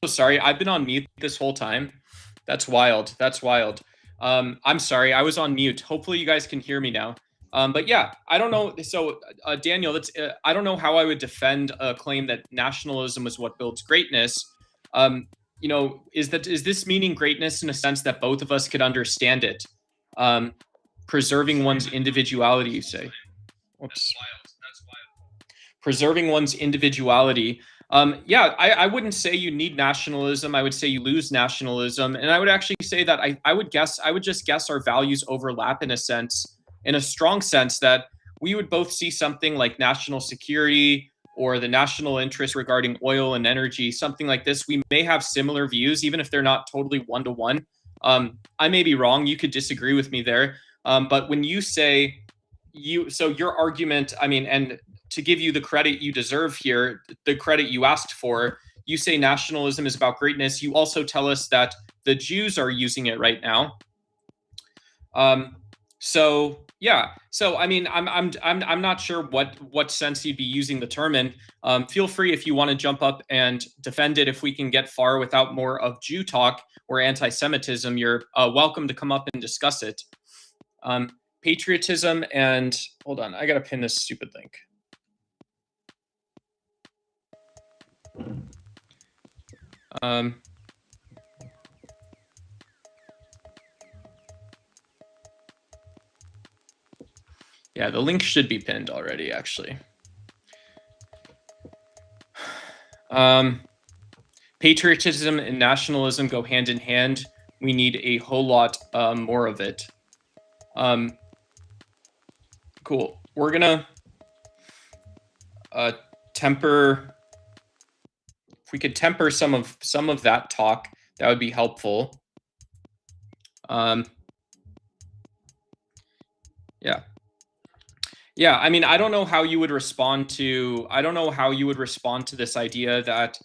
sorry. I've been on mute this whole time. That's wild. That's wild. I'm sorry. I was on mute. Hopefully you guys can hear me now. But yeah, I don't know. So Daniel, I don't know how I would defend a claim that nationalism is what builds greatness. You know, is this meaning greatness in a sense that both of us could understand it? Preserving one's individuality, you say. Oops. Preserving one's individuality. Yeah, I wouldn't say you need nationalism. I would say you lose nationalism. And I would actually say that I would just guess our values overlap in a sense, in a strong sense, that we would both see something like national security or the national interest regarding oil and energy, something like this. We may have similar views, even if they're not totally one-to-one. I may be wrong. You could disagree with me there. But when you say so your argument, I mean, and to give you the credit you deserve here, the credit you asked for, you say nationalism is about greatness. You also tell us that the Jews are using it right now. So yeah, so I mean, I'm not sure what sense you'd be using the term in. Feel free if you want to jump up and defend it. If we can get far without more of Jew talk or anti-Semitism, you're welcome to come up and discuss it. Patriotism and hold on, I gotta pin this stupid link. Yeah, the link should be pinned already, actually. Patriotism and nationalism go hand in hand. We need a whole lot more of it. Cool. We're gonna temper. If we could temper some of that talk, that would be helpful. Yeah, I mean, I don't know how you would respond to this idea that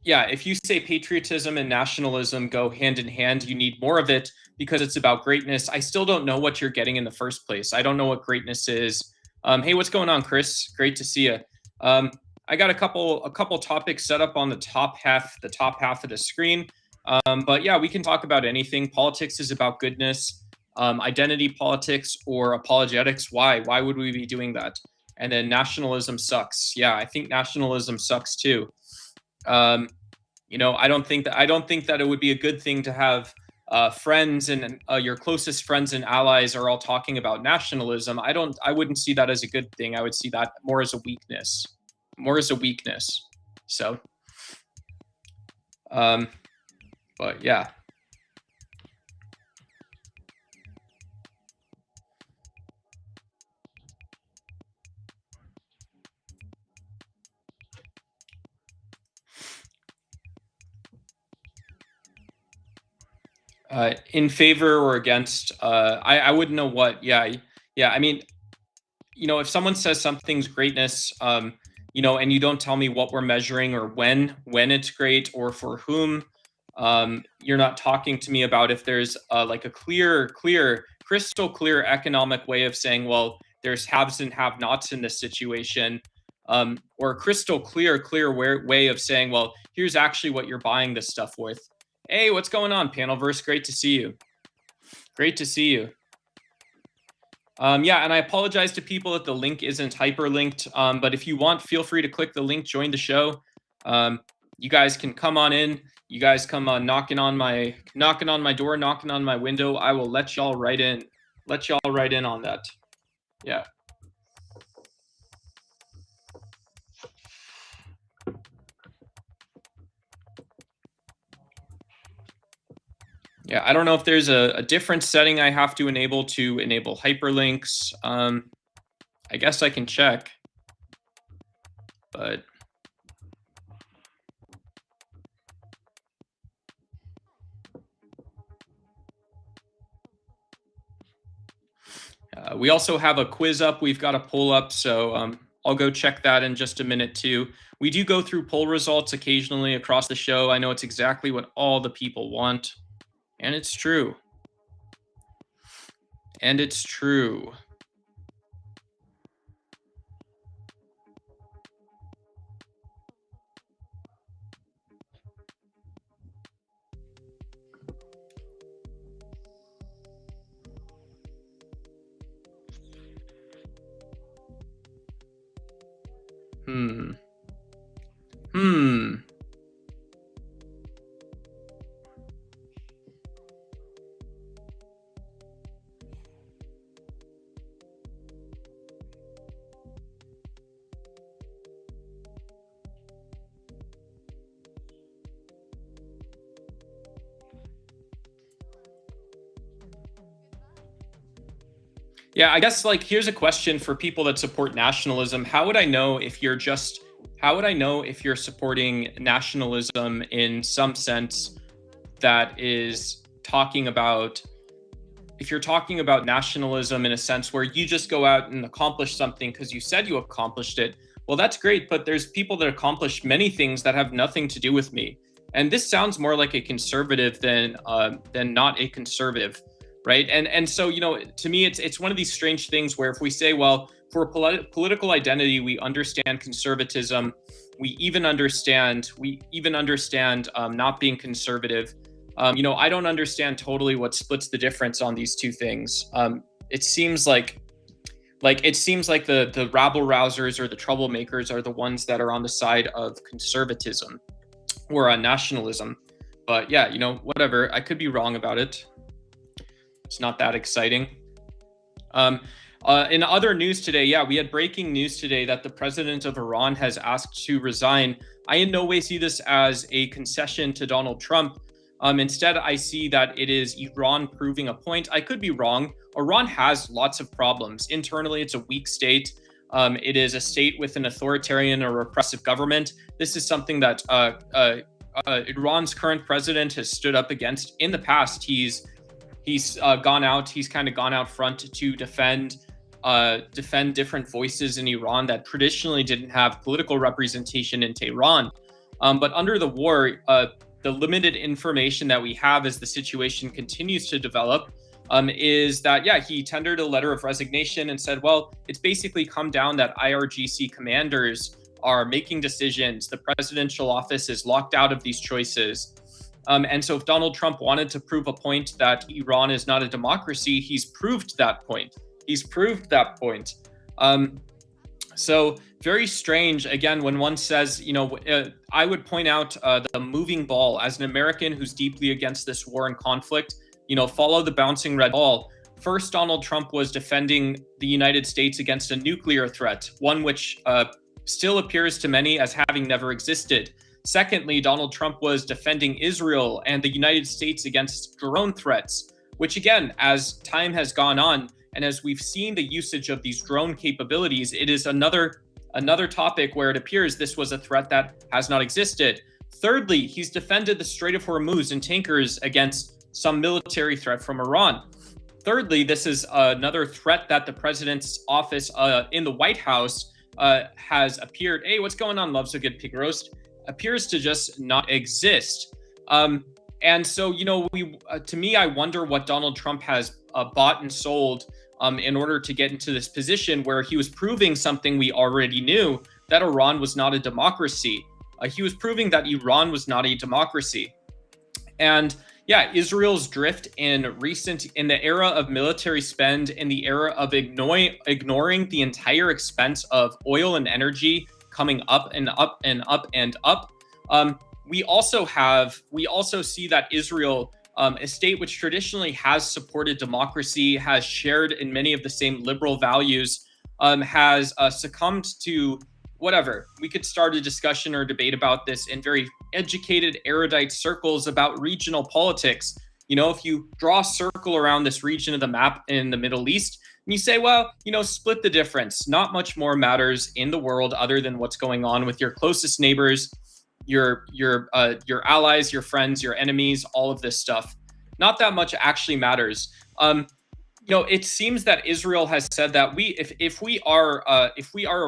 yeah, if you say patriotism and nationalism go hand in hand, you need more of it because it's about greatness. I still don't know what you're getting in the first place. I don't know what greatness is. Hey, what's going on, Chris? Great to see you. I got a couple topics set up on the top half of the screen. But yeah, we can talk about anything. Politics is about goodness. Identity politics or apologetics. Why would we be doing that? And then nationalism sucks. Yeah, I think nationalism sucks too. You know, I don't think that it would be a good thing to have friends and your closest friends and allies are all talking about nationalism. I wouldn't see that as a good thing. I would see that more as a weakness. So, but yeah. In favor or against, I wouldn't know what. Yeah. I mean, you know, if someone says something's greatness, you know, and you don't tell me what we're measuring or when it's great or for whom, you're not talking to me about if there's like a crystal clear economic way of saying, well, there's haves and have-nots in this situation, or a crystal clear way of saying, well, here's actually what you're buying this stuff with. Hey, what's going on, Panelverse? Great to see you. Yeah, and I apologize to people that the link isn't hyperlinked, but if you want, feel free to click the link, join the show. You guys can come on in. You guys come knocking on my door, knocking on my window. I will let y'all right in. On that. Yeah. Yeah, I don't know if there's a different setting I have to enable hyperlinks. I guess I can check, but we also have a quiz up. We've got a poll up, so I'll go check that in just a minute too. We do go through poll results occasionally across the show. I know it's exactly what all the people want, and it's true. Hmm. Hmm. Yeah, I guess like here's a question for people that support nationalism. How would I know if you're supporting nationalism in some sense that is talking about if you're talking about nationalism in a sense where you just go out and accomplish something because you said you accomplished it, well, that's great. But there's people that accomplish many things that have nothing to do with me. And this sounds more like a conservative than not a conservative, right? And so to me, it's one of these strange things where if we say, well, for political identity, we understand conservatism, we even understand not being conservative. I don't understand totally what splits the difference on these two things. It seems like the rabble rousers or the troublemakers are the ones that are on the side of conservatism or on nationalism. But yeah, whatever. I could be wrong about it. It's not that exciting. In other news today, yeah, we had breaking news today that the president of Iran has asked to resign. I in no way see this as a concession to Donald Trump. Instead, I see that it is Iran proving a point. I could be wrong. Iran has lots of problems. Internally, it's a weak state. It is a state with an authoritarian or repressive government. This is something that Iran's current president has stood up against in the past. He's kind of gone out front to defend different voices in Iran that traditionally didn't have political representation in Tehran. But under the war, the limited information that we have as the situation continues to develop is that, yeah, he tendered a letter of resignation and said, well, it's basically come down that IRGC commanders are making decisions. The presidential office is locked out of these choices. And so if Donald Trump wanted to prove a point that Iran is not a democracy, he's proved that point. So very strange, again, when one says, I would point out the moving ball. As an American who's deeply against this war and conflict, follow the bouncing red ball. First, Donald Trump was defending the United States against a nuclear threat, one which still appears to many as having never existed. Secondly, Donald Trump was defending Israel and the United States against drone threats, which again, as time has gone on, and as we've seen the usage of these drone capabilities, it is another topic where it appears this was a threat that has not existed. Thirdly, he's defended the Strait of Hormuz and tankers against some military threat from Iran. Thirdly, this is another threat that the president's office in the White House has appeared. Hey, what's going on? Loves a good pig roast. Appears to just not exist. And so, to me, I wonder what Donald Trump has bought and sold in order to get into this position where he was proving something we already knew, that Iran was not a democracy. He was proving that Iran was not a democracy. And yeah, Israel's drift in the era of military spend, in the era of ignoring the entire expense of oil and energy coming up and up and up and up. We also see that Israel, a state which traditionally has supported democracy, has shared in many of the same liberal values, has succumbed to whatever. We could start a discussion or debate about this in very educated, erudite circles about regional politics. If you draw a circle around this region of the map in the Middle East, and you say, well, split the difference. Not much more matters in the world other than what's going on with your closest neighbors, your allies, your friends, your enemies, all of this stuff. Not that much actually matters. It seems that Israel has said that if we are a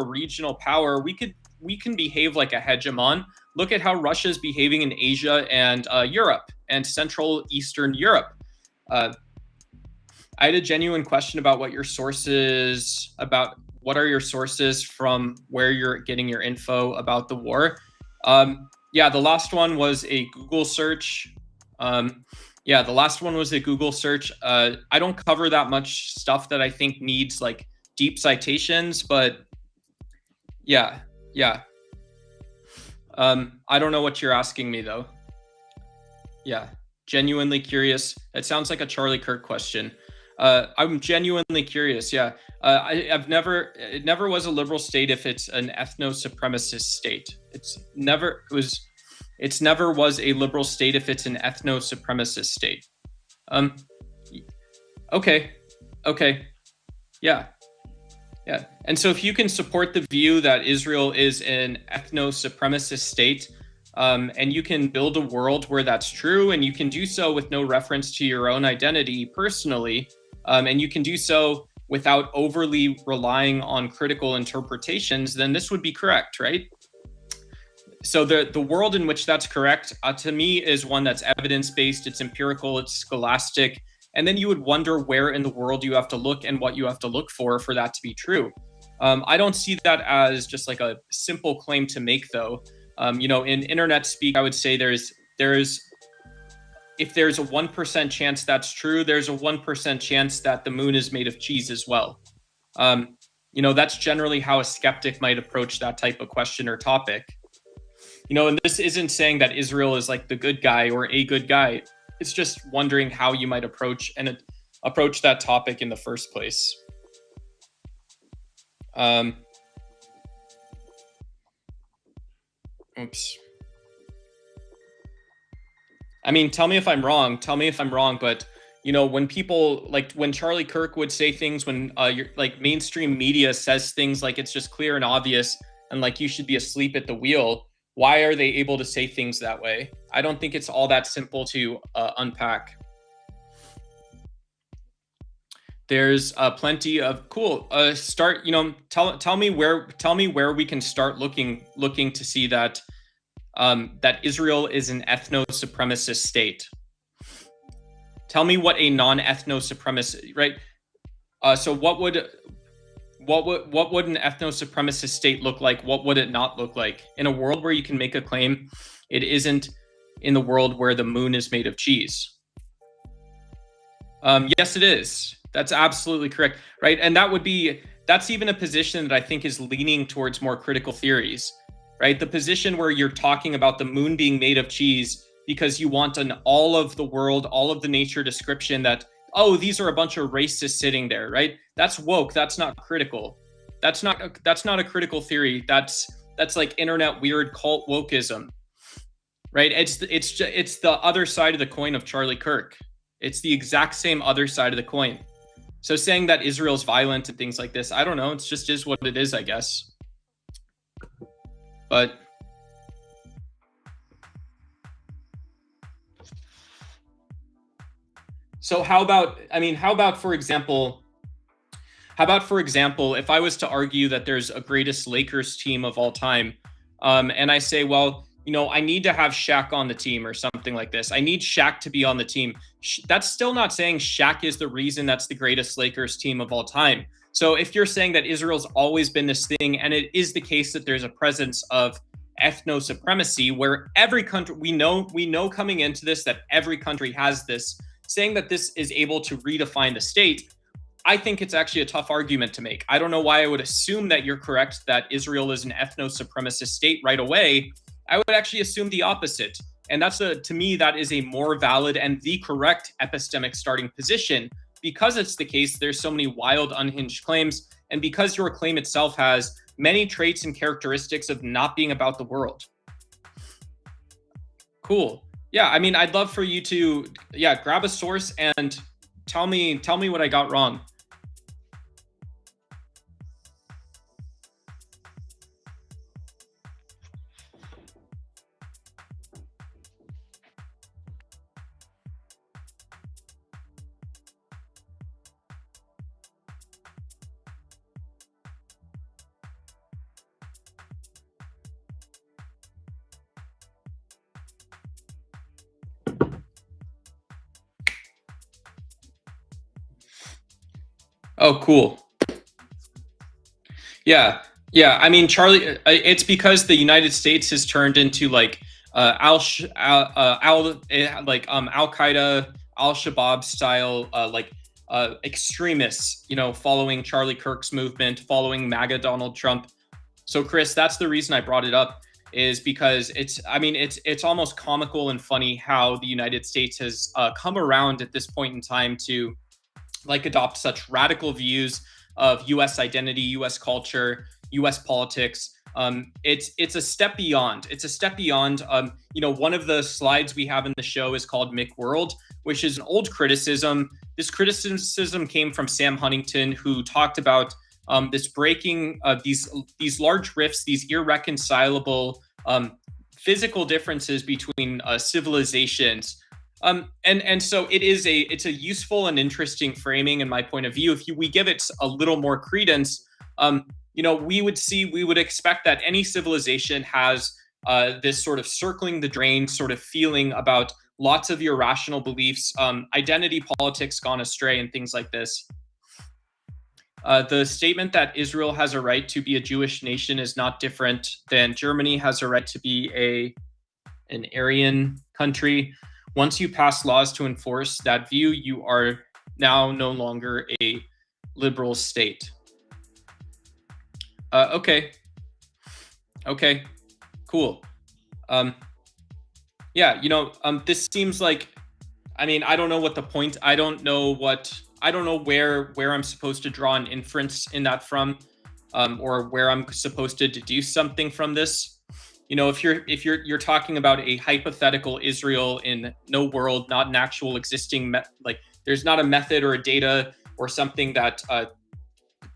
regional power, we can behave like a hegemon. Look at how Russia's behaving in Asia and Europe and Central Eastern Europe. I had a genuine question about what are your sources from where you're getting your info about the war. The last one was a Google search. I don't cover that much stuff that I think needs like deep citations, but yeah. Yeah. I don't know what you're asking me though. Yeah. Genuinely curious. It sounds like a Charlie Kirk question. I'm genuinely curious. Yeah. It never was a liberal state if it's an ethno supremacist state. It's never was a liberal state if it's an ethno supremacist state. Um, okay. Okay. Yeah. Yeah. And so if you can support the view that Israel is an ethno supremacist state, and you can build a world where that's true, and you can do so with no reference to your own identity personally, and you can do so without overly relying on critical interpretations, then this would be correct, right? So the world in which that's correct, to me, is one that's evidence-based, it's empirical, it's scholastic, and then you would wonder where in the world you have to look and what you have to look for that to be true. I don't see that as just like a simple claim to make, though. In internet speak, I would say there's if there's a 1% chance that's true, there's a 1% chance that the moon is made of cheese as well. That's generally how a skeptic might approach that type of question or topic. And this isn't saying that Israel is like the good guy or a good guy. It's just wondering how you might approach that topic in the first place. Oops. I mean, tell me if I'm wrong. But when Charlie Kirk would say things, when mainstream media says things like it's just clear and obvious, and like you should be asleep at the wheel. Why are they able to say things that way? I don't think it's all that simple to unpack. There's plenty of cool. Tell me where we can start looking to see that that Israel is an ethno supremacist state. Tell me what a non-ethno supremacist, right? So what would an ethno supremacist state look like? What would it not look like? In a world where you can make a claim, it isn't in the world where the moon is made of cheese. Yes, it is. That's absolutely correct, right? And that's even a position that I think is leaning towards more critical theories, right? The position where you're talking about the moon being made of cheese because you want an all of the world, all of the nature description that, oh, these are a bunch of racists sitting there, right? That's woke. That's not critical. That's not a critical theory. That's like internet weird cult wokeism, right? It's the other side of the coin of Charlie Kirk. It's the exact same other side of the coin. So saying that Israel's violent and things like this, I don't know. It's just is what it is, I guess. But so how about for example, if I was to argue that there's a greatest Lakers team of all time, and I say, well, I need to have Shaq on the team or something like this. I need Shaq to be on the team. That's still not saying Shaq is the reason that's the greatest Lakers team of all time. So if you're saying that Israel's always been this thing, and it is the case that there's a presence of ethno supremacy where every country, we know coming into this that every country has this, saying that this is able to redefine the state, I think it's actually a tough argument to make. I don't know why I would assume that you're correct, that Israel is an ethno supremacist state right away. I would actually assume the opposite. And to me, that is a more valid and the correct epistemic starting position, because it's the case there's so many wild, unhinged claims, and because your claim itself has many traits and characteristics of not being about the world. Cool. Yeah, I mean, I'd love for you to, grab a source and tell me what I got wrong. Oh, cool. Yeah. Yeah. I mean, Charlie, it's because the United States has turned into like Al Qaeda, Al Shabaab style extremists, following Charlie Kirk's movement, following MAGA Donald Trump. So Chris, that's the reason I brought it up, is because it's almost comical and funny how the United States has come around at this point in time to like adopt such radical views of U.S. identity, U.S. culture, U.S. politics. It's a step beyond. It's a step beyond. One of the slides we have in the show is called McWorld, which is an old criticism. This criticism came from Sam Huntington, who talked about this breaking of these large rifts, these irreconcilable physical differences between civilizations. And so it's a useful and interesting framing in my point of view. If we give it a little more credence, we would expect that any civilization has this sort of circling the drain sort of feeling about lots of irrational beliefs, identity politics gone astray, and things like this. The statement that Israel has a right to be a Jewish nation is not different than Germany has a right to be an Aryan country. Once you pass laws to enforce that view, you are now no longer a liberal state. Okay, cool. This seems like, I don't know what the point. I don't know where I'm supposed to draw an inference in that from, or where I'm supposed to deduce something from this. If you're talking about a hypothetical Israel in no world, not an actual existing there's not a method or a data or something that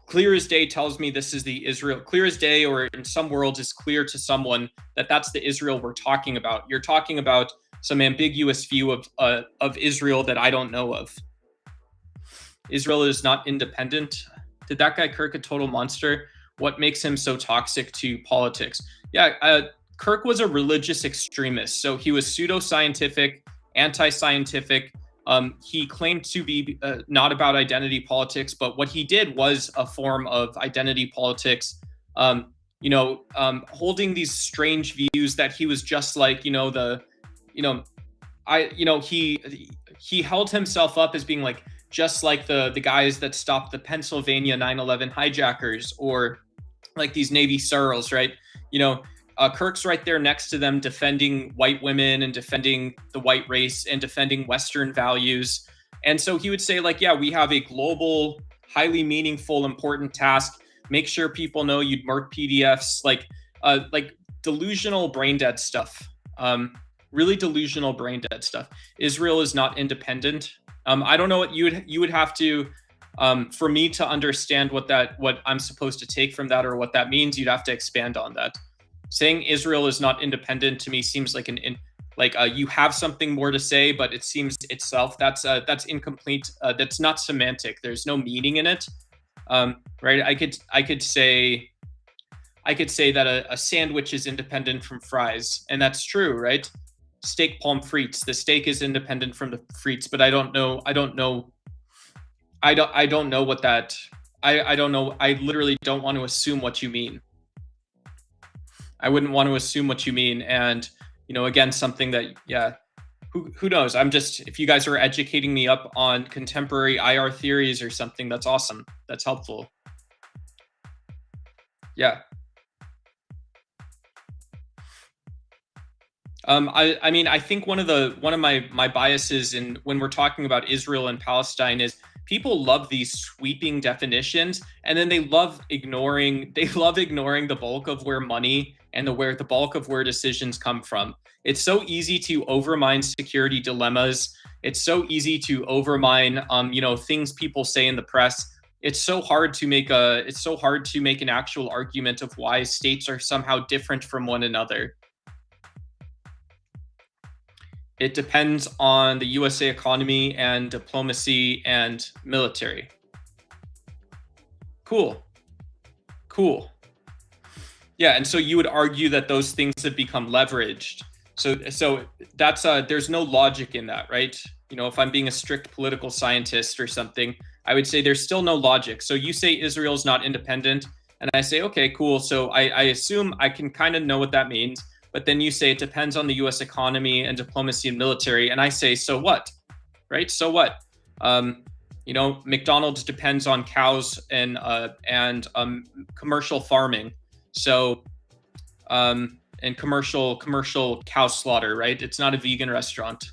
clear as day tells me this is the Israel, clear as day, or in some worlds is clear to someone that that's the Israel we're talking about. You're talking about some ambiguous view of Israel that I don't know of. Israel is not independent. Did that guy Kirk a total monster? What makes him so toxic to politics? Yeah, Kirk was a religious extremist, so he was pseudoscientific, anti-scientific. He claimed to be not about identity politics, but what he did was a form of identity politics. Holding these strange views that he was just like, he held himself up as being like just like the guys that stopped the Pennsylvania 9/11 hijackers, or like these Navy SEALs, right? Kirk's right there next to them, defending white women and defending the white race and defending Western values. And so he would say, like, yeah, we have a global, highly meaningful, important task. Make sure people know you'd mark PDFs, like delusional brain dead stuff. Really delusional brain dead stuff. Israel is not independent. I don't know what you would have to, for me to understand what I'm supposed to take from that or what that means. You'd have to expand on that. Saying Israel is not independent to me seems like you have something more to say, but it seems itself that's incomplete. That's not semantic. There's no meaning in it, right? I could say that a sandwich is independent from fries, and that's true, right? Steak pommes frites. The steak is independent from the frites, but I don't know what that. I don't know. I literally don't want to assume what you mean. I wouldn't want to assume what you mean. And, again, something that, yeah, who knows? If you guys are educating me up on contemporary IR theories or something, that's awesome. That's helpful. Yeah. I think one of my biases when we're talking about Israel and Palestine is people love these sweeping definitions, and then they love ignoring the bulk of where money and the bulk of where decisions come from. It's so easy to overmine security dilemmas. It's so easy to overmine things people say in the press. It's so hard to make an actual argument of why states are somehow different from one another. It depends on the USA economy and diplomacy and military. Cool. Yeah, and so you would argue that those things have become leveraged. So that's there's no logic in that, right? If I'm being a strict political scientist or something, I would say there's still no logic. So you say Israel's not independent, and I say, okay, cool. So I assume I can kind of know what that means. But then you say it depends on the U.S. economy and diplomacy and military, and I say, so what, right? So what? McDonald's depends on cows and commercial farming. So, and commercial cow slaughter, right? It's not a vegan restaurant.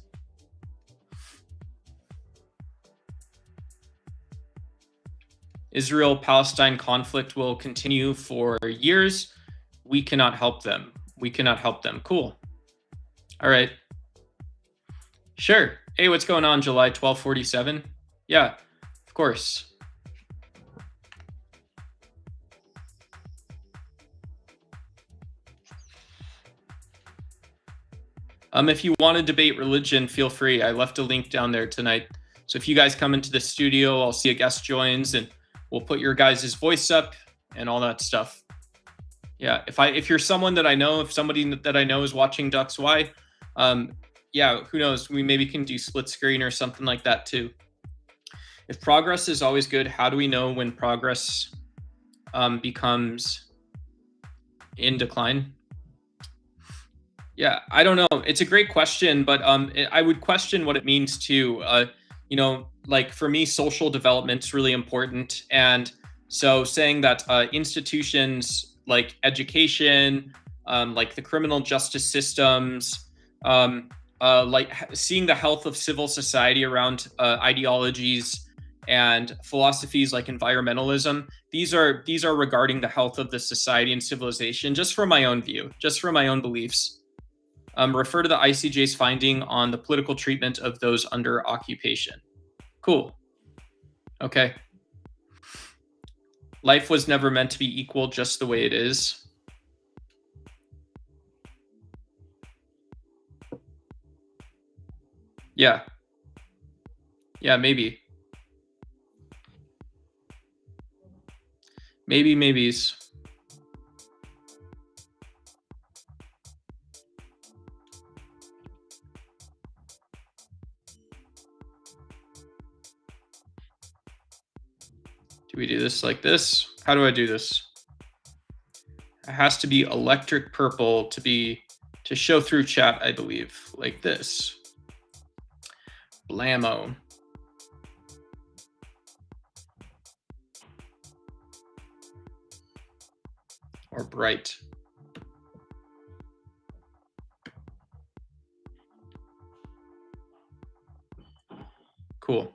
Israel-Palestine conflict will continue for years. We cannot help them. We cannot help them. Cool. All right. Sure. Hey, what's going on, July 1247? Yeah, of course. If you want to debate religion, feel free. I left a link down there tonight. So if you guys come into the studio, I'll see a guest joins and we'll put your guys' voice up and all that stuff. Yeah, if you're someone that I know, if somebody that I know is watching Ducks Y, yeah, who knows? We maybe can do split screen or something like that too. If progress is always good, how do we know when progress becomes in decline? Yeah, I don't know. It's a great question, but I would question what it means to, like for me, social development is really important. And so saying that institutions like education, like the criminal justice systems, like seeing the health of civil society around ideologies and philosophies like environmentalism, these are regarding the health of the society and civilization, just from my own view, just from my own beliefs. Refer to the ICJ's finding on the political treatment of those under occupation. Cool. Okay. Life was never meant to be equal just the way it is. Yeah. Yeah, maybe. Maybes. Do we do this like this? How do I do this? It has to be electric purple to show through chat, I believe, like this. Blammo. Or bright. Cool.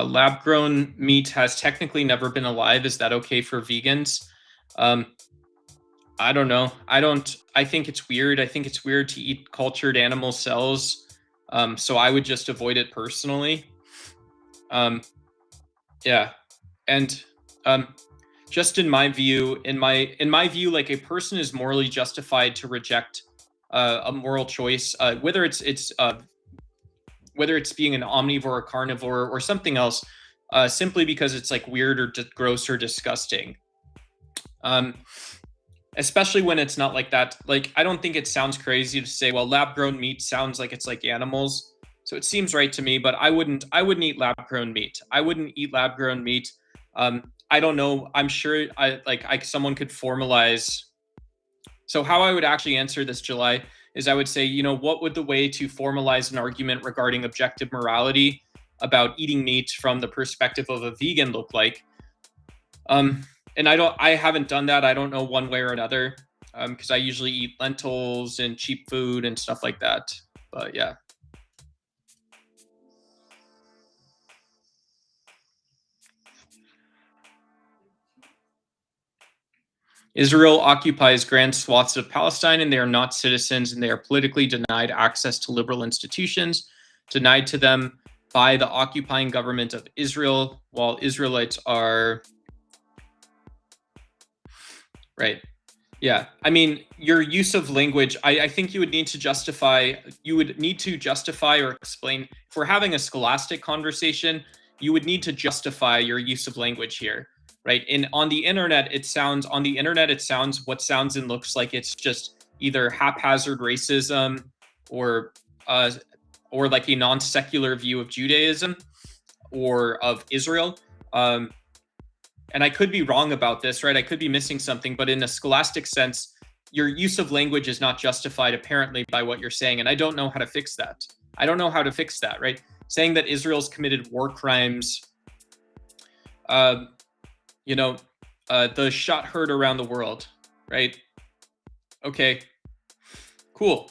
Lab-grown meat has technically never been alive. Is that okay for vegans? I don't know. I think it's weird. I think it's weird to eat cultured animal cells. So I would just avoid it personally. Yeah. And just in my view, like a person is morally justified to reject a moral choice, whether it's being an omnivore or carnivore or something else, simply because it's like weird or gross or disgusting. Especially when it's not like that. Like, I don't think it sounds crazy to say, well, lab-grown meat sounds like it's like animals. So it seems right to me, but I wouldn't eat lab-grown meat. I wouldn't eat lab-grown meat. I don't know. I'm sure someone could formalize. So how I would actually answer this, July, is I would say, what would the way to formalize an argument regarding objective morality about eating meat from the perspective of a vegan look like? And I haven't done that. I don't know one way or another, because I usually eat lentils and cheap food and stuff like that. But yeah. Israel occupies grand swaths of Palestine, and they are not citizens, and they are politically denied access to liberal institutions, denied to them by the occupying government of Israel, while Israelites are... Right. Yeah. I mean, your use of language, I think you would need to justify or explain. If we're having a scholastic conversation, you would need to justify your use of language here, right? On the internet, it sounds what sounds and looks like it's just either haphazard racism or like a non-secular view of Judaism or of Israel. And I could be wrong about this, right? I could be missing something, but in a scholastic sense, your use of language is not justified apparently by what you're saying, and I don't know how to fix that. I don't know how to fix that, right? Saying that Israel's committed war crimes, the shot heard around the world, right? Okay, cool.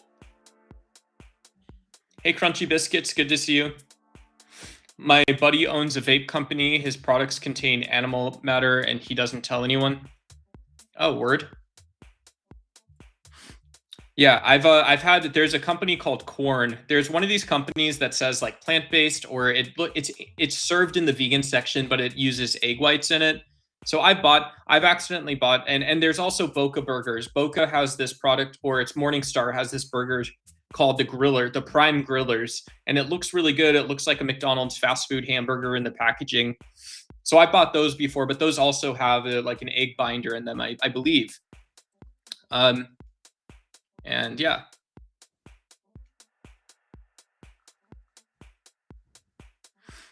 Hey, Crunchy Biscuits, good to see you. My buddy owns a vape company. His products contain animal matter, and he doesn't tell anyone. Oh, word. Yeah, I've had, there's a company called Corn. There's one of these companies that says like plant-based, or it's served in the vegan section, but it uses egg whites in it. So I've accidentally bought, and there's also Boca Burgers. Boca has this product, or it's Morningstar has this burger called the Griller, the Prime Grillers, and it looks really good. It looks like a McDonald's fast food hamburger in the packaging. So I bought those before, but those also have like an egg binder in them, I believe. And yeah.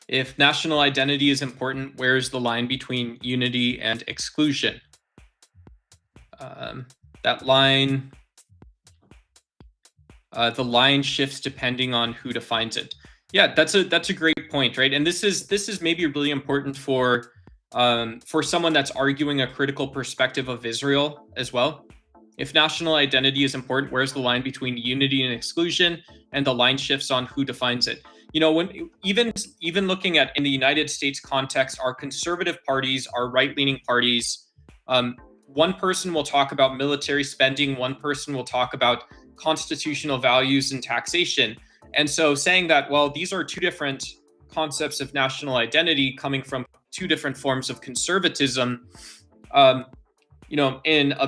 If national identity is important, where's the line between unity and exclusion? That line, the line shifts depending on who defines it. Yeah, that's a great point, right? And this is maybe really important for someone that's arguing a critical perspective of Israel as well. If national identity is important, where's the line between unity and exclusion? And the line shifts on who defines it. When even looking at in the United States context, our conservative parties, our right-leaning parties, one person will talk about military spending, one person will talk about constitutional values and taxation. And so saying that, well, these are two different concepts of national identity coming from two different forms of conservatism, in a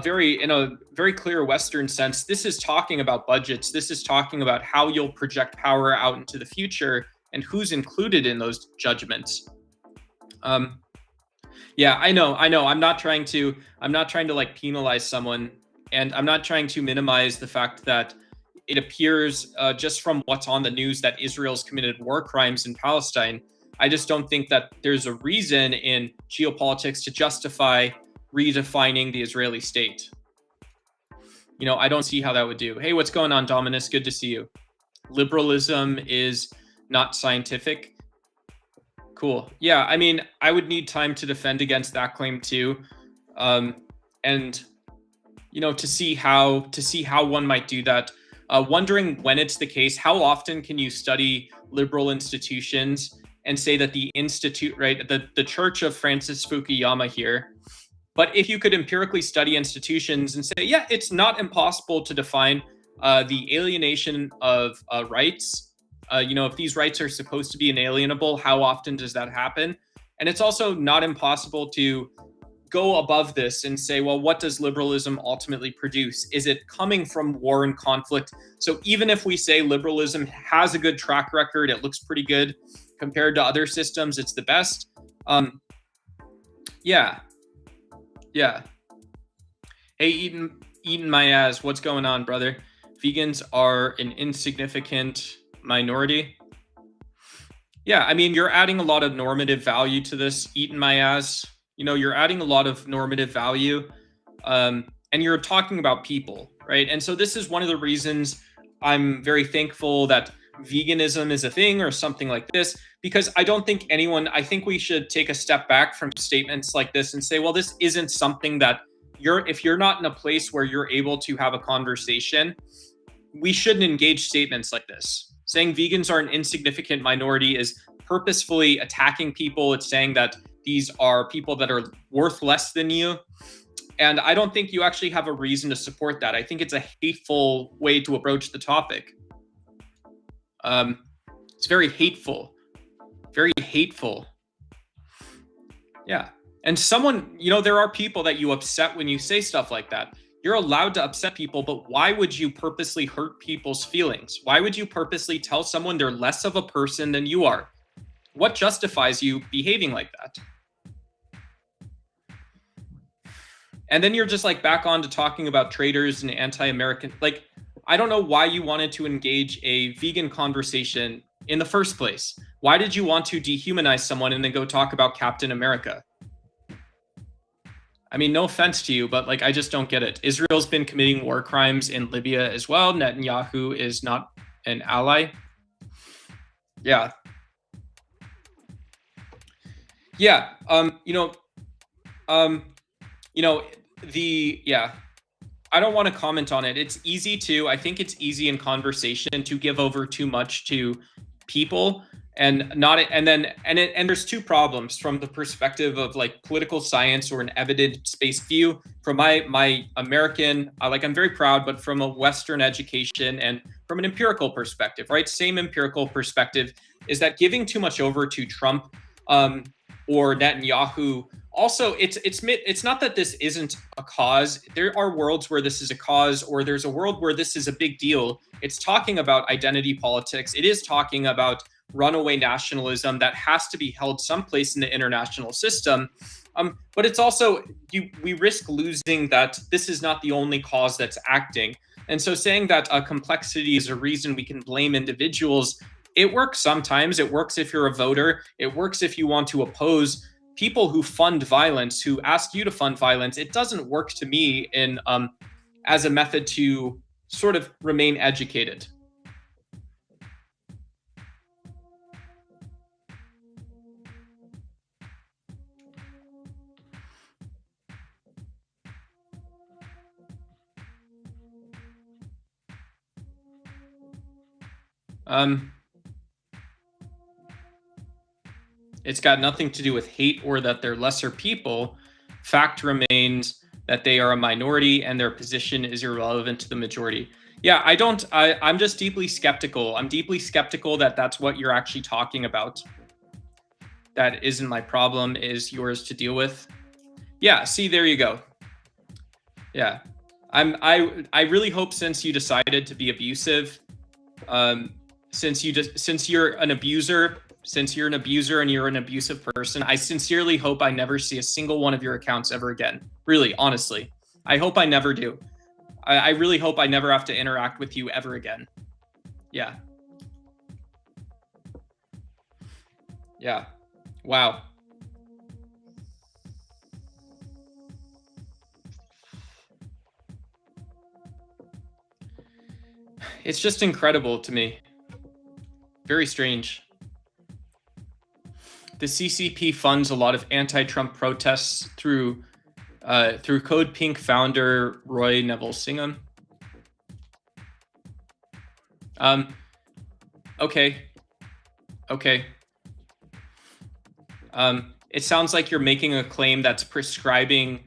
very clear Western sense, this is talking about budgets. This is talking about how you'll project power out into the future and who's included in those judgments. Yeah, I know. I'm not trying to like penalize someone, and I'm not trying to minimize the fact that it appears just from what's on the news that Israel's committed war crimes in Palestine. I just don't think that there's a reason in geopolitics to justify redefining the Israeli state. I don't see how that would do. Hey, what's going on, Dominus? Good to see you. Liberalism is not scientific. Cool. Yeah, I mean, I would need time to defend against that claim too. And to see how one might do that. Wondering when it's the case, how often can you study liberal institutions and say that the institute, right, the Church of Francis Fukuyama here, but if you could empirically study institutions and say, yeah, it's not impossible to define the alienation of rights, if these rights are supposed to be inalienable, how often does that happen? And it's also not impossible to go above this and say, well, what does liberalism ultimately produce? Is it coming from war and conflict? So even if we say liberalism has a good track record, it looks pretty good compared to other systems, it's the best. Yeah. Hey, Eaton my ass, what's going on, brother? Vegans are an insignificant minority. Yeah, I mean, you're adding a lot of normative value to this, Eaton my ass. You're adding a lot of normative value, and you're talking about people, right? And so this is one of the reasons I'm very thankful that veganism is a thing or something like this, because I think we should take a step back from statements like this and say, well, this isn't something that if you're not in a place where you're able to have a conversation, we shouldn't engage statements like this. Saying vegans are an insignificant minority is purposefully attacking people. It's saying that these are people that are worth less than you. And I don't think you actually have a reason to support that. I think it's a hateful way to approach the topic. It's very hateful. Very hateful. Yeah. And there are people that you upset when you say stuff like that. You're allowed to upset people, but why would you purposely hurt people's feelings? Why would you purposely tell someone they're less of a person than you are? What justifies you behaving like that? And then you're just like back on to talking about traitors and anti-American. Like, I don't know why you wanted to engage a vegan conversation in the first place. Why did you want to dehumanize someone and then go talk about Captain America? I mean, no offense to you, but like, I just don't get it. Israel's been committing war crimes in Libya as well. Netanyahu is not an ally. Yeah. Yeah. Yeah. I don't want to comment on it. It's easy to, I think it's easy in conversation to give over too much to people and not, and there's two problems from the perspective of like political science or an evidence-based view. From my American, like I'm very proud, but from a Western education and from an empirical perspective, right? Same empirical perspective is that giving too much over to Trump or Netanyahu. Also, it's not that this isn't a cause. There are worlds where this is a cause, or there's a world where this is a big deal. It's talking about identity politics. It is talking about runaway nationalism that has to be held someplace in the international system. But it's also, we risk losing that this is not the only cause that's acting. And so saying that complexity is a reason we can blame individuals, it works sometimes. It works if you're a voter. It works if you want to oppose people who fund violence, who ask you to fund violence. It doesn't work to me in as a method to sort of remain educated. It's got nothing to do with hate or that they're lesser people. Fact remains that they are a minority and their position is irrelevant to the majority. Yeah, I'm just deeply skeptical. I'm deeply skeptical that that's what you're actually talking about. That isn't my problem, is yours to deal with. Yeah, see, there you go. Yeah. I really hope, since you decided to be abusive, since you're an abuser and you're an abusive person, I sincerely hope I never see a single one of your accounts ever again. Really, honestly. I hope I never do. I really hope I never have to interact with you ever again. Yeah. Yeah. Wow. It's just incredible to me. Very strange. The CCP funds a lot of anti-Trump protests through Code Pink founder Roy Neville Singham. Okay. It sounds like you're making a claim that's prescribing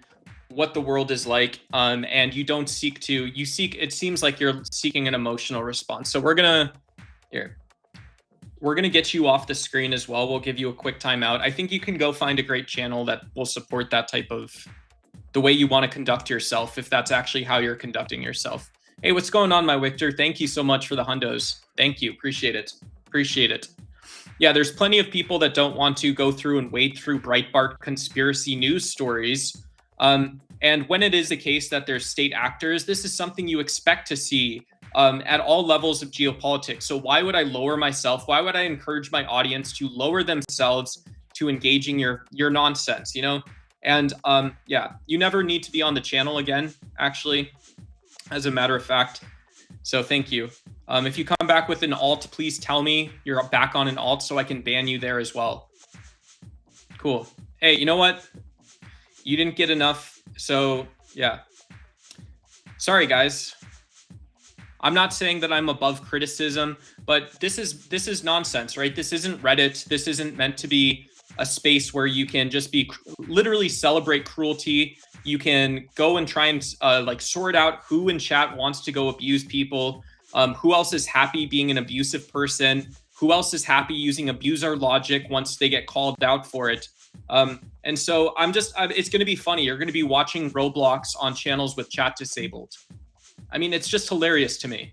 what the world is like, and you don't seek to. It seems like you're seeking an emotional response. So we're gonna get you off the screen as well. We'll give you a quick timeout. I think you can go find a great channel that will support that type of, the way you want to conduct yourself, if that's actually how you're conducting yourself. Hey, what's going on, my Victor? Thank you so much for the hundos. Thank you. Appreciate it. Yeah, there's plenty of people that don't want to go through and wade through Breitbart conspiracy news stories. And when it is the case that there's state actors, this is something you expect to see at all levels of geopolitics. So why would I lower myself? Why would I encourage my audience to lower themselves to engaging your nonsense, you know? And yeah, you never need to be on the channel again, actually, as a matter of fact. So thank you. If you come back with an alt, please tell me you're back on an alt so I can ban you there as well. Cool. Hey, you know what? You didn't get enough. So yeah. Sorry, guys. I'm not saying that I'm above criticism, but this is nonsense, right? This isn't Reddit. This isn't meant to be a space where you can just be literally celebrate cruelty. You can go and try and like sort out who in chat wants to go abuse people, who else is happy being an abusive person, who else is happy using abuser logic once they get called out for it. And so it's going to be funny. You're going to be watching Roblox on channels with chat disabled. I mean, it's just hilarious to me.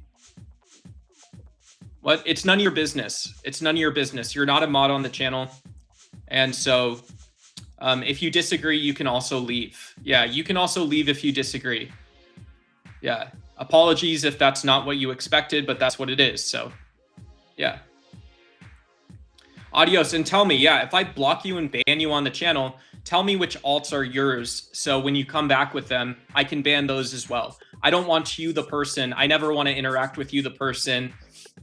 What? It's none of your business. It's none of your business. You're not a mod on the channel. And so if you disagree, you can also leave. Yeah, you can also leave if you disagree. Yeah. Apologies if that's not what you expected, but that's what it is. So yeah. Adios. And tell me, yeah, if I block you and ban you on the channel, tell me which alts are yours. So when you come back with them, I can ban those as well. I don't want you, the person. I never want to interact with you, the person.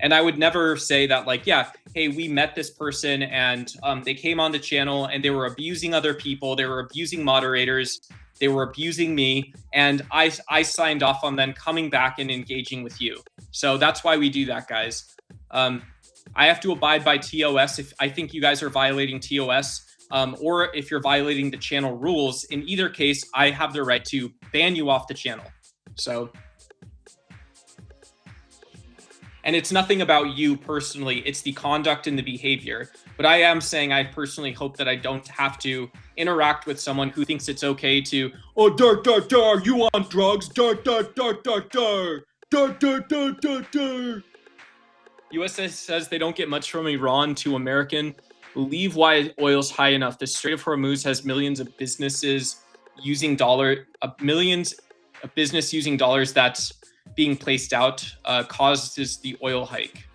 And I would never say that, like, yeah, hey, we met this person and they came on the channel and they were abusing other people. They were abusing moderators. They were abusing me. And I signed off on them coming back and engaging with you. So that's why we do that, guys. I have to abide by TOS if I think you guys are violating TOS. Or if you're violating the channel rules. In either case, I have the right to ban you off the channel. So, and it's nothing about you personally, it's the conduct and the behavior. But I am saying I personally hope that I don't have to interact with someone who thinks it's okay to, oh, you want drugs, USA says they don't get much from Iran to American. Believe why oil's high enough. The Strait of Hormuz has millions of businesses using millions of business using dollars that's being placed out causes the oil hike.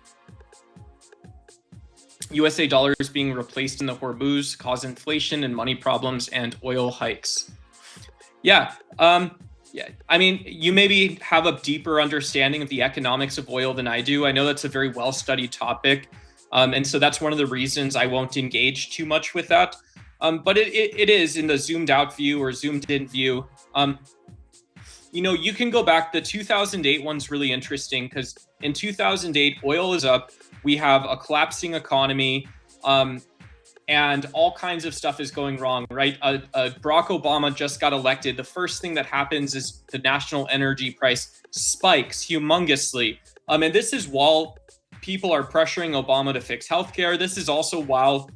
USA dollars being replaced in the Hormuz cause inflation and money problems and oil hikes. Yeah. Yeah. I mean, you maybe have a deeper understanding of the economics of oil than I do. I know that's a very well-studied topic. And so that's one of the reasons I won't engage too much with that. But it is in the zoomed out view or zoomed in view. You know, you can go back. The 2008 one's really interesting because in 2008, oil is up. We have a collapsing economy and all kinds of stuff is going wrong, right? Barack Obama just got elected. The first thing that happens is the national energy price spikes humongously. And this is while people are pressuring Obama to fix healthcare. This is also while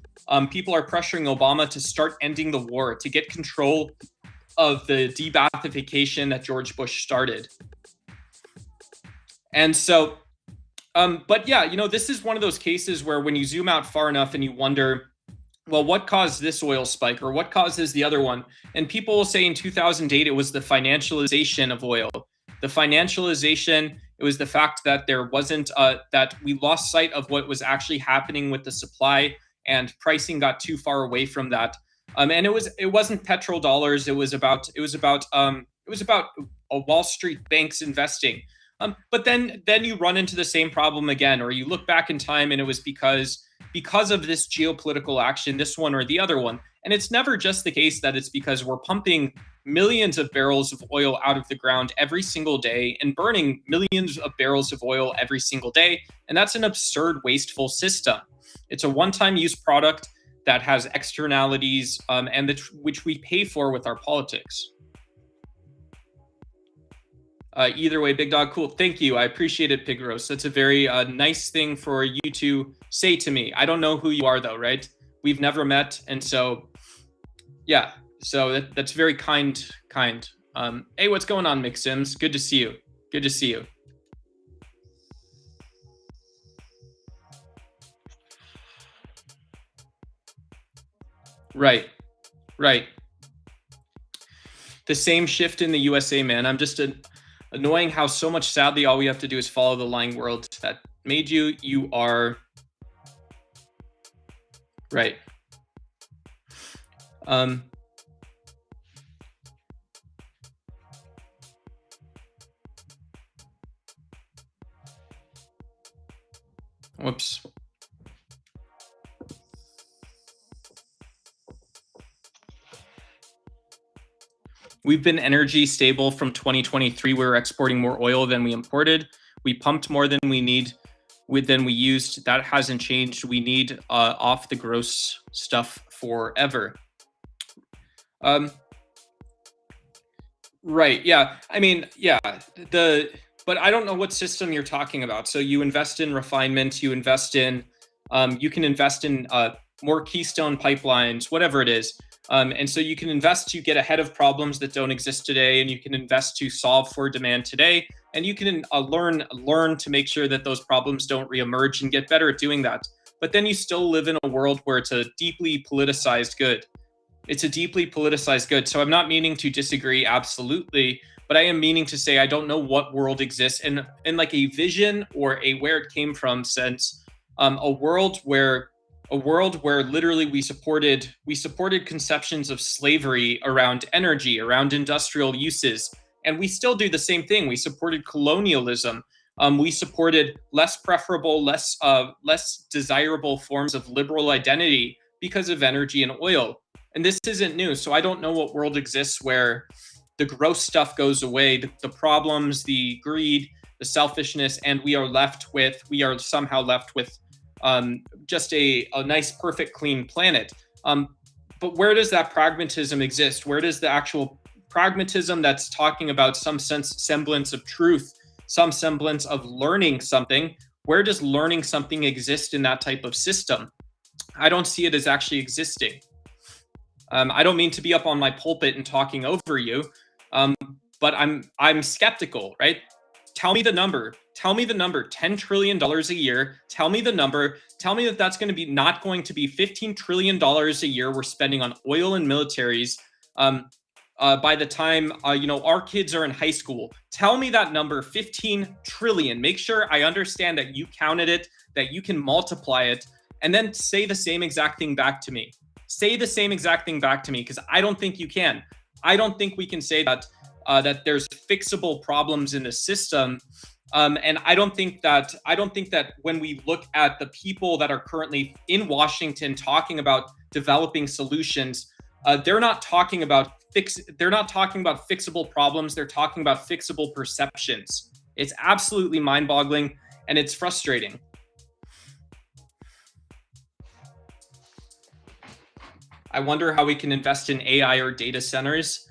people are pressuring Obama to start ending the war, to get control of the de-Ba'athification that George Bush started. And so, but yeah, you know, this is one of those cases where when you zoom out far enough and you wonder, well, what caused this oil spike or what causes the other one? And people will say in 2008, it was the financialization of oil. The financialization, it was the fact that there wasn't, that we lost sight of what was actually happening with the supply and pricing got too far away from that. And it wasn't petrodollars. It was about Wall Street banks investing. But then you run into the same problem again, or you look back in time and it was because of this geopolitical action, this one or the other one. And it's never just the case that it's because we're pumping millions of barrels of oil out of the ground every single day and burning millions of barrels of oil every single day. And that's an absurd, wasteful system. It's a one-time use product that has externalities which we pay for with our politics. Either way, Big Dog, cool. Thank you. I appreciate it, Pigros. That's a very nice thing for you to say to me. I don't know who you are, though, right? We've never met. And so, yeah. So that's very kind. Hey, what's going on, Mick Sims? Good to see you. Good to see you. Right. The same shift in the USA, man. I'm just annoying how so much, sadly, all we have to do is follow the lying world that made you. You are right. Whoops. We've been energy stable from 2023. We were exporting more oil than we imported. We pumped more than we used. That hasn't changed. We need off the gross stuff forever. Right. Yeah. I mean, yeah. But I don't know what system you're talking about. So you invest in refinement. You invest in. You can invest in more Keystone pipelines, whatever it is. And so you can invest to get ahead of problems that don't exist today, and you can invest to solve for demand today, and you can learn to make sure that those problems don't reemerge and get better at doing that. But then you still live in a world where it's a deeply politicized good. It's a deeply politicized good. So I'm not meaning to disagree absolutely, but I am meaning to say I don't know what world exists in like a vision or a where it came from sense, a world where a world where literally we supported conceptions of slavery around energy, around industrial uses, and we still do the same thing. We supported colonialism. We supported less preferable, less desirable forms of liberal identity because of energy and oil. And this isn't new. So I don't know what world exists where the gross stuff goes away, the problems, the greed, the selfishness, and we are somehow left with just a nice, perfect, clean planet. But where does that pragmatism exist? Where does the actual pragmatism that's talking about some semblance of truth, some semblance of learning something, where does learning something exist in that type of system? I don't see it as actually existing. I don't mean to be up on my pulpit and talking over you, but I'm skeptical, right? Tell me the number. Tell me the number. $10 trillion a year. Tell me the number. Tell me that that's going to be not going to be $15 trillion a year we're spending on oil and militaries by the time our kids are in high school. Tell me that number, 15 trillion. Make sure I understand that you counted it, that you can multiply it, and then say the same exact thing back to me. Say the same exact thing back to me, because I don't think you can. I don't think we can say that that there's fixable problems in the system, and I don't think that when we look at the people that are currently in Washington talking about developing solutions, they're not talking about fixable problems. They're talking about fixable perceptions. It's absolutely mind-boggling, and it's frustrating. I wonder how we can invest in AI or data centers.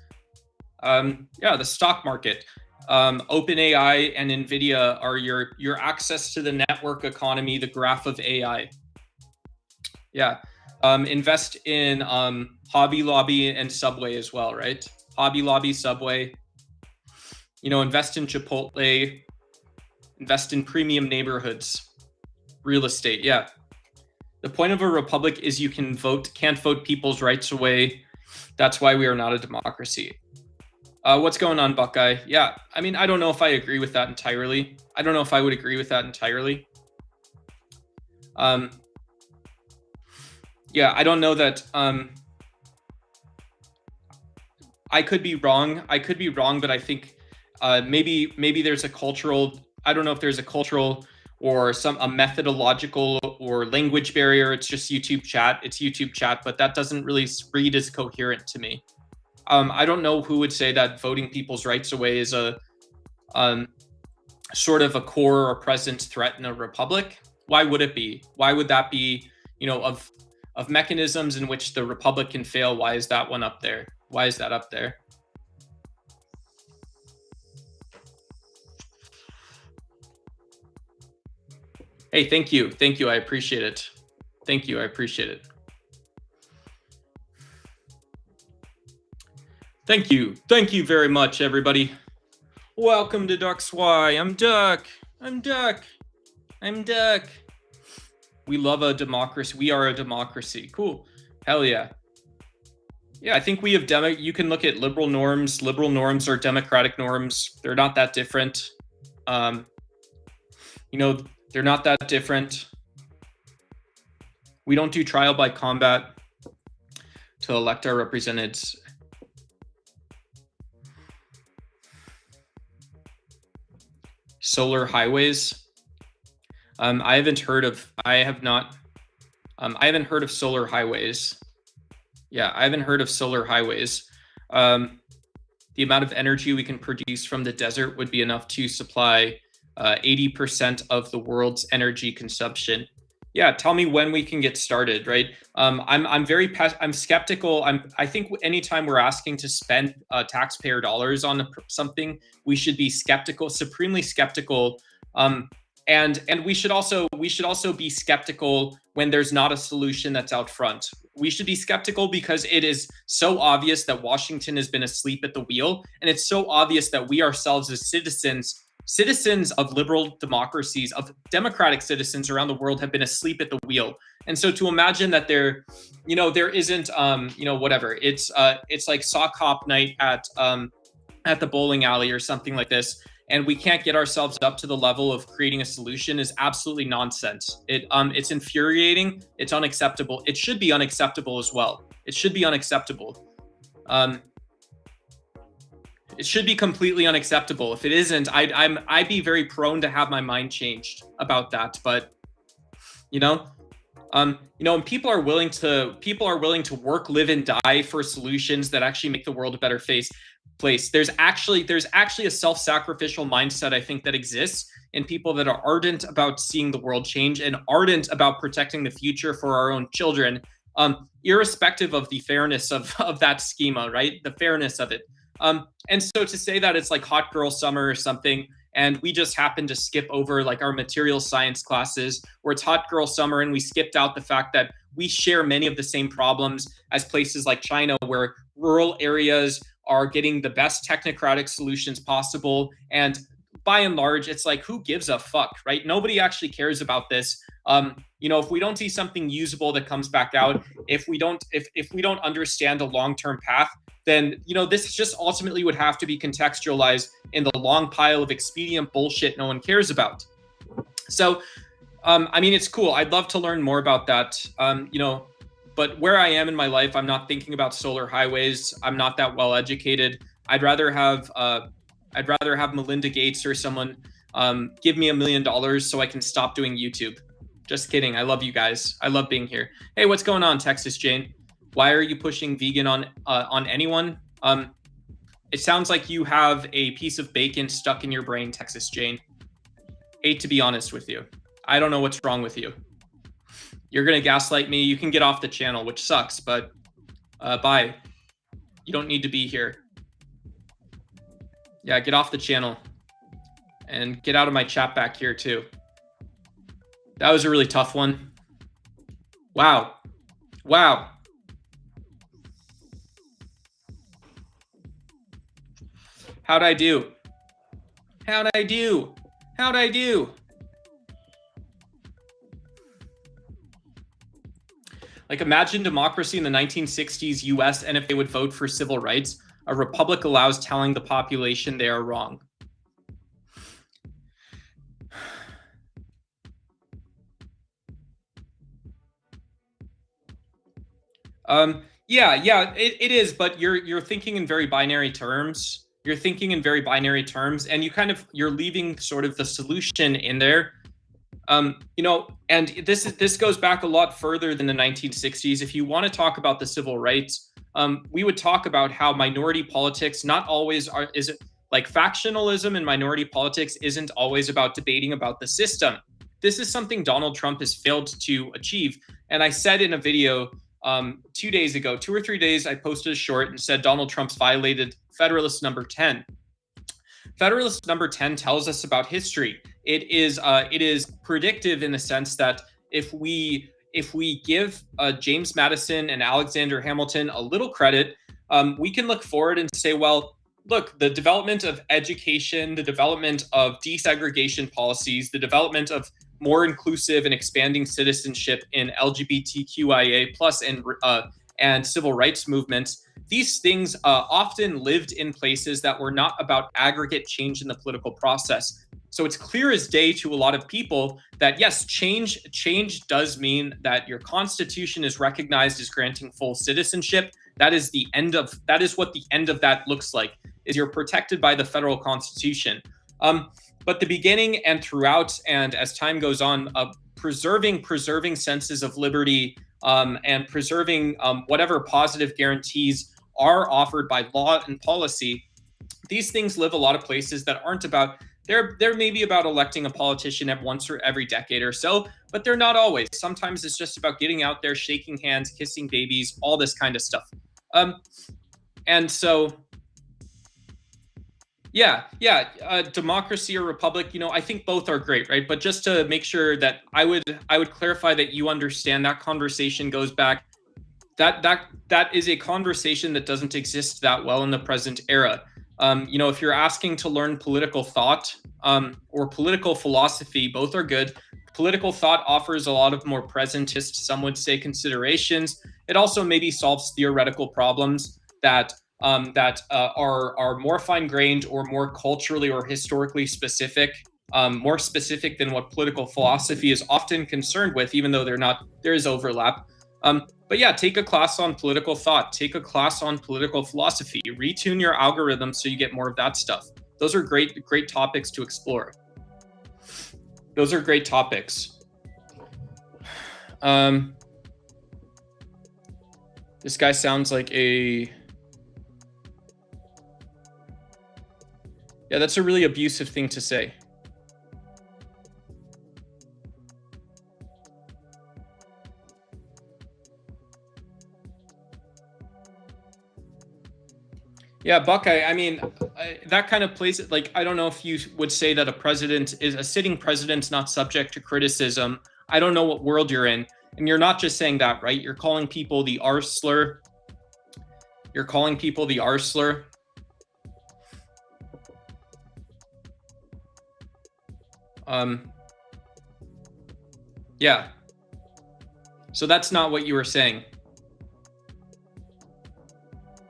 The stock market. OpenAI and NVIDIA are your access to the network economy, the graph of AI. Yeah. Invest in Hobby Lobby and Subway as well, right? Hobby Lobby, Subway. Invest in Chipotle. Invest in premium neighborhoods. Real estate, yeah. The point of a republic is you can't vote people's rights away. That's why we are not a democracy. What's going on, Buckeye? Yeah, I mean, I don't know if I agree with that entirely. I don't know if I would agree with that entirely. Yeah, I don't know that. I could be wrong. But I think maybe there's a cultural. I don't know if there's a cultural or a methodological or language barrier. It's just YouTube chat. It's YouTube chat, but that doesn't really read as coherent to me. I don't know who would say that voting people's rights away is a sort of a core or present threat in a republic. Why would it be? Why would that be, of mechanisms in which the republic can fail? Why is that one up there? Why is that up there? Hey, thank you. I appreciate it. Thank you. I appreciate it. Thank you. Thank you very much, everybody. Welcome to Duck's Why. I'm Duck. We love a democracy. We are a democracy. Cool. Hell yeah. Yeah, I think we have you can look at liberal norms. Liberal norms are democratic norms. They're not that different. They're not that different. We don't do trial by combat to elect our representatives. Solar highways. I haven't heard of solar highways. Yeah, I haven't heard of solar highways. The amount of energy we can produce from the desert would be enough to supply 80% of the world's energy consumption. Yeah, tell me when we can get started, right? I'm skeptical. I think anytime we're asking to spend taxpayer dollars on something, we should be skeptical, supremely skeptical. And we should also be skeptical when there's not a solution that's out front. We should be skeptical because it is so obvious that Washington has been asleep at the wheel, and it's so obvious that we ourselves as citizens of liberal democracies, of democratic citizens around the world have been asleep at the wheel. And so to imagine that there isn't, whatever, it's like sock hop night at the bowling alley or something like this. and we can't get ourselves up to the level of creating a solution is absolutely nonsense. It's infuriating. It's unacceptable. It should be unacceptable as well. It should be unacceptable. It should be completely unacceptable. If it isn't, I'd be very prone to have my mind changed about that. But and people are willing to work, live, and die for solutions that actually make the world a better place. There's actually a self-sacrificial mindset, I think, that exists in people that are ardent about seeing the world change and ardent about protecting the future for our own children, irrespective of the fairness of that schema, right? The fairness of it. And so to say that it's like hot girl summer or something, and we just happen to skip over like our material science classes where it's hot girl summer, and we skipped out the fact that we share many of the same problems as places like China, where rural areas are getting the best technocratic solutions possible. And by and large, it's like, who gives a fuck, right? Nobody actually cares about this. If we don't see something usable that comes back out, if we don't understand a long-term path, then this just ultimately would have to be contextualized in the long pile of expedient bullshit no one cares about. So, it's cool. I'd love to learn more about that. But where I am in my life, I'm not thinking about solar highways. I'm not that well educated. I'd rather have Melinda Gates or someone give me $1 million so I can stop doing YouTube. Just kidding. I love you guys. I love being here. Hey, what's going on, Texas Jane? Why are you pushing vegan on anyone? It sounds like you have a piece of bacon stuck in your brain, Texas Jane. Hate to be honest with you. I don't know what's wrong with you. You're going to gaslight me. You can get off the channel, which sucks, but bye. You don't need to be here. Yeah, get off the channel. And get out of my chat back here, too. That was a really tough one. Wow. Wow. How'd I do? How'd I do? How'd I do? Like, imagine democracy in the 1960s US, and if they would vote for civil rights, a republic allows telling the population they are wrong. Yeah, it is, but you're thinking in very binary terms. You're thinking in very binary terms, and you're leaving sort of the solution in there. And this goes back a lot further than the 1960s. If you want to talk about the civil rights, we would talk about how minority politics not always isn't like factionalism, and minority politics isn't always about debating about the system. This is something Donald Trump has failed to achieve. And I said in a video 2 days ago, 2 or 3 days, I posted a short and said Donald Trump's violated Federalist number 10. Federalist number 10 tells us about history. It is predictive in the sense that if we give James Madison and Alexander Hamilton a little credit, we can look forward and say, well, look, the development of education, the development of desegregation policies, the development of more inclusive and expanding citizenship in LGBTQIA plus and civil rights movements, these things often lived in places that were not about aggregate change in the political process. So it's clear as day to a lot of people that yes, change does mean that your constitution is recognized as granting full citizenship. That is what the end of that looks like, is you're protected by the federal constitution. But the beginning and throughout, and as time goes on, preserving senses of liberty and preserving whatever positive guarantees are offered by law and policy, these things live a lot of places that aren't about, they're maybe about electing a politician once or every decade or so, but they're not always. Sometimes it's just about getting out there, shaking hands, kissing babies, all this kind of stuff. And so, democracy or republic, I think both are great, right? But just to make sure that I would clarify that you understand that conversation goes back, that is a conversation that doesn't exist that well in the present era. If you're asking to learn political thought or political philosophy, both are good. Political thought offers a lot of more presentist, some would say, considerations. It also maybe solves theoretical problems that that are more fine-grained or more culturally or historically specific, more specific than what political philosophy is often concerned with, even though there is overlap. But yeah, take a class on political thought, take a class on political philosophy, retune your algorithm so you get more of that stuff. Those are great topics to explore. Those are great topics. This guy sounds like yeah, that's a really abusive thing to say. Yeah, Buckeye, I mean, that kind of plays it. Like, I don't know if you would say that a sitting president's not subject to criticism. I don't know what world you're in. And you're not just saying that, right? You're calling people the R slur. You're calling people the R slur. Yeah. So that's not what you were saying.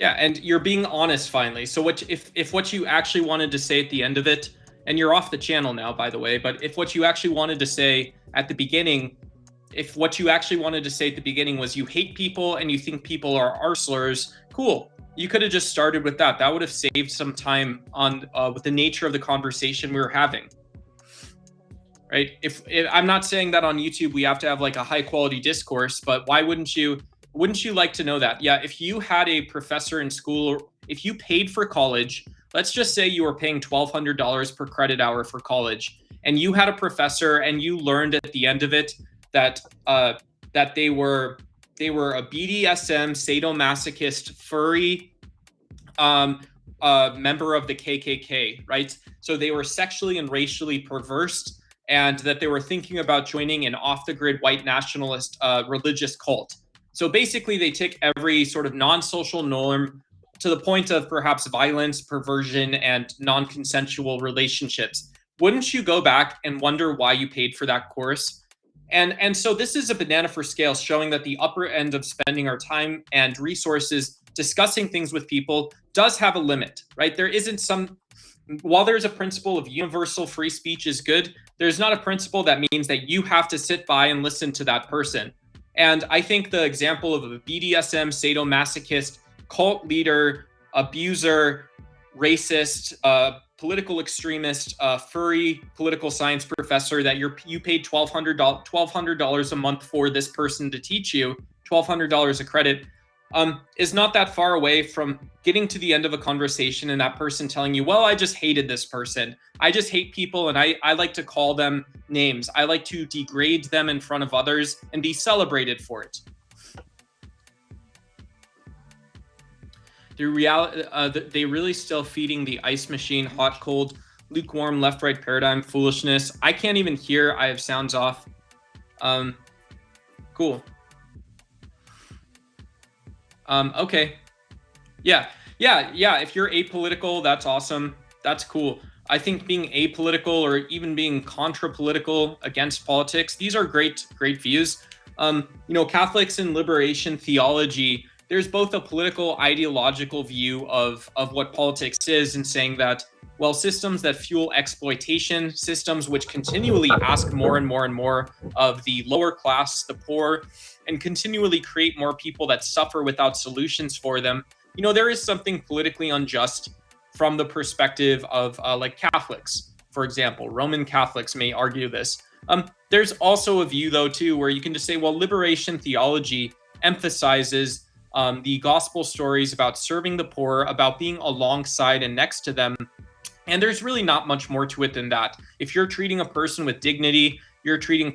Yeah, and you're being honest finally. So if what you actually wanted to say at the end of it, and you're off the channel now, by the way, but if what you actually wanted to say at the beginning, was you hate people and you think people are arslers, cool. You could have just started with that. That would have saved some time on with the nature of the conversation we were having. Right? If I'm not saying that on YouTube we have to have like a high quality discourse, but why wouldn't you like to know that? Yeah, if you had a professor in school, if you paid for college, let's just say you were paying $1,200 per credit hour for college, and you had a professor and you learned at the end of it that they were a BDSM sadomasochist furry member of the KKK, right? So they were sexually and racially perverse, and that they were thinking about joining an off-the-grid white nationalist religious cult. So basically, they take every sort of non-social norm to the point of perhaps violence, perversion, and non-consensual relationships. Wouldn't you go back and wonder why you paid for that course? And so this is a banana for scale, showing that the upper end of spending our time and resources discussing things with people does have a limit, right? There isn't while there's a principle of universal free speech is good, there's not a principle that means that you have to sit by and listen to that person. And I think the example of a BDSM sadomasochist, cult leader, abuser, racist, political extremist, furry political science professor that you paid $1,200 a month for this person to teach you, $1,200 a credit, is not that far away from getting to the end of a conversation and that person telling you, well, I just hated this person. I just hate people, and I like to call them names. I like to degrade them in front of others and be celebrated for it. They really still feeding the ice machine, hot, cold, lukewarm, left, right paradigm foolishness. I can't even hear. I have sounds off. Cool. Okay. Yeah. If you're apolitical, that's awesome. That's cool. I think being apolitical or even being contra-political against politics, these are great views. Catholics in liberation theology, there's both a political ideological view of what politics is, and saying that, well, systems that fuel exploitation, systems which continually ask more and more and more of the lower class, the poor, and continually create more people that suffer without solutions for them, there is something politically unjust from the perspective of like Catholics, for example. Roman Catholics may argue this. There's also a view, though, too, where you can just say, well, liberation theology emphasizes the gospel stories about serving the poor, about being alongside and next to them. And there's really not much more to it than that. If you're treating a person with dignity, you're treating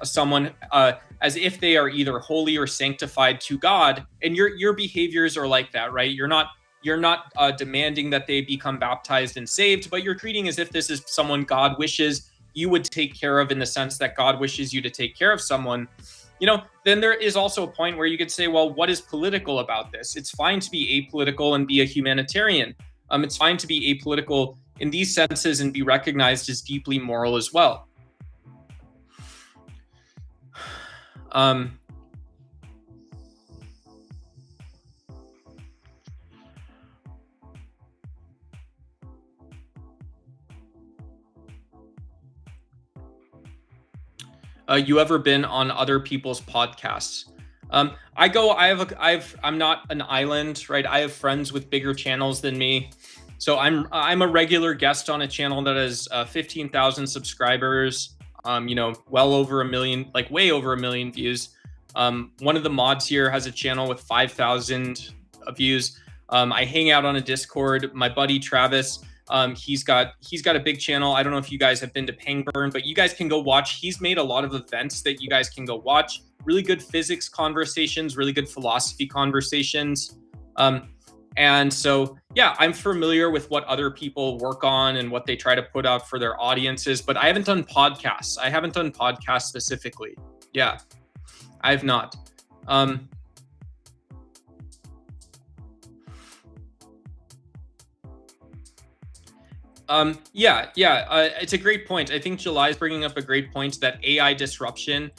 someone as if they are either holy or sanctified to God, and your behaviors are like that, right? You're not demanding that they become baptized and saved, but you're treating as if this is someone God wishes you would take care of, in the sense that God wishes you to take care of someone. Then there is also a point where you could say, well, what is political about this? It's fine to be apolitical and be a humanitarian. It's fine to be apolitical in these senses and be recognized as deeply moral as well. you ever been on other people's podcasts? I'm not an island, right? I have friends with bigger channels than me. So I'm a regular guest on a channel that has 15,000 subscribers, well over a million, like way over a million views. One of the mods here has a channel with 5,000 views. I hang out on a Discord. My buddy Travis, he's got a big channel. I don't know if you guys have been to Pangburn, but you guys can go watch. He's made a lot of events that you guys can go watch. Really good physics conversations, really good philosophy conversations. And so, yeah, I'm familiar with what other people work on and what they try to put out for their audiences, but I haven't done podcasts. I haven't done podcasts specifically. Yeah, I have not. It's a great point. I think July is bringing up a great point that AI disruption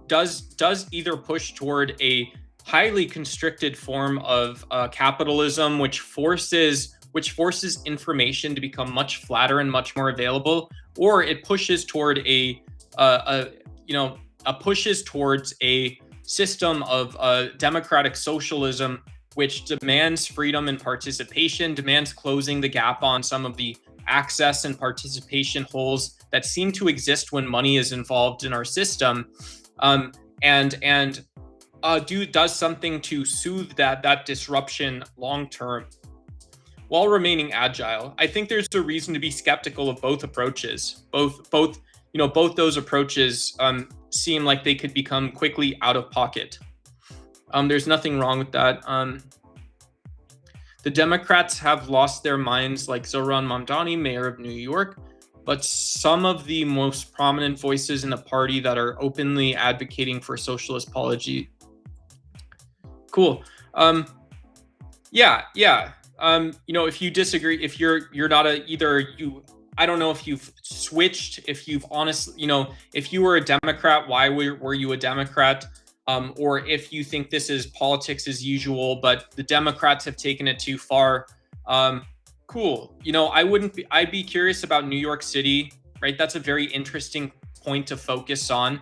does either push toward a highly constricted form of capitalism, which forces information to become much flatter and much more available, or it pushes toward pushes towards a system of democratic socialism, which demands freedom and participation, demands closing the gap on some of the access and participation holes that seem to exist when money is involved in our system, does something to soothe that disruption long term while remaining agile. I think there's a reason to be skeptical of both approaches. Both those approaches seem like they could become quickly out of pocket. There's nothing wrong with that. The Democrats have lost their minds, like Zohran Mamdani, mayor of New York, but some of the most prominent voices in the party that are openly advocating for socialist policy. Cool. If you disagree, if you're not I don't know if you've switched, if you've honestly, if you were a Democrat, why were you a Democrat? Or if you think this is politics as usual, but the Democrats have taken it too far. Cool. I'd be curious about New York City, right? That's a very interesting point to focus on.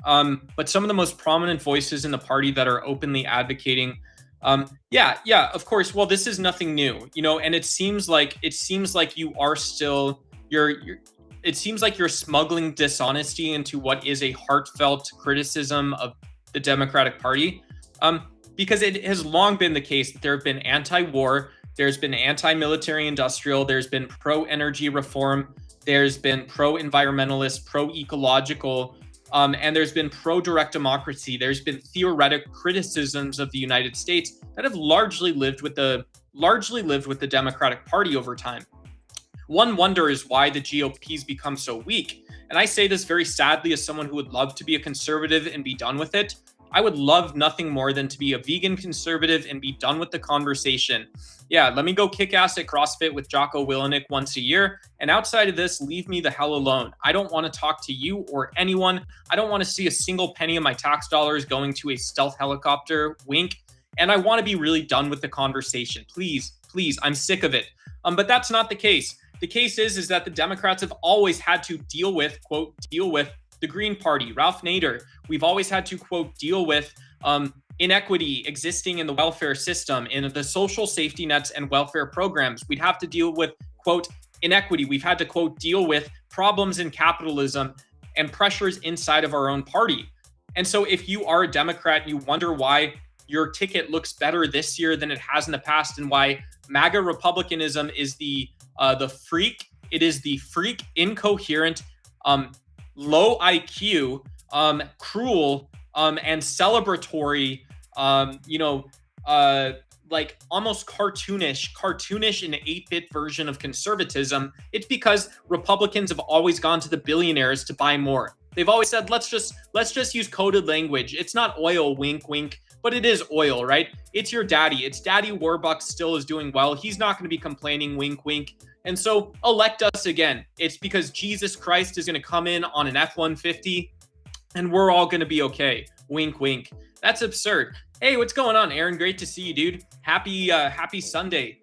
But some of the most prominent voices in the party that are openly advocating, of course. Well, this is nothing new, and it seems like you are still, it seems like you're smuggling dishonesty into what is a heartfelt criticism of the Democratic Party, because it has long been the case that there have been anti-war, there's been anti-military industrial, there's been pro-energy reform, there's been pro-environmentalist, pro-ecological, and there's been pro-direct democracy. There's been theoretic criticisms of the United States that have largely lived with the Democratic Party over time. One wonders why the GOP's become so weak. And I say this very sadly as someone who would love to be a conservative and be done with it. I would love nothing more than to be a vegan conservative and be done with the conversation. Yeah, let me go kick ass at CrossFit with Jocko Willenick once a year. And outside of this, leave me the hell alone. I don't want to talk to you or anyone. I don't want to see a single penny of my tax dollars going to a stealth helicopter, wink. And I want to be really done with the conversation. Please, I'm sick of it. But that's not the case. The case is that the Democrats have always had to deal with the Green Party, Ralph Nader. We've always had to, quote, deal with inequity existing in the welfare system, in the social safety nets and welfare programs. We'd have to deal with, quote, inequity. We've had to, quote, deal with problems in capitalism and pressures inside of our own party. And so if you are a Democrat and you wonder why your ticket looks better this year than it has in the past, and why MAGA Republicanism is the freak, incoherent, low IQ, cruel, and celebratory, like almost cartoonish an 8-bit version of conservatism, it's because Republicans have always gone to the billionaires to buy more. They've always said, let's just use coded language. It's not oil, wink, wink, but it is oil, right? It's your daddy. It's Daddy Warbucks still is doing well. He's not going to be complaining, wink, wink. And so elect us again. It's because Jesus Christ is going to come in on an F-150 and we're all going to be okay. Wink, wink. That's absurd. Hey, what's going on, Aaron? Great to see you, dude. Happy Sunday.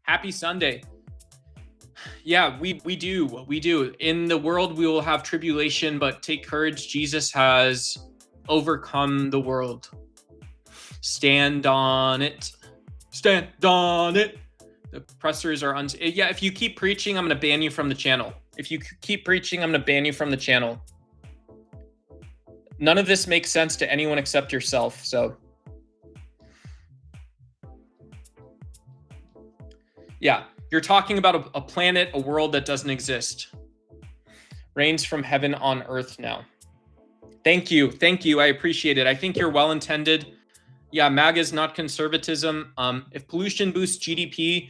Happy Sunday. Yeah, we do. In the world we will have tribulation, but take courage. Jesus has overcome the world. Stand on it. Stand on it. The oppressors are yeah, if you keep preaching, I'm going to ban you from the channel. If you keep preaching, I'm going to ban you from the channel. None of this makes sense to anyone except yourself, so. Yeah, you're talking about a planet, a world that doesn't exist. Rains from heaven on earth now. Thank you. Thank you. I appreciate it. I think you're well-intended. Yeah, MAGA is not conservatism. If pollution boosts GDP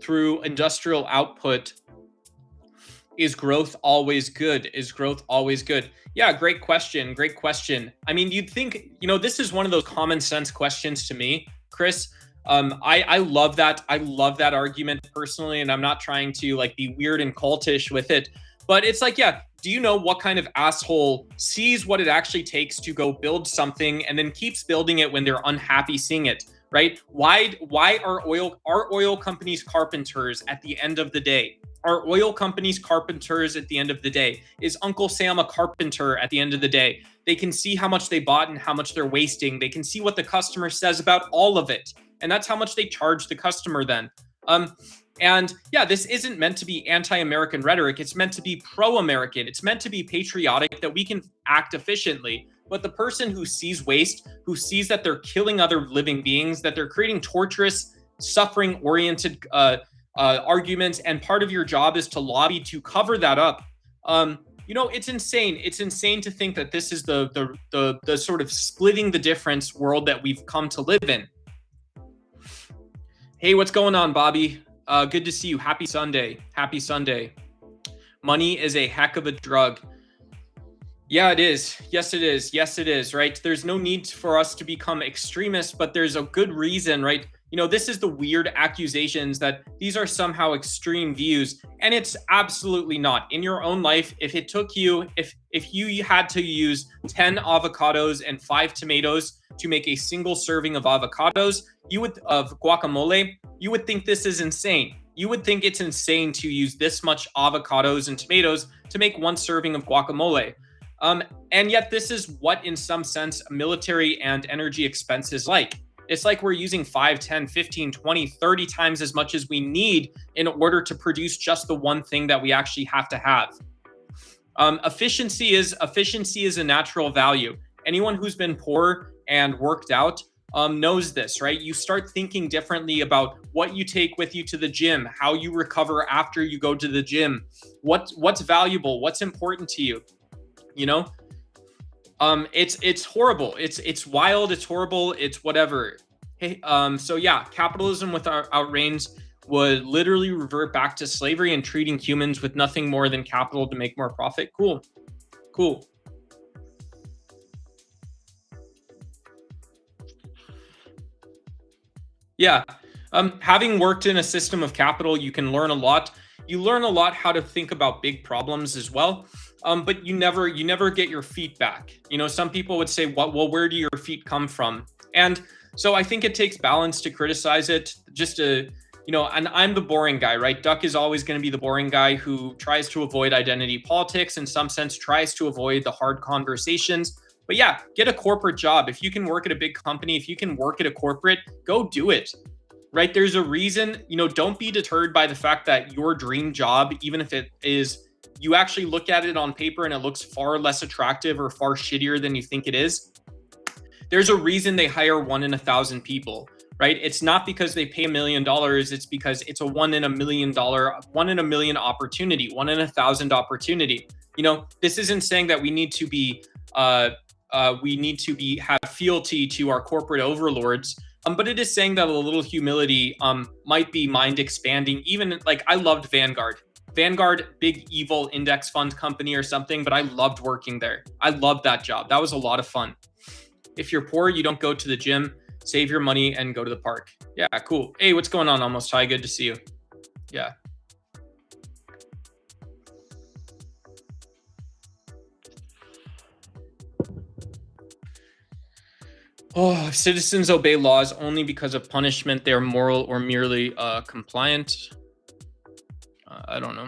through industrial output, is growth always good? Is growth always good? Yeah, great question. Great question. I mean, you'd think, this is one of those common sense questions to me, Chris. I love that. I love that argument personally, and I'm not trying to be weird and cultish with it. But it's like, yeah, do you know what kind of asshole sees what it actually takes to go build something and then keeps building it when they're unhappy seeing it, right? Why are oil companies carpenters at the end of the day? Are oil companies carpenters at the end of the day? Is Uncle Sam a carpenter at the end of the day? They can see how much they bought and how much they're wasting. They can see what the customer says about all of it. And that's how much they charge the customer then. And yeah, this isn't meant to be anti-American rhetoric. It's meant to be pro-American. It's meant to be patriotic, that we can act efficiently. But the person who sees waste, who sees that they're killing other living beings, that they're creating torturous, suffering-oriented arguments, and part of your job is to lobby to cover that up. It's insane. It's insane to think that this is the sort of splitting the difference world that we've come to live in. Hey, what's going on, Bobby? Good to see you. Happy Sunday. Happy Sunday. Money is a heck of a drug. Yeah, it is. Yes, it is. Yes, it is, right? There's no need for us to become extremists, but there's a good reason, right? This is the weird accusations that these are somehow extreme views, and it's absolutely not. In your own life, if it took you, if you had to use 10 avocados and 5 tomatoes to make a single serving of avocados, of guacamole, you would think this is insane. You would think it's insane to use this much avocados and tomatoes to make one serving of guacamole. And yet this is what, in some sense, military and energy expense is like. It's like we're using 5, 10, 15, 20, 30 times as much as we need in order to produce just the one thing that we actually have to have. Efficiency is a natural value. Anyone who's been poor and worked out knows this, right? You start thinking differently about what you take with you to the gym, how you recover after you go to the gym, what's valuable, what's important to you, It's horrible. It's wild. It's horrible. It's whatever. Hey, so yeah, capitalism without reins would literally revert back to slavery and treating humans with nothing more than capital to make more profit. Cool. Yeah. Having worked in a system of capital, you can learn a lot. You learn a lot how to think about big problems as well. But you never get your feet back. Some people would say, well, where do your feet come from? And so I think it takes balance to criticize it, just to, and I'm the boring guy, right? Duck is always going to be the boring guy who tries to avoid identity politics, in some sense, tries to avoid the hard conversations. But yeah, get a corporate job. If you can work at a big company, if you can work at a corporate, go do it. Right? There's a reason, don't be deterred by the fact that your dream job, even if it is, you actually look at it on paper and it looks far less attractive or far shittier than you think it is. There's a reason they hire 1 in 1,000 people, right? It's not because they pay $1 million. It's because it's a 1 in a $1 million, 1 in a million opportunity, 1 in 1,000 opportunity. This isn't saying that we need to be, have fealty to our corporate overlords. But it is saying that a little humility might be mind expanding. Even I loved Vanguard, big evil index fund company or something, but I loved working there. I loved that job. That was a lot of fun. If you're poor, you don't go to the gym, save your money and go to the park. Yeah, cool. Hey, what's going on, Almost High? Good to see you. Yeah. Oh, if citizens obey laws only because of punishment, they're moral or merely compliant. I don't know.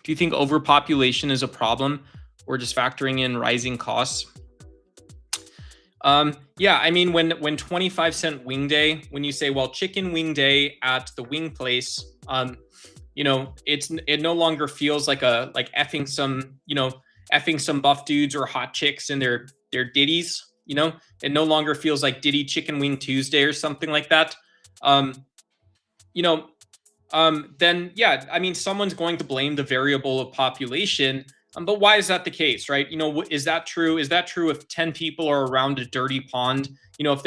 Do you think overpopulation is a problem or just factoring in rising costs? Yeah, I mean, when 25-cent wing day, when you say, well, chicken wing day at the wing place, it no longer feels like effing some buff dudes or hot chicks in their ditties. It no longer feels like Diddy Chicken Wing Tuesday or something like that. Then yeah, I mean, someone's going to blame the variable of population. But why is that the case, right? Is that true? Is that true if 10 people are around a dirty pond? If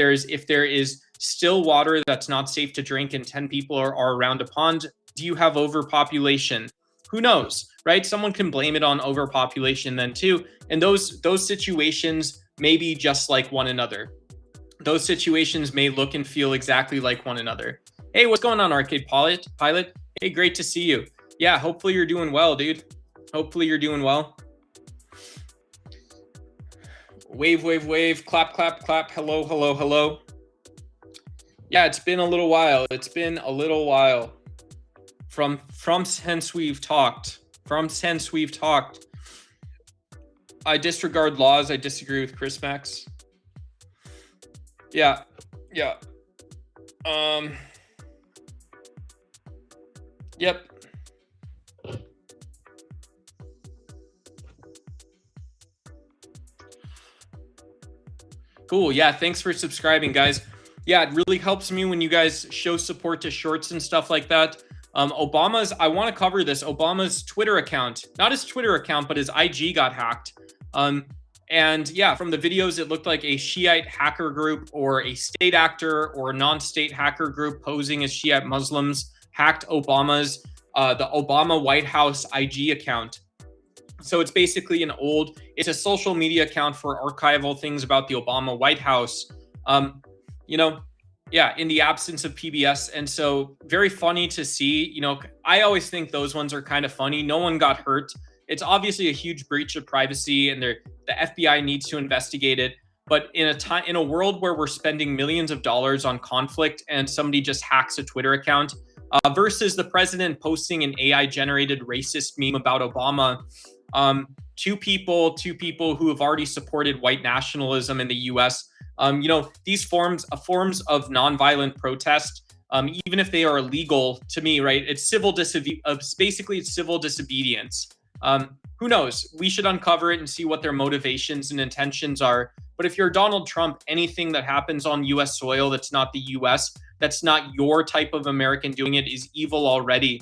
there is still water that's not safe to drink and 10 people are around a pond, do you have overpopulation? Who knows, right? Someone can blame it on overpopulation then too. And those situations may be just like one another. Those situations may look and feel exactly like one another. Hey, what's going on, Arcade Pilot? Hey, great to see you. Yeah, hopefully you're doing well, dude. Hopefully you're doing well. Wave, wave, wave. Clap, clap, clap. Hello, hello, hello. Yeah, it's been a little while. It's been a little while from since we've talked. I disregard laws. I disagree with Chris Max. Yeah. Yep. Cool. Yeah, thanks for subscribing, guys. Yeah, it really helps me when you guys show support to shorts and stuff like that. I want to cover this. Obama's Twitter account, not his Twitter account, but his IG got hacked. And yeah, from the videos, it looked like a Shiite hacker group or a state actor or a non-state hacker group posing as Shiite Muslims hacked the Obama White House IG account. So it's basically it's a social media account for archival things about the Obama White House, in the absence of PBS. And so very funny to see, I always think those ones are kind of funny. No one got hurt. It's obviously a huge breach of privacy and the FBI needs to investigate it. But in a world where we're spending millions of dollars on conflict and somebody just hacks a Twitter account, versus the president posting an AI generated racist meme about Obama, two people who have already supported white nationalism in the US, these forms of nonviolent protest, even if they are illegal to me, right? It's basically civil disobedience. Who knows? We should uncover it and see what their motivations and intentions are. But if you're Donald Trump, anything that happens on US soil that's not the US, that's not your type of American doing it, is evil already.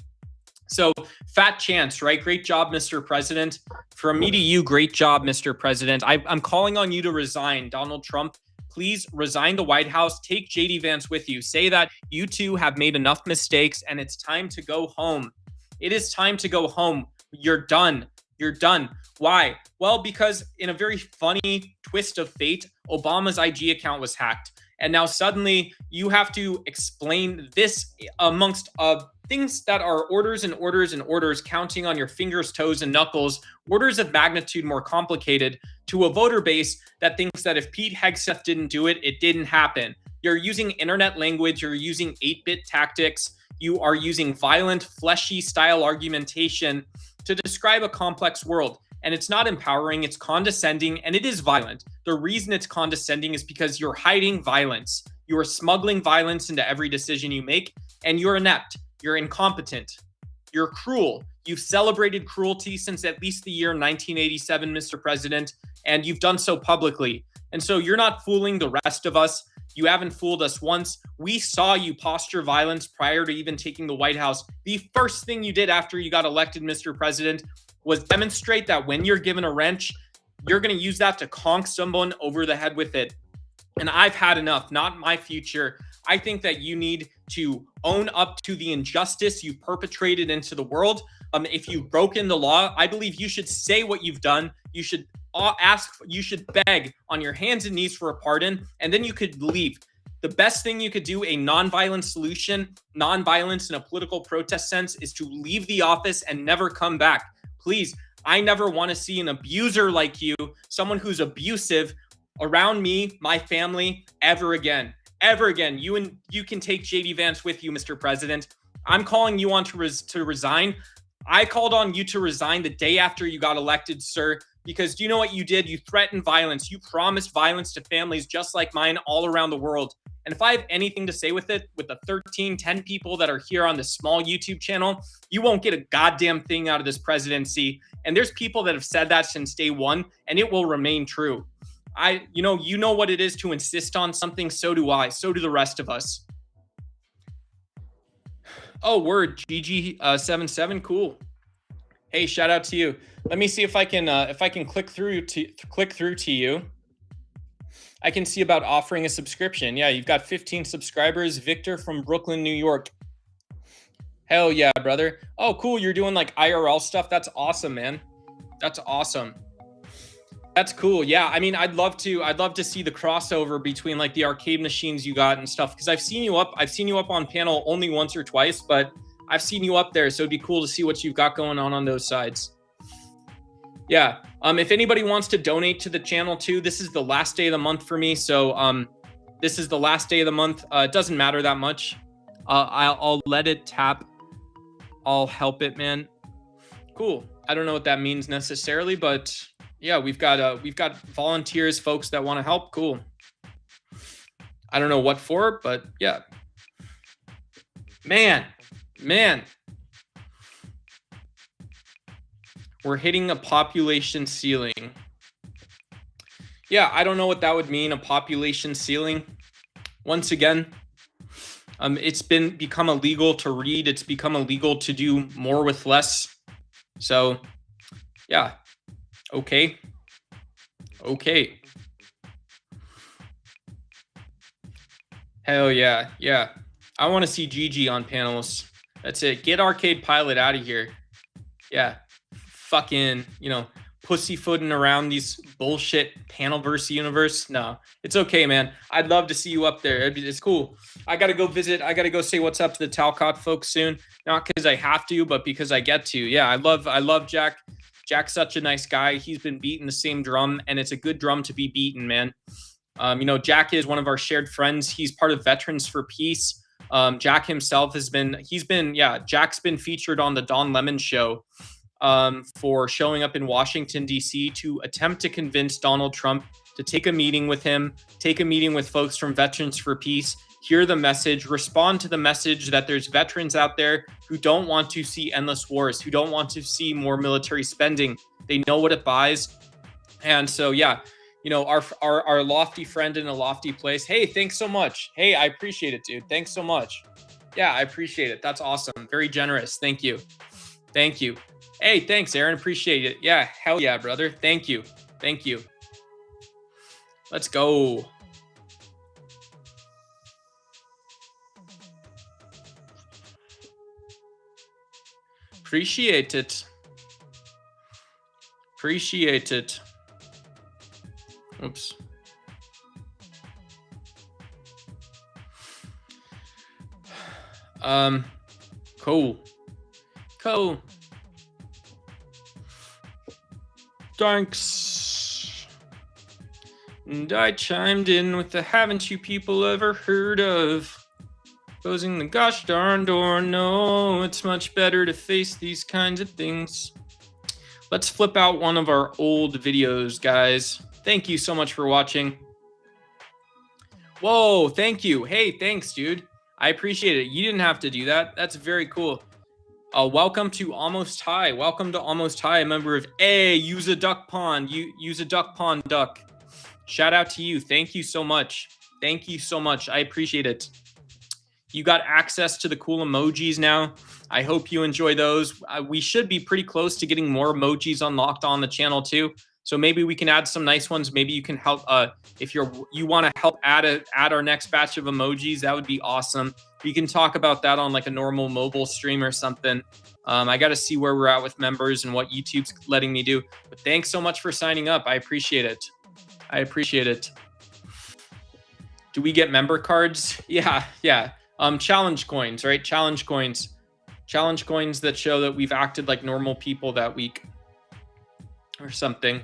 So fat chance, right? Great job, Mr. President. From me to you, great job, Mr. President. I'm calling on you to resign. Donald Trump, please resign the White House. Take JD Vance with you. Say that you two have made enough mistakes and it's time to go home. It is time to go home. You're done. You're done. Why? Well, because in a very funny twist of fate, Obama's IG account was hacked. And now suddenly you have to explain this amongst things that are orders and orders and orders, counting on your fingers, toes, and knuckles, orders of magnitude more complicated, to a voter base that thinks that if Pete Hegseth didn't do it, it didn't happen. You're using internet language. You're using 8-bit tactics. You are using violent, fleshy style argumentation to describe a complex world. And it's not empowering, it's condescending, and it is violent. The reason it's condescending is because you're hiding violence. You are smuggling violence into every decision you make, and you're inept. You're incompetent. You're cruel. You've celebrated cruelty since at least the year 1987, Mr. President, and you've done so publicly. And so you're not fooling the rest of us. You haven't fooled us once. We saw you posture violence prior to even taking the White House. The first thing you did after you got elected, Mr. President, was demonstrate that when you're given a wrench, you're going to use that to conk someone over the head with it. And I've had enough, not my future. I think that you need to own up to the injustice you perpetrated into the world. If you've broken the law, I believe you should say what you've done. You should beg on your hands and knees for a pardon, and then you could leave. The best thing you could do, a nonviolent solution, nonviolence in a political protest sense, is to leave the office and never come back. Please, I never want to see an abuser like you, someone who's abusive around me, my family, ever again. Ever again. You can take JD Vance with you, Mr. President. I'm calling you on to resign. I called on you to resign the day after you got elected, sir, because do you know what you did? You threatened violence. You promised violence to families just like mine all around the world. And if I have anything to say with it, with the 10 people that are here on this small YouTube channel, you won't get a goddamn thing out of this presidency. And there's people that have said that since day one, and it will remain true. You know what it is to insist on something. So do I. So do the rest of us. Oh, word, GG77, cool. Hey, shout out to you. Let me see if I can click through to you. I can see about offering a subscription. Yeah, you've got 15 subscribers. Victor from Brooklyn, New York. Hell yeah, brother. Oh, cool. You're doing like IRL stuff. That's awesome, man. That's awesome. That's cool. Yeah, I mean, I'd love to see the crossover between like the arcade machines you got and stuff, because I've seen you up on panel only once or twice, but I've seen you up there, so it'd be cool to see what you've got going on those sides. Yeah. If anybody wants to donate to the channel too, this is the last day of the month for me, so this is the last day of the month. It doesn't matter that much. I'll let it tap. I'll help it, man. Cool. I don't know what that means necessarily, but yeah, we've got volunteers, folks that want to help. Cool. I don't know what for, but yeah. Man. We're hitting a population ceiling. Yeah, I don't know what that would mean, a population ceiling. Once again, it's become illegal to read. It's become illegal to do more with less. So, yeah. Okay. Hell yeah. Yeah. I want to see GG on panels. That's it. Get Arcade Pilot out of here. Yeah. Fucking, pussyfooting around these bullshit panelverse universe. No, it's okay, man. I'd love to see you up there. It's cool. I got to go visit. I got to go say what's up to the Talcott folks soon. Not because I have to, but because I get to. Yeah, I love Jack. Jack's such a nice guy. He's been beating the same drum, and it's a good drum to be beaten, man. Jack is one of our shared friends. He's part of Veterans for Peace. Jack himself Jack's been featured on the Don Lemon show for showing up in Washington, D.C. to attempt to convince Donald Trump to take a meeting with him, take a meeting with folks from Veterans for Peace, hear the message, respond to the message that there's veterans out there who don't want to see endless wars, who don't want to see more military spending. They know what it buys. And so, yeah, our lofty friend in a lofty place. Hey, thanks so much. Hey, I appreciate it, dude. Thanks so much. Yeah, I appreciate it. That's awesome. Very generous. Thank you. Hey, thanks, Aaron. Appreciate it. Yeah, hell yeah, brother. Thank you. Let's go. Appreciate it. Oops. Cool. Thanks. And I chimed in with the haven't you people ever heard of? Closing the gosh darn door. No, it's much better to face these kinds of things. Let's flip out one of our old videos, guys. Thank you so much for watching. Whoa, thank you. Hey, thanks, dude. I appreciate it. You didn't have to do that. That's very cool. Welcome to Almost High. A member of Use a Duck Pond. Use a Duck Pond Duck. Shout out to you. Thank you so much. I appreciate it. You got access to the cool emojis now. I hope you enjoy those. We should be pretty close to getting more emojis unlocked on the channel too. So maybe we can add some nice ones. Maybe you can help if you want to help add our next batch of emojis. That would be awesome. We can talk about that on like a normal mobile stream or something. I got to see where we're at with members and what YouTube's letting me do. But thanks so much for signing up. I appreciate it. Do we get member cards? Yeah. Challenge coins, right? Challenge coins that show that we've acted like normal people that week or something.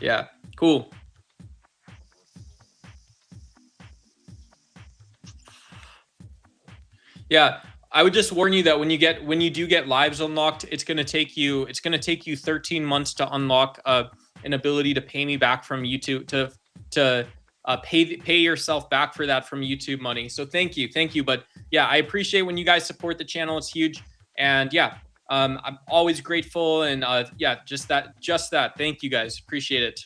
Yeah, cool. Yeah, I would just warn you that when you do get lives unlocked, it's gonna take you 13 months to unlock an ability to pay me back from YouTube to pay yourself back for that from YouTube money. So thank you. But yeah, I appreciate when you guys support the channel. It's huge, and yeah, I'm always grateful. And yeah, just that. Thank you guys, appreciate it.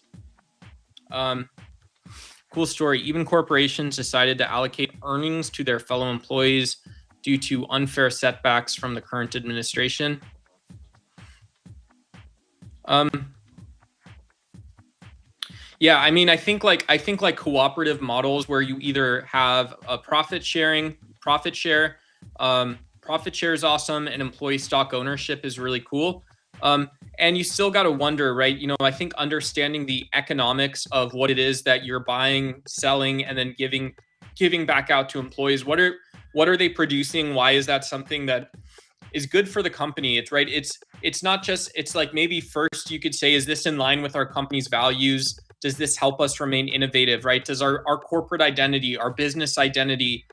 Cool story. Even corporations decided to allocate earnings to their fellow employees due to unfair setbacks from the current administration. Yeah, I mean, I think like cooperative models where you either have a profit share, profit share is awesome, and employee stock ownership is really cool. And you still got to wonder, right? You know, I think understanding the economics of what it is that you're buying, selling, and then giving back out to employees. What are they producing? Why is that something that is good for the company? It's right. It's not just, it's like, maybe first you could say, is this in line with our company's values? Does this help us remain innovative, right? Does our corporate identity, our business identity,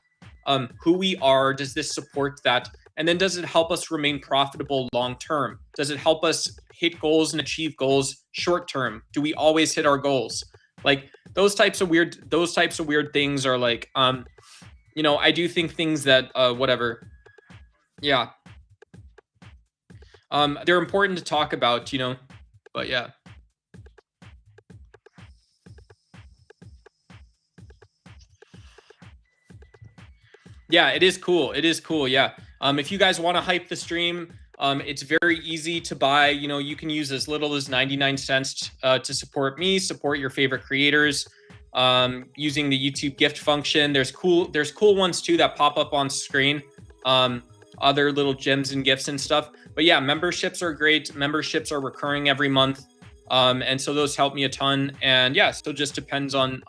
who we are, does this support that? And then does it help us remain profitable long term? Does it help us hit goals and achieve goals short term? Do we always hit our goals? Like those types of weird things are like, you know, I do think things that whatever. Yeah. They're important to talk about, you know, but yeah. Yeah, it is cool. It is cool. Yeah. If you guys want to hype the stream, it's very easy to buy. You know, you can use as little as 99 cents to support me, support your favorite creators, using the YouTube gift function. There's cool ones too that pop up on screen. Other little gems and gifts and stuff. But yeah, memberships are great. Memberships are recurring every month. And so those help me a ton. And yeah, so just depends on,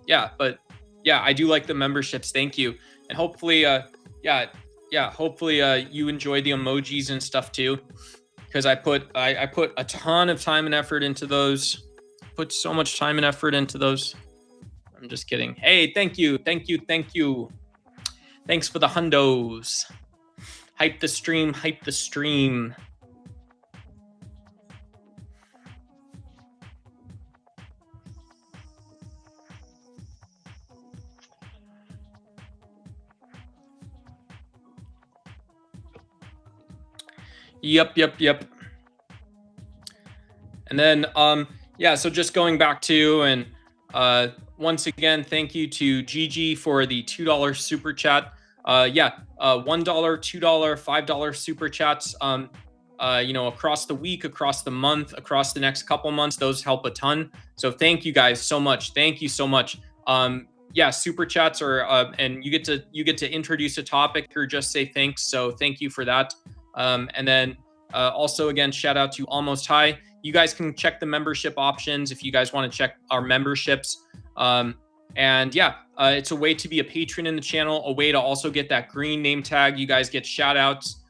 yeah, but yeah, I do like the memberships. Thank you. And hopefully, hopefully you enjoy the emojis and stuff too, because I put a ton of time and effort into those. Put so much time and effort into those. I'm just kidding. Hey, thank you. Thanks for the hundos. Hype the stream. Yep. And then yeah, so just going back to, and once again, thank you to Gigi for the $2 super chat. Yeah, $1, $2, $5 super chats, you know, across the week, across the month, across the next couple months. Those help a ton. So thank you guys so much. Thank you so much. Yeah, super chats are, and you get to introduce a topic or just say thanks. So thank you for that. And then also, again, shout out to Almost High. You guys can check the membership options if you guys want to check our memberships. And yeah, it's a way to be a patron in the channel, a way to also get that green name tag. You guys get shout outs,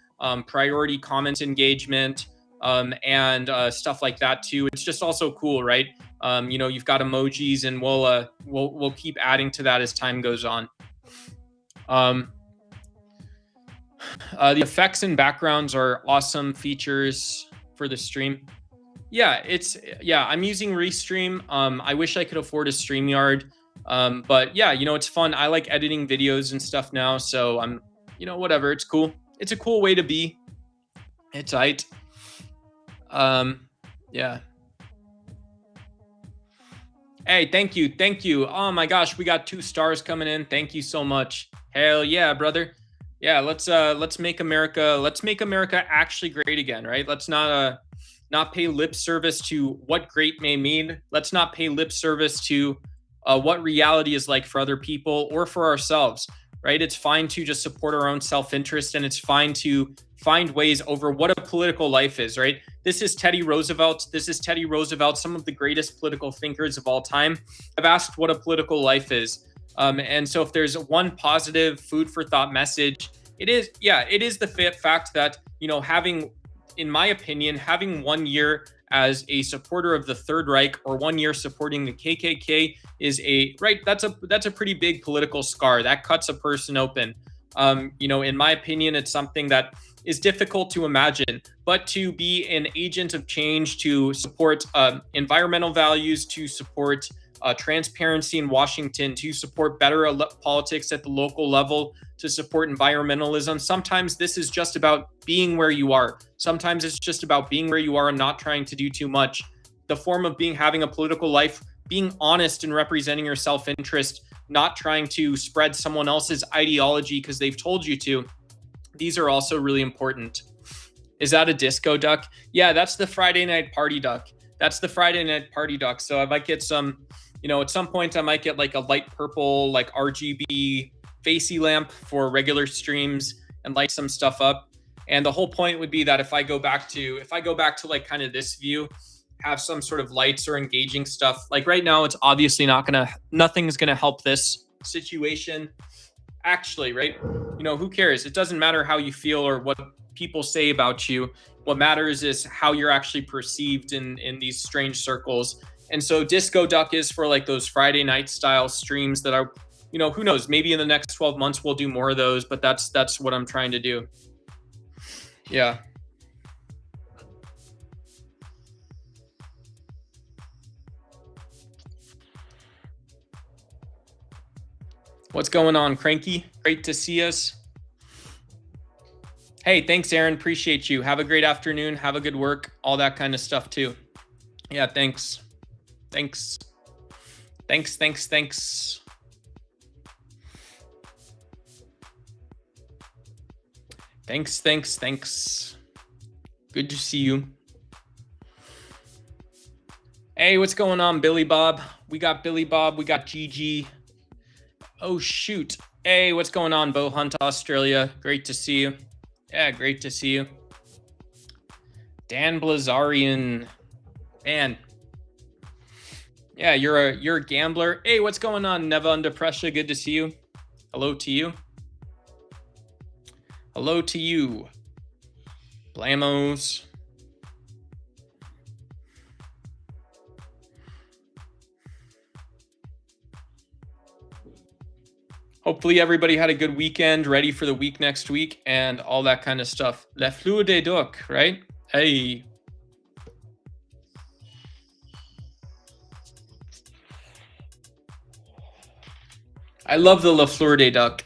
priority comments engagement, and stuff like that too. It's just also cool, right? You know, you've got emojis, and we'll keep adding to that as time goes on. The effects and backgrounds are awesome features for the stream. Yeah, I'm using Restream. I wish I could afford a StreamYard. But yeah, you know, it's fun. I like editing videos and stuff now, so I'm, you know, whatever. It's cool. It's a cool way to be. It's tight. Yeah. Hey, thank you. Oh my gosh, we got 2 stars coming in. Thank you so much. Hell yeah, brother. Yeah, let's make America actually great again, right? Let's not pay lip service to what great may mean. Let's not pay lip service to what reality is like for other people or for ourselves, right? It's fine to just support our own self-interest, and it's fine to find ways over what a political life is, right? This is Teddy Roosevelt, some of the greatest political thinkers of all time have asked what a political life is. And so if there's one positive food for thought message, it is the fact that, you know, in my opinion, having 1 year as a supporter of the Third Reich or 1 year supporting the KKK is that's a pretty big political scar that cuts a person open. In my opinion, it's something that is difficult to imagine, but to be an agent of change, to support environmental values, to support transparency in Washington, to support better politics at the local level, to support environmentalism. Sometimes this is just about being where you are. Sometimes it's just about being where you are and not trying to do too much. The form of having a political life, being honest and representing your self-interest, not trying to spread someone else's ideology because they've told you to. These are also really important. Is that a disco duck? Yeah, that's the Friday night party duck. That's the Friday night party duck. So I might get some, at some point I might get like a light purple, like RGB facey lamp for regular streams and light some stuff up. And the whole point would be that if I go back to like kind of this view, have some sort of lights or engaging stuff. Like right now, it's obviously nothing's gonna help this situation. Actually, right? Who cares? It doesn't matter how you feel or what people say about you. What matters is how you're actually perceived in these strange circles. And so Disco Duck is for like those Friday night style streams that are, who knows, maybe in the next 12 months we'll do more of those, but that's what I'm trying to do. Yeah. What's going on, Cranky? Great to see us. Hey, thanks, Aaron. Appreciate you. Have a great afternoon. Have a good work. All that kind of stuff too. Yeah, thanks. Thanks. Thanks, thanks, thanks. Thanks, thanks, thanks. Good to see you. Hey, what's going on, Billy Bob? We got Billy Bob. We got Gigi. Oh, shoot. Hey, what's going on, Bo Hunt, Australia? Great to see you. Yeah, great to see you. Dan Blazarian. Man. Yeah, you're a gambler. Hey, what's going on, Neva Under Pressure? Good to see you. Hello to you. Hello to you. Blamos. Hopefully everybody had a good weekend, ready for the week next week, and all that kind of stuff. La fleur des ducs, right? Hey. I love the La fleur des ducs.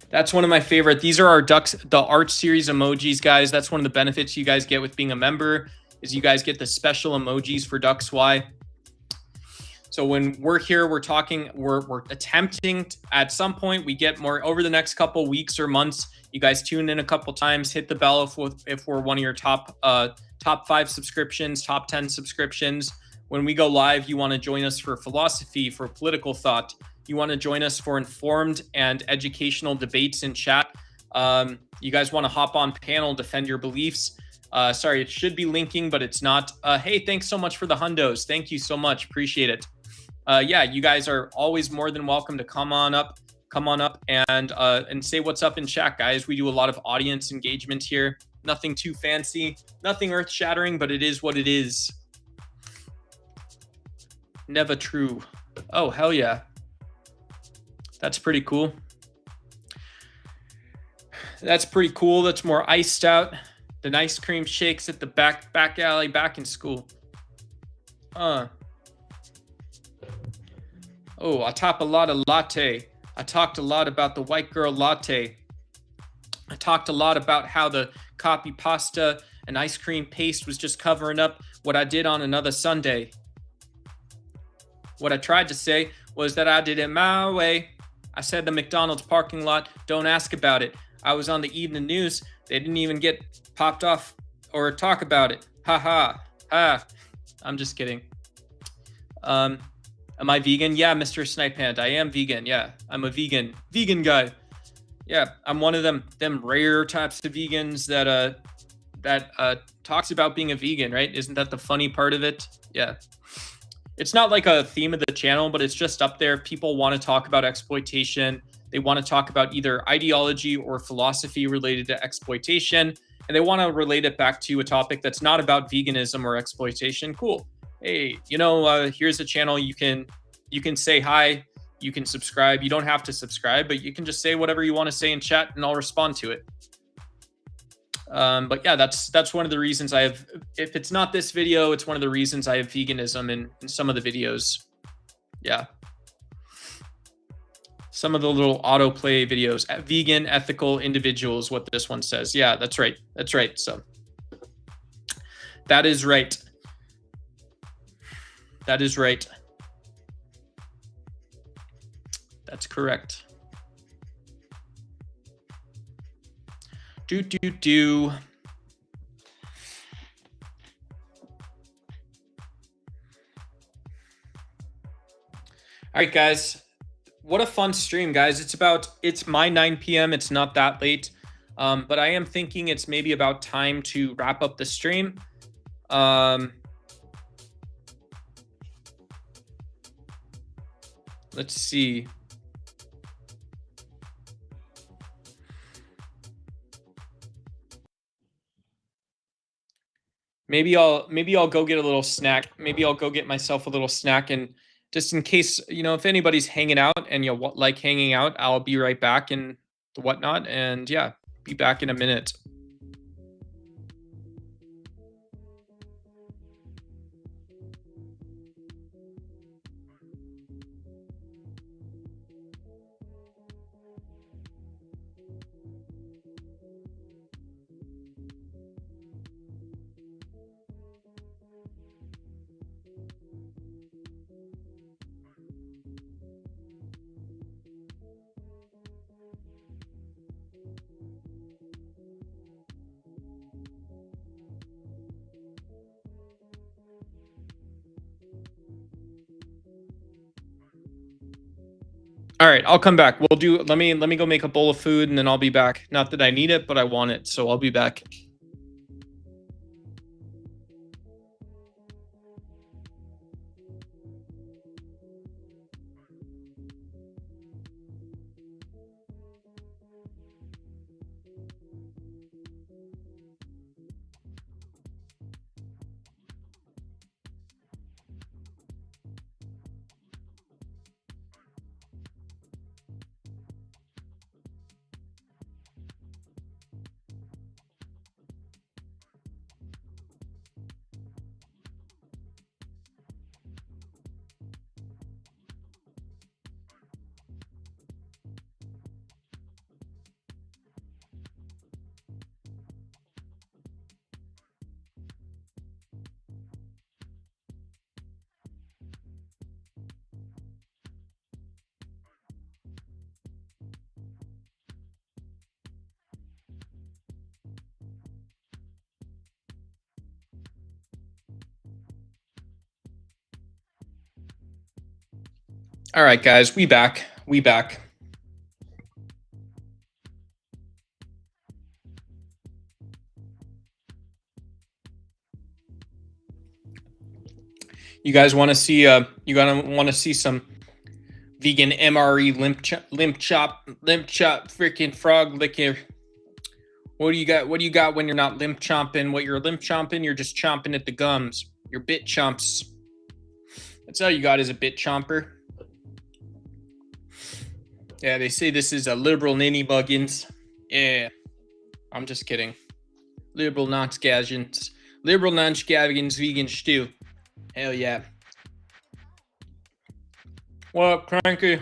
That's one of my favorite. These are our ducks, the art series emojis, guys. That's one of the benefits you guys get with being a member, is you guys get the special emojis for Ducks Y. So when we're here, we're talking, we're attempting at some point, we get more over the next couple weeks or months. You guys tune in a couple times, hit the bell if we're one of your top 5 subscriptions, top 10 subscriptions. When we go live, you want to join us for philosophy, for political thought. You want to join us for informed and educational debates in chat. You guys want to hop on panel, defend your beliefs. Sorry, it should be linking, but it's not. Hey, thanks so much for the hundos. Thank you so much. Appreciate it. Yeah, you guys are always more than welcome to come on up and say what's up in chat, guys. We do a lot of audience engagement here. Nothing too fancy, nothing earth shattering, but it is what it is. Never true. Oh, hell yeah. That's pretty cool. That's pretty cool. That's more iced out. The ice cream shakes at the back alley back in school. Oh, I top a lot of latte. I talked a lot about the white girl latte. I talked a lot about how the copy pasta and ice cream paste was just covering up what I did on another Sunday. What I tried to say was that I did it my way. I said the McDonald's parking lot, don't ask about it. I was on the evening news. They didn't even get popped off or talk about it. Ha ha. Ha. I'm just kidding. Am I vegan? Yeah, Mr. Snipe Hand. I am vegan. Yeah, I'm a vegan guy. Yeah, I'm one of them rare types of vegans that talks about being a vegan, right? Isn't that the funny part of it? Yeah. It's not like a theme of the channel, but it's just up there. People want to talk about exploitation. They want to talk about either ideology or philosophy related to exploitation, and they want to relate it back to a topic that's not about veganism or exploitation. Cool. Hey, here's a channel you can say hi. You can subscribe. You don't have to subscribe, but you can just say whatever you want to say in chat and I'll respond to it. But yeah, that's one of the reasons I have, if it's not this video, it's one of the reasons I have veganism in some of the videos. Yeah. Some of the little autoplay videos, vegan, ethical individuals, what this one says. Yeah, that's right. That's right. So that is right. That is right. That's correct. Do. All right, guys. What a fun stream, guys. It's my 9 p.m. It's not that late. But I am thinking it's maybe about time to wrap up the stream. Let's see. Maybe I'll go get a little snack. Maybe I'll go get myself a little snack, and just in case, you know, if anybody's hanging out and you like hanging out, I'll be right back and whatnot. And yeah, be back in a minute. All right, I'll come back. We'll do, let me go make a bowl of food and then I'll be back. Not that I need it, but I want it, so I'll be back. All right, guys, we back. You guys want to see? You gonna want to see some vegan MRE limp chop, freaking frog licking. What do you got? What do you got when you're not limp chomping? What you're limp chomping? You're just chomping at the gums. You're bit chomps. That's all you got is a bit chomper. Yeah, they say this is a liberal ninny muggins. Yeah, I'm just kidding. Liberal non-scavengers. Liberal non-scavengers vegan stew. Hell yeah. What up, Cranky?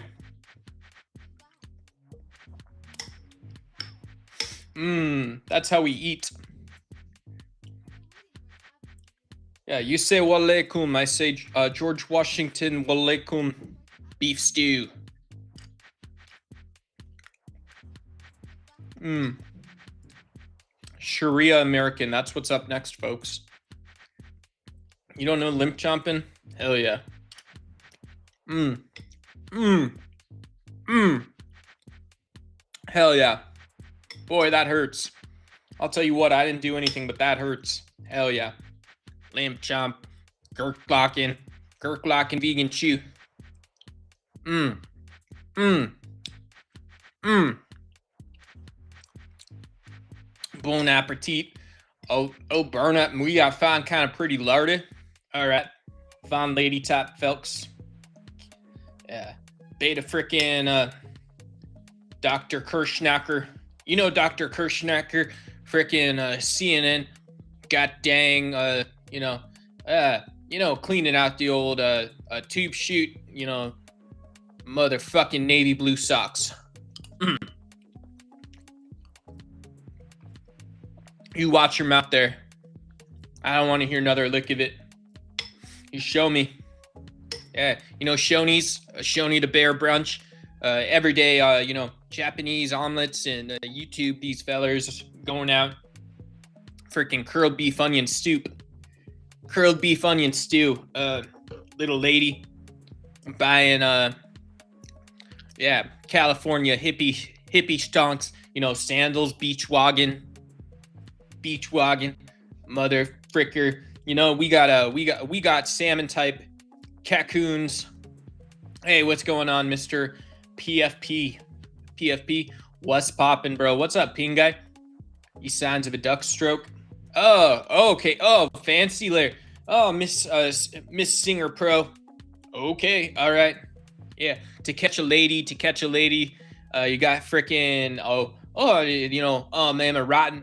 That's how we eat. Yeah, you say walaikum. I say George Washington walaikum beef stew. Sharia American. That's what's up next, folks. You don't know limp chomping? Hell yeah. Hell yeah. Boy, that hurts. I'll tell you what, I didn't do anything, but that hurts. Hell yeah. Limp chomp. Gurklocking vegan chew. Bon appetit. Oh, burn up. We got found kind of pretty lardy. All right. Fine lady type folks. Yeah. beta frickin' Dr. Kirschnacker. You know Dr. Kirschnacker, frickin' CNN. God dang, cleaning out the old tube chute, motherfucking navy blue socks. You watch your mouth there. I don't want to hear another lick of it. You show me. Yeah, Shoney the bear brunch. Every day, Japanese omelets and YouTube, these fellers going out. Freaking curled beef onion stew. Little lady buying, California hippie stonks, sandals, beach wagon, mother fricker. We got salmon type cocoons. Hey, what's going on, Mr. PFP, what's poppin', bro? What's up, ping guy? You signs of a duck stroke. Oh, okay. Oh, fancy layer. Oh, Miss Singer Pro. Okay, all right. Yeah, to catch a lady. You got frickin'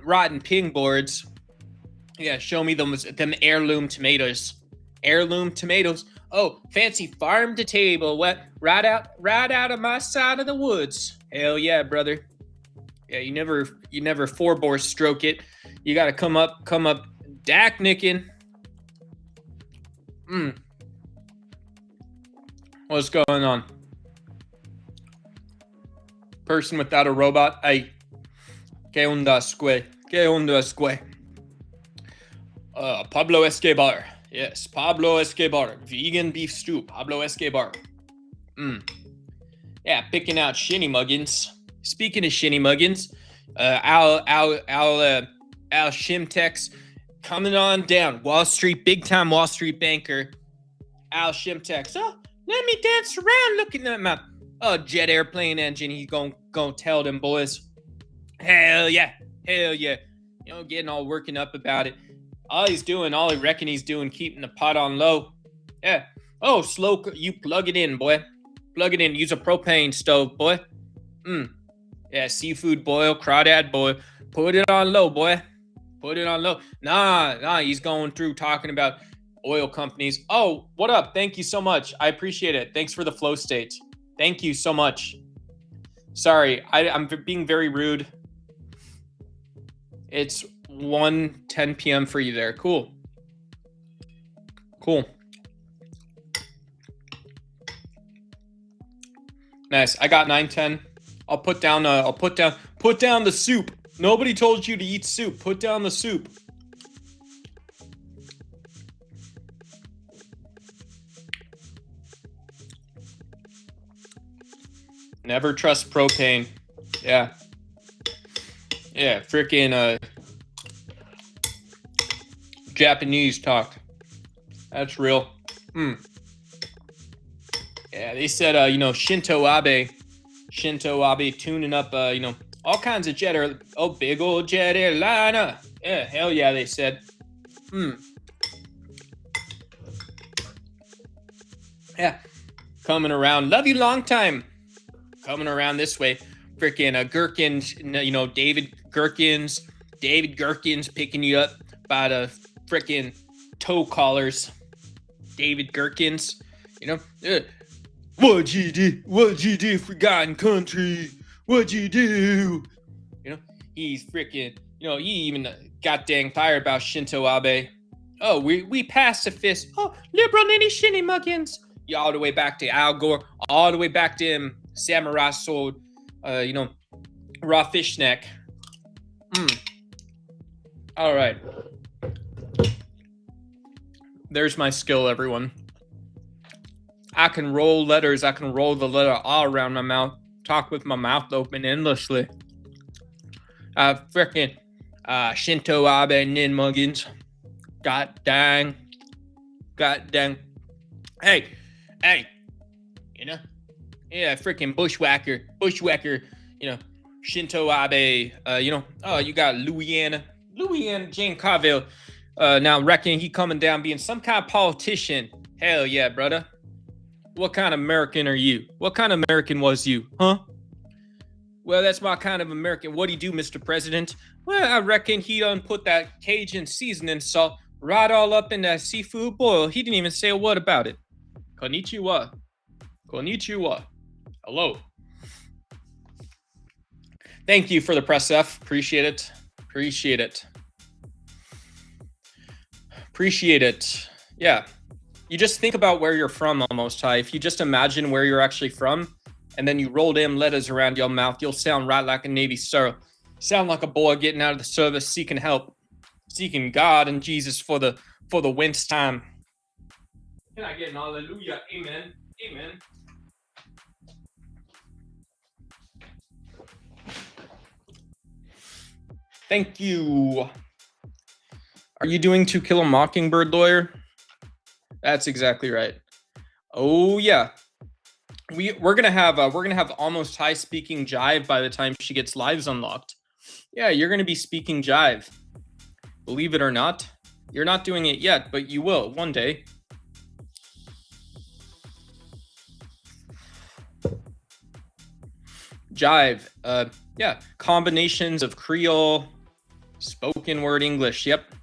rotten ping boards. Yeah, show me them heirloom tomatoes. Oh, fancy farm to table. What? Right out of my side of the woods. Hell yeah, brother. Yeah, you never four-bore stroke it. You gotta come up, Dak nicking. What's going on? Person without a robot. Ay. ¿Qué onda, sque? Pablo Escobar. Yes, Pablo Escobar. Vegan beef stew. Pablo Escobar. Yeah, picking out shinny muggins. Speaking of shinny muggins, Al Shimtex coming on down. Wall Street, big time Wall Street banker. Al Shimtex. Oh, let me dance around looking at my jet airplane engine. He's gonna tell them boys. Hell yeah. Getting all working up about it. All he reckon he's doing, keeping the pot on low. Yeah. Oh, slow. You plug it in, boy. Plug it in. Use a propane stove, boy. Yeah, seafood boil, crawdad boil. Put it on low, boy. Put it on low. Nah. He's going through talking about oil companies. Oh, what up? Thank you so much. I appreciate it. Thanks for the flow state. Thank you so much. Sorry, I'm being very rude. It's 1:10 p.m. for you there. Cool. Nice. I got 9:10. I'll put down the soup. Nobody told you to eat soup. Put down the soup. Never trust propane. Yeah. Yeah, freaking Japanese talk. That's real. Yeah, they said Shinto Abe tuning up all kinds of big old jet airliner. Yeah, hell yeah, they said. Yeah. Coming around. Love you long time. Coming around this way. Freaking Gherkins, David Gherkins picking you up by the freaking toe collars. David Gherkins, what'd you do, forgotten country? What'd you do? He's freaking, he even got dang fired about Shinto Abe. Oh, we pacifist. Oh, liberal nitty shinny muggins. You all the way back to Al Gore, all the way back to him, samurai sword, raw fish neck. All right. There's my skill, everyone. I can roll letters. I can roll the letter all around my mouth. Talk with my mouth open endlessly. Frickin' Shinto Abe Nin Muggins. God dang. Hey. Yeah, freaking bushwhacker. Shinto Abe. You got Louisiana Jane Carville. Now reckon he coming down being some kind of politician. Hell yeah, brother. What kind of American are you? What kind of American was you? Huh? Well, that's my kind of American. What'd he do, Mr. President? Well, I reckon he done put that Cajun seasoning salt right all up in that seafood boil. He didn't even say a word about it. Konnichiwa. Konnichiwa. Hello. Thank you for the press F. Appreciate it. Appreciate it. Appreciate it. Yeah. You just think about where you're from almost, Ty. If you just imagine where you're actually from, and then you roll them letters around your mouth, you'll sound right like a Navy SEAL. Sound like a boy getting out of the service, seeking help, seeking God and Jesus for the winst time. Can I get an hallelujah? Amen. Amen. Thank you. Are you doing To Kill a Mockingbird, lawyer? That's exactly right. Oh yeah. We're gonna have almost high speaking jive by the time she gets lives unlocked. Yeah, you're gonna be speaking jive. Believe it or not, you're not doing it yet, but you will one day. Jive, yeah, combinations of Creole, spoken word English. Yep,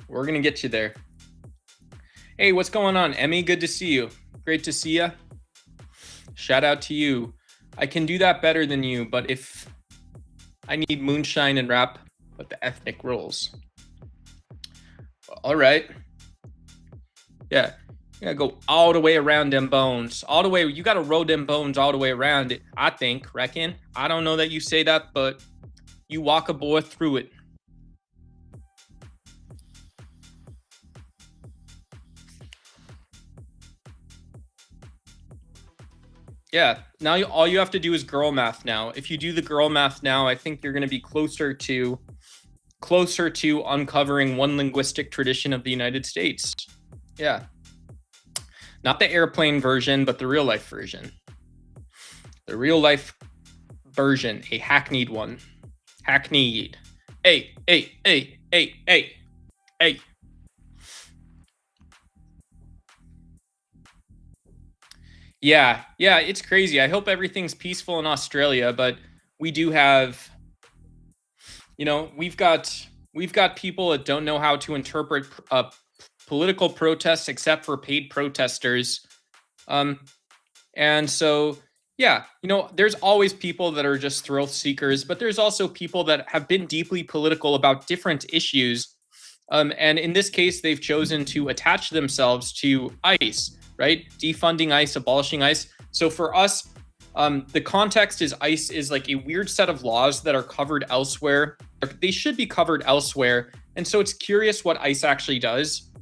we're gonna get you there. Hey, what's going on, Emmy? Good to see you. Great to see you. Shout out to you. I can do that better than you, but if I need moonshine and rap, but the ethnic rules. All right. Yeah. You gotta go all the way around them bones. All the way. You gotta roll them bones all the way around it, I think, reckon. I don't know that you say that, but you walk a boy through it. Yeah. Now all you have to do is girl math now. If you do the girl math now, I think you're gonna be closer to uncovering one linguistic tradition of the United States. Yeah. Not the airplane version, but the real life version. The real life version, a hackneyed one. Hackneyed. Hey. Yeah, it's crazy. I hope everything's peaceful in Australia, but we do have, we've got people that don't know how to interpret political protests except for paid protesters. And so, yeah, there's always people that are just thrill seekers, but there's also people that have been deeply political about different issues. And in this case, they've chosen to attach themselves to ICE, right? Defunding ICE, abolishing ICE. So for us, the context is ICE is like a weird set of laws that are covered elsewhere. They should be covered elsewhere. And so it's curious what ICE actually does.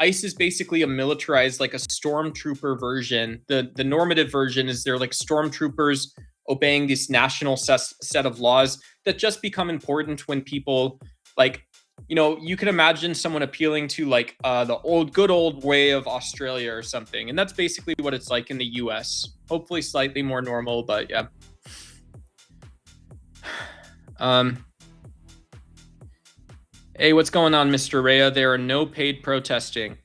ICE is basically a militarized, like a stormtrooper version. The normative version is they're like stormtroopers obeying this national set of laws that just become important when people like, you can imagine someone appealing to like the good old way of Australia or something. And that's basically what it's like in the US. Hopefully slightly more normal, but yeah. Hey, what's going on, Mr. Rea? There are no paid protesting.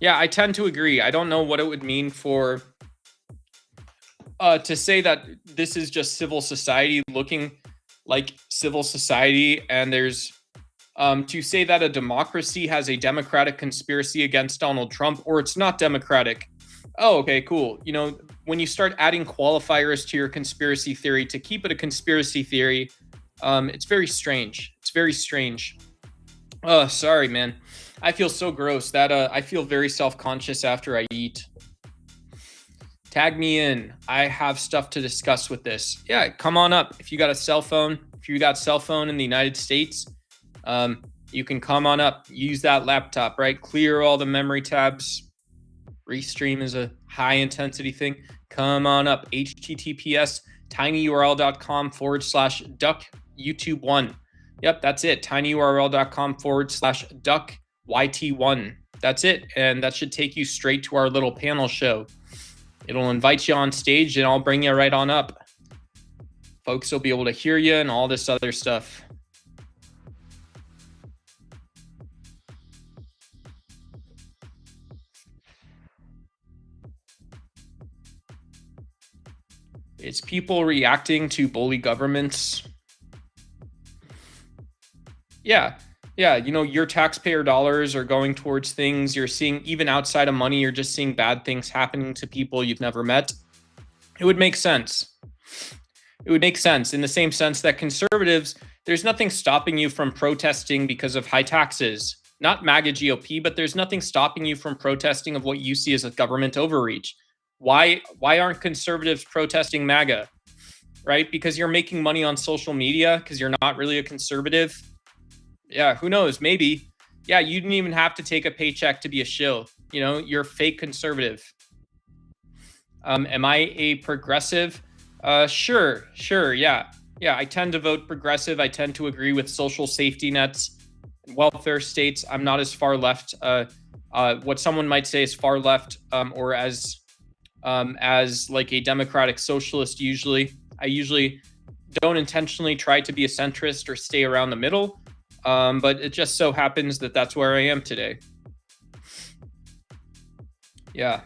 Yeah, I tend to agree. I don't know what it would mean for to say that this is just civil society looking like civil society, and there's to say that a democracy has a democratic conspiracy against Donald Trump, or it's not democratic. Oh, okay, cool. When you start adding qualifiers to your conspiracy theory to keep it a conspiracy theory, it's very strange. It's very strange. Oh, sorry, man. I feel so gross that I feel very self-conscious after I eat. Tag me in. I have stuff to discuss with this. Yeah, come on up. If you got a cell phone, in the United States, you can come on up. Use that laptop, right? Clear all the memory tabs. Restream is a high intensity thing. Come on up. HTTPS tinyurl.com/duck YouTube1. Yep, that's it. tinyurl.com/duck YT1. That's it. And that should take you straight to our little panel show. It'll invite you on stage and I'll bring you right on up. Folks will be able to hear you and all this other stuff. It's people reacting to bully governments. Yeah. Yeah. Your taxpayer dollars are going towards things you're seeing even outside of money. You're just seeing bad things happening to people you've never met. It would make sense. It would make sense in the same sense that conservatives, there's nothing stopping you from protesting because of high taxes. Not MAGA GOP, but there's nothing stopping you from protesting of what you see as a government overreach. Why aren't conservatives protesting MAGA? Right? Because you're making money on social media, because you're not really a conservative. Yeah, who knows? Maybe. Yeah, you didn't even have to take a paycheck to be a shill. You're a fake conservative. Am I a progressive? Sure, yeah. I tend to vote progressive. I tend to agree with social safety nets, welfare states. I'm not as far left. What someone might say is far left, or as like a democratic socialist. I usually don't intentionally try to be a centrist or stay around the middle, but it just so happens that that's where I am today. Yeah.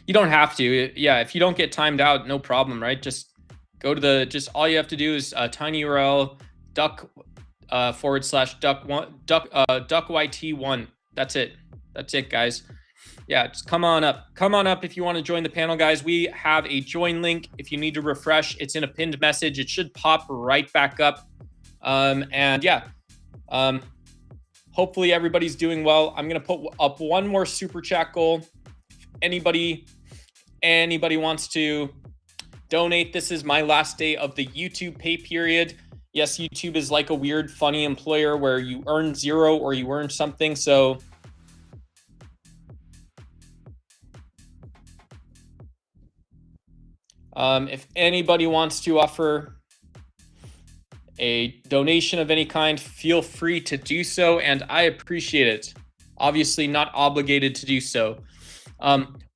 You don't have to. Yeah, if you don't get timed out, no problem, right? Just go to all you have to do is tiny URL duck /duck YT1. That's it, guys. Yeah, just come on up if you want to join the panel, guys. We have a join link. If you need to refresh, it's in a pinned message. It should pop right back up. And yeah, hopefully everybody's doing well. I'm gonna put up one more super chat goal. Anybody wants to donate, this is my last day of the YouTube pay period. Yes, YouTube is like a weird, funny employer where you earn 0 or you earn something. So if anybody wants to offer a donation of any kind, feel free to do so, and I appreciate it. Obviously not obligated to do so.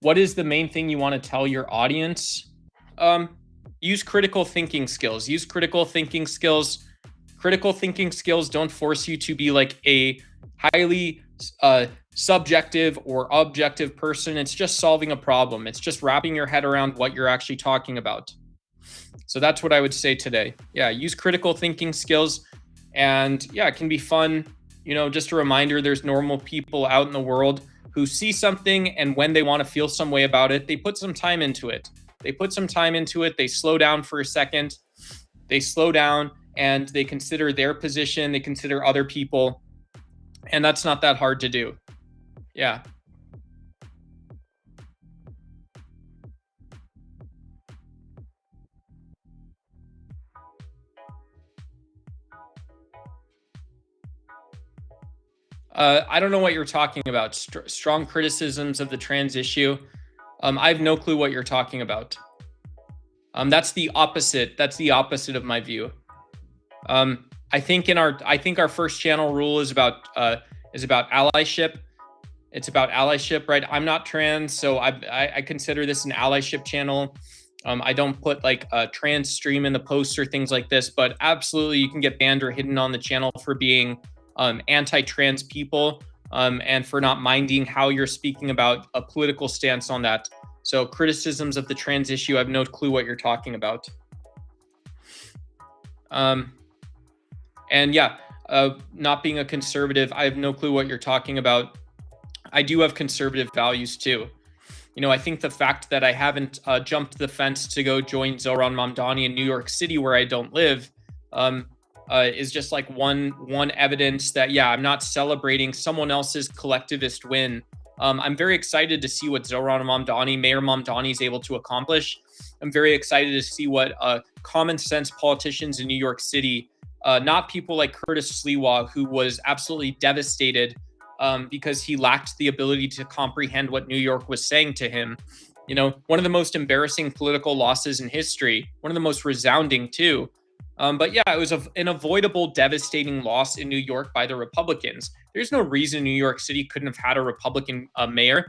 What is the main thing you want to tell your audience? Use critical thinking skills. Critical thinking skills don't force you to be like a highly subjective or objective person. It's just solving a problem. It's just wrapping your head around what you're actually talking about. So that's what I would say today. Yeah, use critical thinking skills. And yeah, it can be fun. Just a reminder, there's normal people out in the world who see something, and when they want to feel some way about it, they put some time into it. They slow down for a second. They slow down and they consider their position. They consider other people. And that's not that hard to do. Yeah. I don't know what you're talking about. Strong criticisms of the trans issue. I have no clue what you're talking about. That's the opposite. That's the opposite of my view. I think our first channel rule is about allyship. It's about allyship, right? I'm not trans, so I consider this an allyship channel. I don't put like a trans stream in the posts or things like this, but absolutely you can get banned or hidden on the channel for being anti-trans people, and for not minding how you're speaking about a political stance on that. So criticisms of the trans issue, I have no clue what you're talking about. And yeah, not being a conservative, I have no clue what you're talking about. I do have conservative values too. I think the fact that I haven't jumped the fence to go join Zohran Mamdani in New York City, where I don't live, is just like one evidence that, yeah, I'm not celebrating someone else's collectivist win. I'm very excited to see what Zohran Mamdani, Mayor Mamdani, is able to accomplish. I'm very excited to see what common sense politicians in New York City, not people like Curtis Sliwa, who was absolutely devastated because he lacked the ability to comprehend what New York was saying to him. One of the most embarrassing political losses in history, one of the most resounding too. But yeah, it was an avoidable, devastating loss in New York by the Republicans. There's no reason New York City couldn't have had a Republican mayor.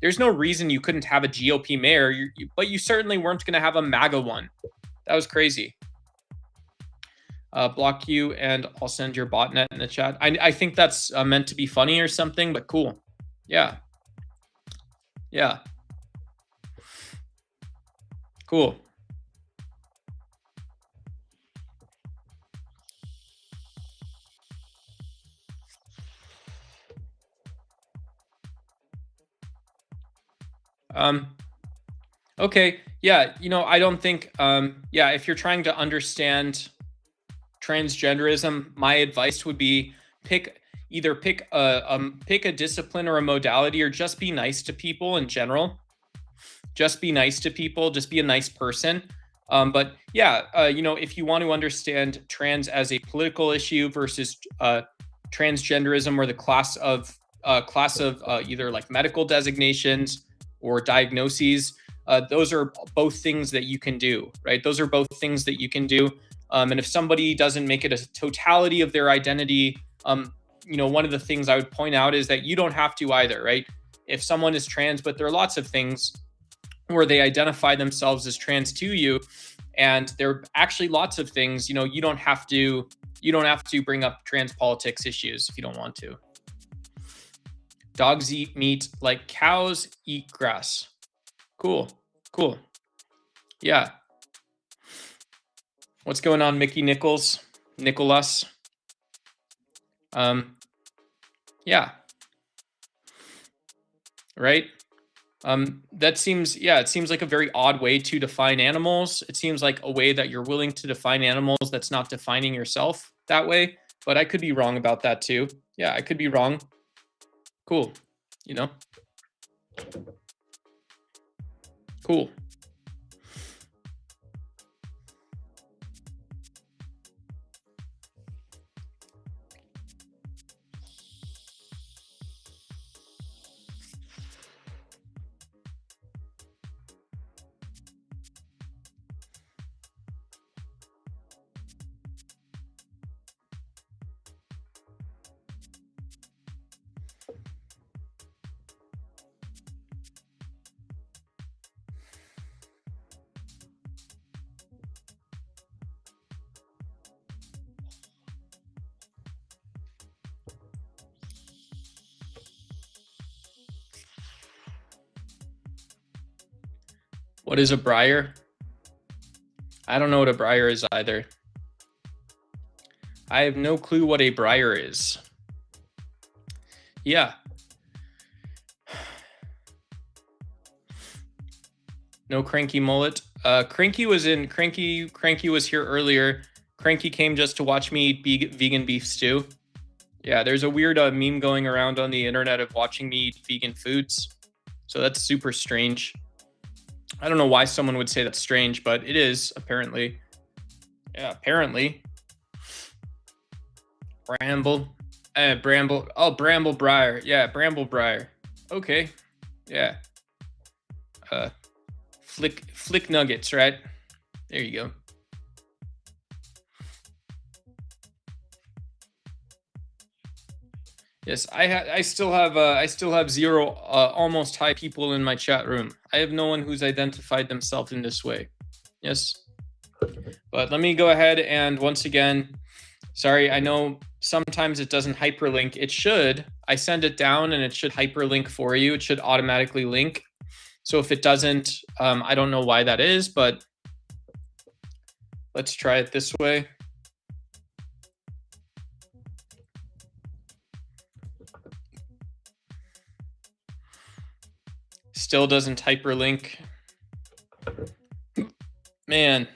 There's no reason you couldn't have a GOP mayor, but you certainly weren't going to have a MAGA one. That was crazy. Block you, and I'll send your botnet in the chat. I think that's meant to be funny or something, but cool. Yeah. Cool. Okay. Yeah. I don't think, yeah, if you're trying to understand transgenderism, my advice would be pick a discipline or a modality, or just be nice to people in general. Just be nice to people. Just be a nice person. But yeah, if you want to understand trans as a political issue versus transgenderism, or the class of either like medical designations or diagnoses, those are both things that you can do, right? Those are both things that you can do. And if somebody doesn't make it a totality of their identity, one of the things I would point out is that you don't have to either, right? If someone is trans, but there are lots of things where they identify themselves as trans to you, and there are actually lots of things, you don't have to bring up trans politics issues if you don't want to. Dogs eat meat like cows eat grass. Cool. Yeah. What's going on, Mickey Nicholas? Yeah. Right? It seems like a very odd way to define animals. It seems like a way that you're willing to define animals that's not defining yourself that way, but I could be wrong about that too. Yeah, I could be wrong. Cool. Cool. What is a briar? I don't know what a briar is either. I have no clue what a briar is. Yeah. No Cranky mullet. Cranky was here earlier. Cranky came just to watch me eat vegan beef stew. Yeah, there's a weird meme going around on the internet of watching me eat vegan foods. So that's super strange. I don't know why someone would say that's strange, but it is, apparently. Yeah, apparently. Bramble. Bramble. Oh, Bramble Briar. Yeah, Bramble Briar. Okay. Yeah. Flick nuggets, right? There you go. Yes, I still have zero almost high people in my chat room. I have no one who's identified themselves in this way. Yes. But let me go ahead and once again, sorry, I know sometimes it doesn't hyperlink. It should. I send it down and it should hyperlink for you. It should automatically link. So if it doesn't, I don't know why that is, but let's try it this way. Still doesn't hyperlink. Man.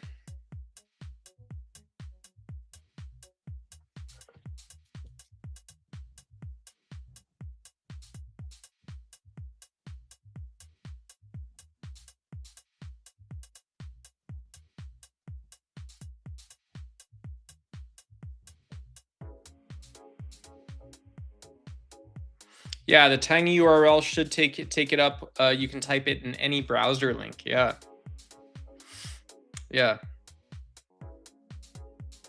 Yeah, the tiny URL should take it up. You can type it in any browser link. Yeah. Yeah.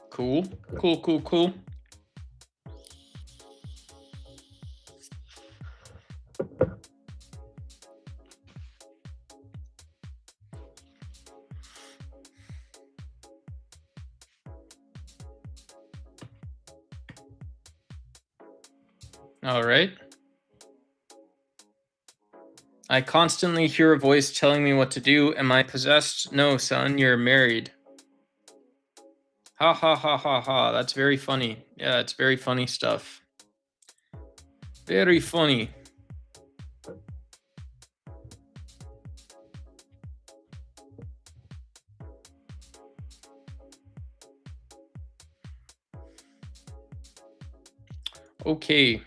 Cool. All right. I constantly hear a voice telling me what to do. Am I possessed? No, son, you're married. Ha ha ha ha ha. That's very funny. Yeah, it's very funny stuff. Very funny. Okay.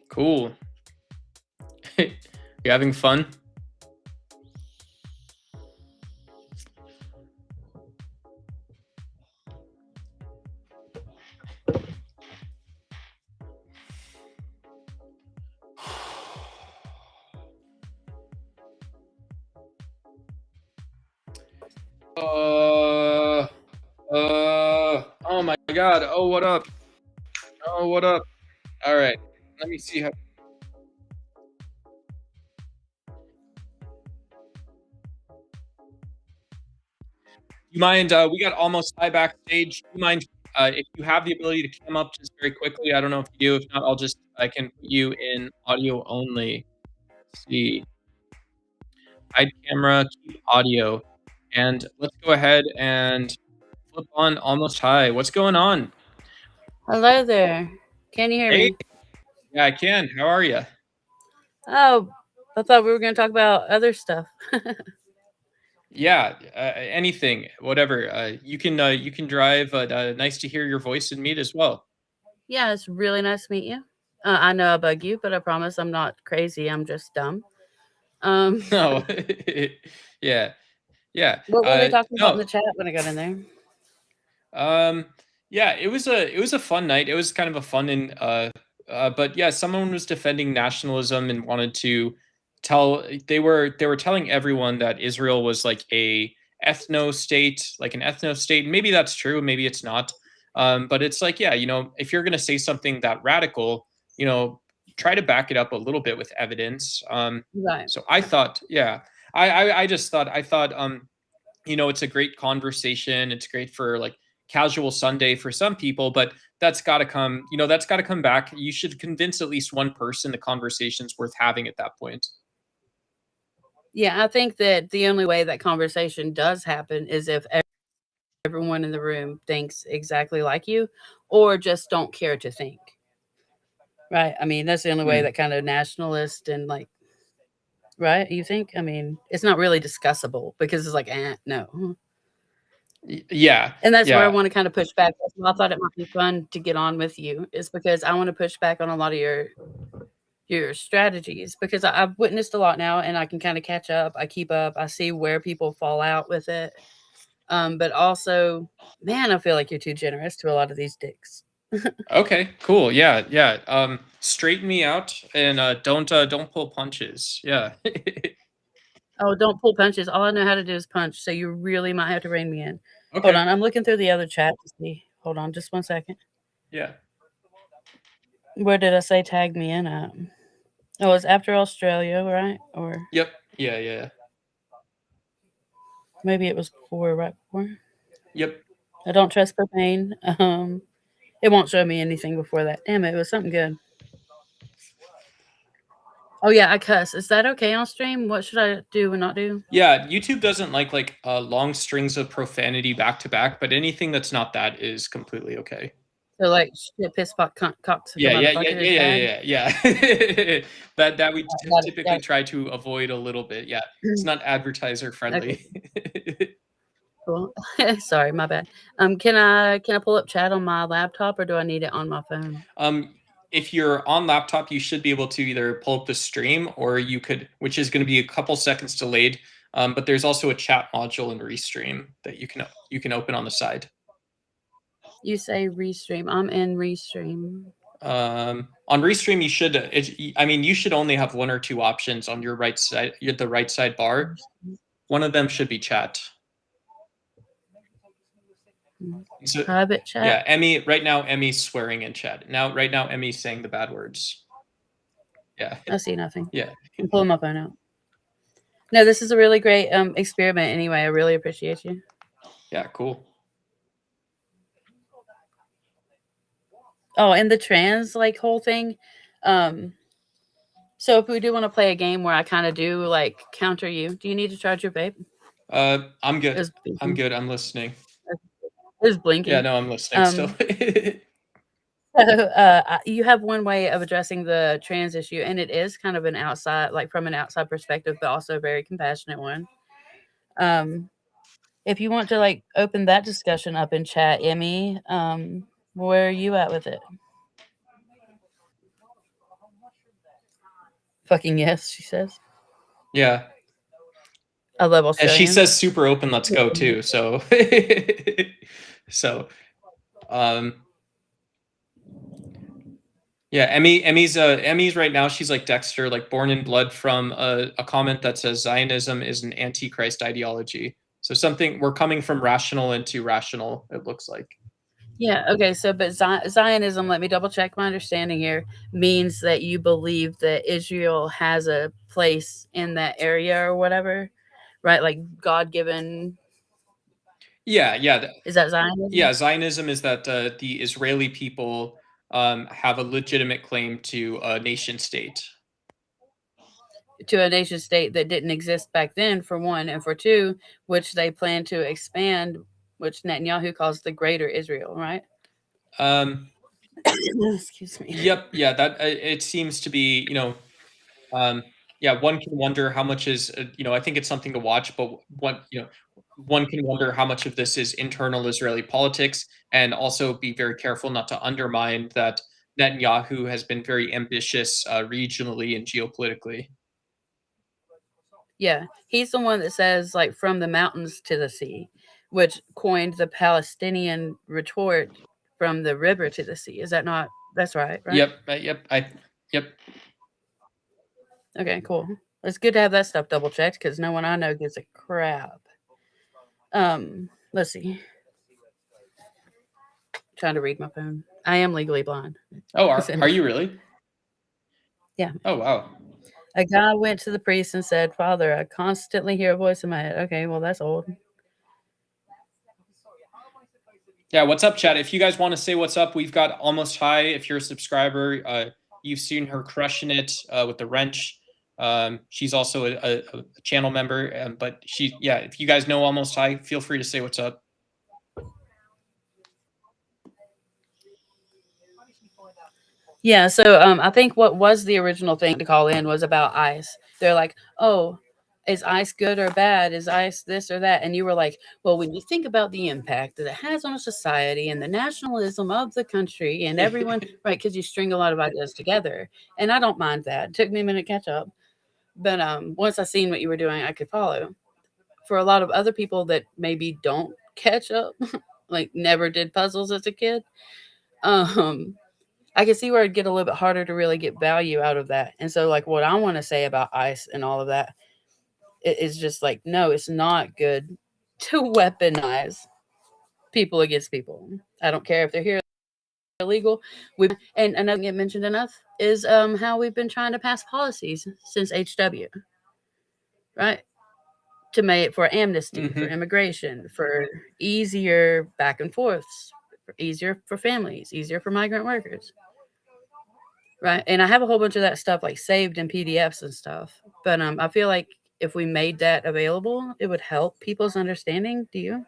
Cool. You having fun? Oh my God. Oh, what up? Oh, what up? All right. Let me see how. You mind? We got almost high backstage. You mind if you have the ability to come up just very quickly? I don't know if you do. If not, I can put you in audio only. Let's see, hide camera, keep audio, and let's go ahead and flip on almost high. What's going on? Hello there. Can you hear Hey, me? yeah, I can. How are you? Oh, I thought we were going to talk about other stuff. Yeah, anything, whatever. You can drive. Nice to hear your voice and meet as well. Yeah, it's really nice to meet you. I know I bug you, but I promise I'm not crazy. I'm just dumb. Um, No, yeah, yeah. what were they talking about in No, the chat when I got in there? um, yeah. It was a fun night. It was kind of a fun and but yeah, someone was defending nationalism and wanted to tell. They were telling everyone that Israel was like a ethno state, like an ethno state. Maybe that's true. Maybe it's not. But it's like, yeah, you know, if you're going to say something that radical, you know, try to back it up a little bit with evidence. Right. So I thought, yeah, I just thought, you know, it's a great conversation. It's great for like casual Sunday for some people, but that's got to come, you know, that's got to come back. You should convince at least one person the conversation's worth having at that point. Yeah, I think that the only way that conversation does happen is if everyone in the room thinks exactly like you or just don't care to think. Right. I mean, that's the only way Hmm. that kind of nationalist and like, right? You think? I mean, it's not really discussable because it's like, no. Yeah, And that's where I yeah. wanna kinda push back. That's why I thought it might be fun to get on with you, is because I wanna push back on a lot of your strategies because I've witnessed a lot now and I can kinda catch up, I keep up, I see where people fall out with it. But also, man, I feel like you're too generous to a lot of these dicks. Okay, cool. Yeah, yeah. Straighten me out and don't pull punches. Yeah. Oh, don't pull punches. All I know how to do is punch, so you really might have to rein me in. Hold Okay. on, I'm looking through the other chat to see. Hold on just one second. Yeah. Where did I say tag me in at? Oh, it's after Australia, right? Or Yep. Yeah, yeah. maybe it was before, right before. Yep. I don't trust propane. It won't show me anything before that. Damn it, it was something good. Oh yeah, I cuss. Is that okay on stream? What should I do and not do? Yeah, YouTube doesn't like long strings of profanity back to back, but anything that's not that is completely okay. So like shit, piss pot, cunt, cocksucker, Yeah, yeah, yeah, motherfucker yeah, is bad. yeah, yeah, yeah. That we Got it. typically Got try to avoid a little bit. Yeah, it's it. not advertiser Okay, friendly. cool. Sorry, my bad. Can I pull up chat on my laptop or do I need it on my phone? um, if you're on laptop, you should be able to either pull up the stream or you could, which is going to be a couple seconds delayed. But there's also a chat module in Restream that you can open on the side. You say restream. I'm in restream. On Restream, you should. I mean, you should only have one or two options on your right side, the right side bar. One of them should be chat. So, Private chat. yeah, Emmy. Right now, Emmy's swearing in chat. Right now, Emmy's saying the bad words. Yeah. I see nothing. Yeah. I'm pulling my phone out. No, this is a really great experiment. Anyway, I really appreciate you. Yeah. Cool. Oh, and the trans like whole thing. So if we do want to play a game where I kind of do like counter you, do you need to charge your vape? I'm good. It I'm good. I'm listening. It was blinking. Yeah. No, I'm listening still. So you have one way of addressing the trans issue, and it is kind of an outside, like from an outside perspective, but also a very compassionate one. If you want to like open that discussion up in chat, Emmy, where are you at with it? Fucking yes, she says. Yeah. I love Australians. And she says super open, let's go too. So, so, yeah, Emmy's right now. She's like Dexter, like born in blood from a comment that says Zionism is an antichrist ideology. So something we're coming from rational into rational. It looks like. Yeah. Okay. So, but Zionism, let me double check my understanding here, means that you believe that Israel has a place in that area or whatever, right? Like God given. Yeah. Yeah. Is that Zionism? Yeah. Zionism is that the Israeli people have a legitimate claim to a nation state. To a nation state that didn't exist back then, for one, and for two, which they plan to expand, which Netanyahu calls the Greater Israel, right? Excuse me. Yep. Yeah. That it seems to be, yeah, one can wonder how much is, I think it's something to watch, but one can wonder how much of this is internal Israeli politics, and also be very careful not to undermine that Netanyahu has been very ambitious regionally and geopolitically. Yeah, he's the one that says like from the mountains to the sea, which coined the Palestinian retort from the river to the sea. Is that not? That's right, right? Yep. Okay, cool. It's good to have that stuff double checked because no one I know gives a crap. Let's see. Trying to read my phone. I am legally blind. Oh, are you really? Yeah. Oh, wow. A guy went to the priest and said, "Father, I constantly hear a voice in my head." Okay, well, that's old. Yeah, what's up, chat? If you guys want to say what's up, we've got Almost High. If you're a subscriber, you've seen her crushing it with the wrench. She's also a channel member, but if you guys know Almost High, feel free to say what's up. Yeah, so I think what was the original thing to call in was about ICE. They're like, "Oh, is ICE good or bad? Is ICE this or that?" And you were like, "Well, when you think about the impact that it has on a society and the nationalism of the country and everyone, right? Because you string a lot of ideas together, and I don't mind that. It took me a minute to catch up, but once I seen what you were doing, I could follow. For a lot of other people that maybe don't catch up, like never did puzzles as a kid, I can see where it'd get a little bit harder to really get value out of that. And so, like, what I want to say about ICE and all of that is just like, no, it's not good to weaponize people against people. I don't care if they're here illegal. And another get mentioned enough is how we've been trying to pass policies since HW, right? To make for amnesty, for immigration, for easier back and forths, easier for families, easier for migrant workers. Right. And I have a whole bunch of that stuff like saved in PDFs and stuff. But I feel like if we made that available, it would help people's understanding. Do you?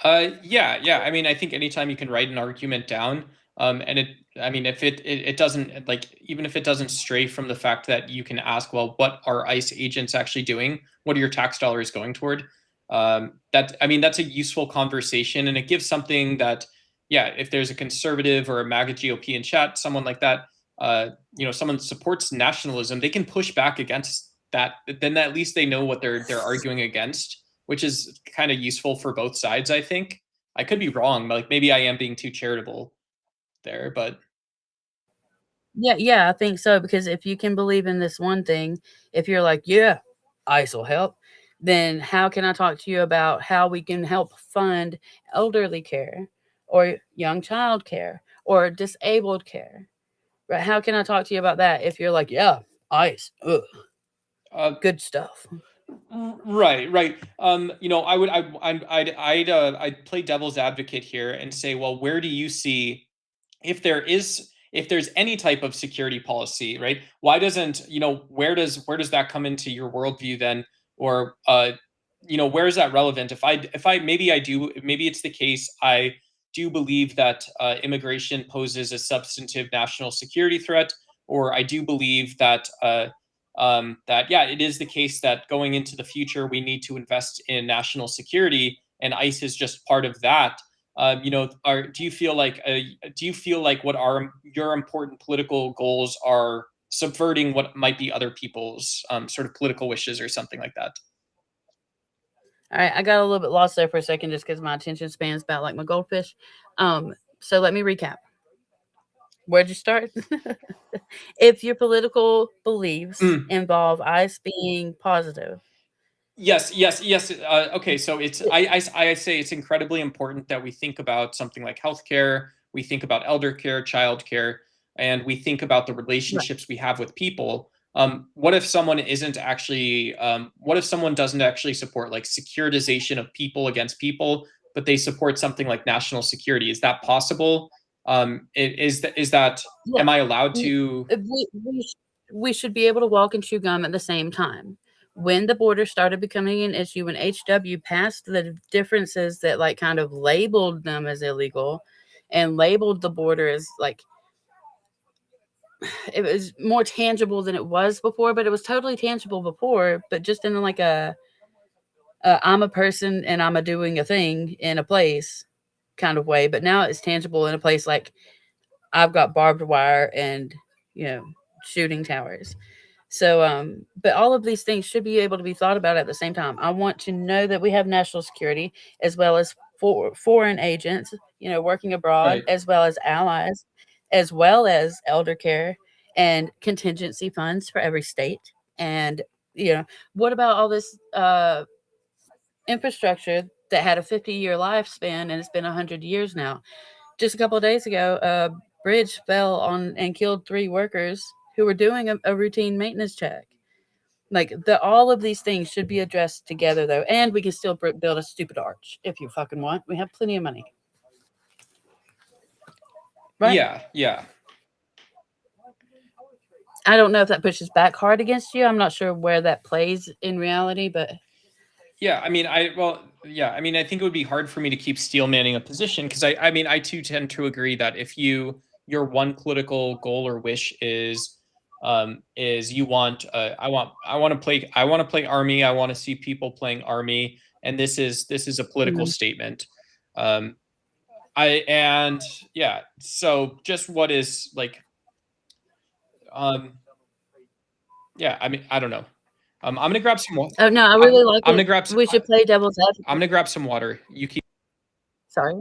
Yeah. I mean, I think anytime you can write an argument down, and if it doesn't, like, even if it doesn't stray from the fact that you can ask, well, what are ICE agents actually doing? What are your tax dollars going toward? That's a useful conversation, and it gives something that, yeah, if there's a conservative or a MAGA GOP in chat, someone like that, someone supports nationalism, they can push back against that. Then at least they know what they're arguing against, which is kind of useful for both sides, I think. I could be wrong, like maybe I am being too charitable there, but Yeah, I think so. Because if you can believe in this one thing, if you're like, yeah, ICE will help, then how can I talk to you about how we can help fund elderly care or young child care or disabled care? Right? How can I talk to you about that if you're like, yeah, ICE, ugh, good stuff? Right. I would, I'd play devil's advocate here and say, well, where do you see, if there's any type of security policy, right? Why doesn't, where does that come into your worldview then? Or, where is that relevant? Maybe it's the case, I do believe that immigration poses a substantive national security threat, or I do believe that yeah, it is the case that going into the future we need to invest in national security, and ICE is just part of that. Do you feel like what are your important political goals are subverting what might be other people's sort of political wishes or something like that? All right, I got a little bit lost there for a second just because my attention span's about like my goldfish. So let me recap. Where'd you start? If your political beliefs involve ICE being positive. Yes. Okay, so I say it's incredibly important that we think about something like healthcare, we think about elder care, child care, and we think about the Right. relationships we have with people. What if someone isn't actually? What if someone doesn't actually support like securitization of people against people, but they support something like national security? Is that possible? Is that? Yeah. Am I allowed to? We should be able to walk and chew gum at the same time. When the border started becoming an issue, when HW passed the differences that like kind of labeled them as illegal and labeled the border as like it was more tangible than it was before, but it was totally tangible before, but just in like I'm a person and I'm a doing a thing in a place kind of way. But now it's tangible in a place like I've got barbed wire and you know shooting towers. So, but all of these things should be able to be thought about at the same time. I want to know that we have national security as well as foreign agents, working abroad, Right. as well as allies, as well as elder care and contingency funds for every state. And, what about all this infrastructure that had a 50-year lifespan and it's been 100 years now? Just a couple of days ago, a bridge fell on and killed 3 workers who were doing a routine maintenance check. Like all of these things should be addressed together, though, and we can still build a stupid arch if you fucking want. We have plenty of money, right? Yeah. I don't know if that pushes back hard against you. I'm not sure where that plays in reality, but Yeah, I mean, I think it would be hard for me to keep steel manning a position, because I too tend to agree that if your one political goal or wish is you want I want to play army, I want to see people playing army, and this is a political Mhm. statement. Um, I and yeah, so just what is like yeah, I mean, I don't know. I'm gonna grab some. Oh no, I I'm, really like I'm it. gonna grab some. We should play devil's I'm advocate. gonna grab some water. You keep. Sorry,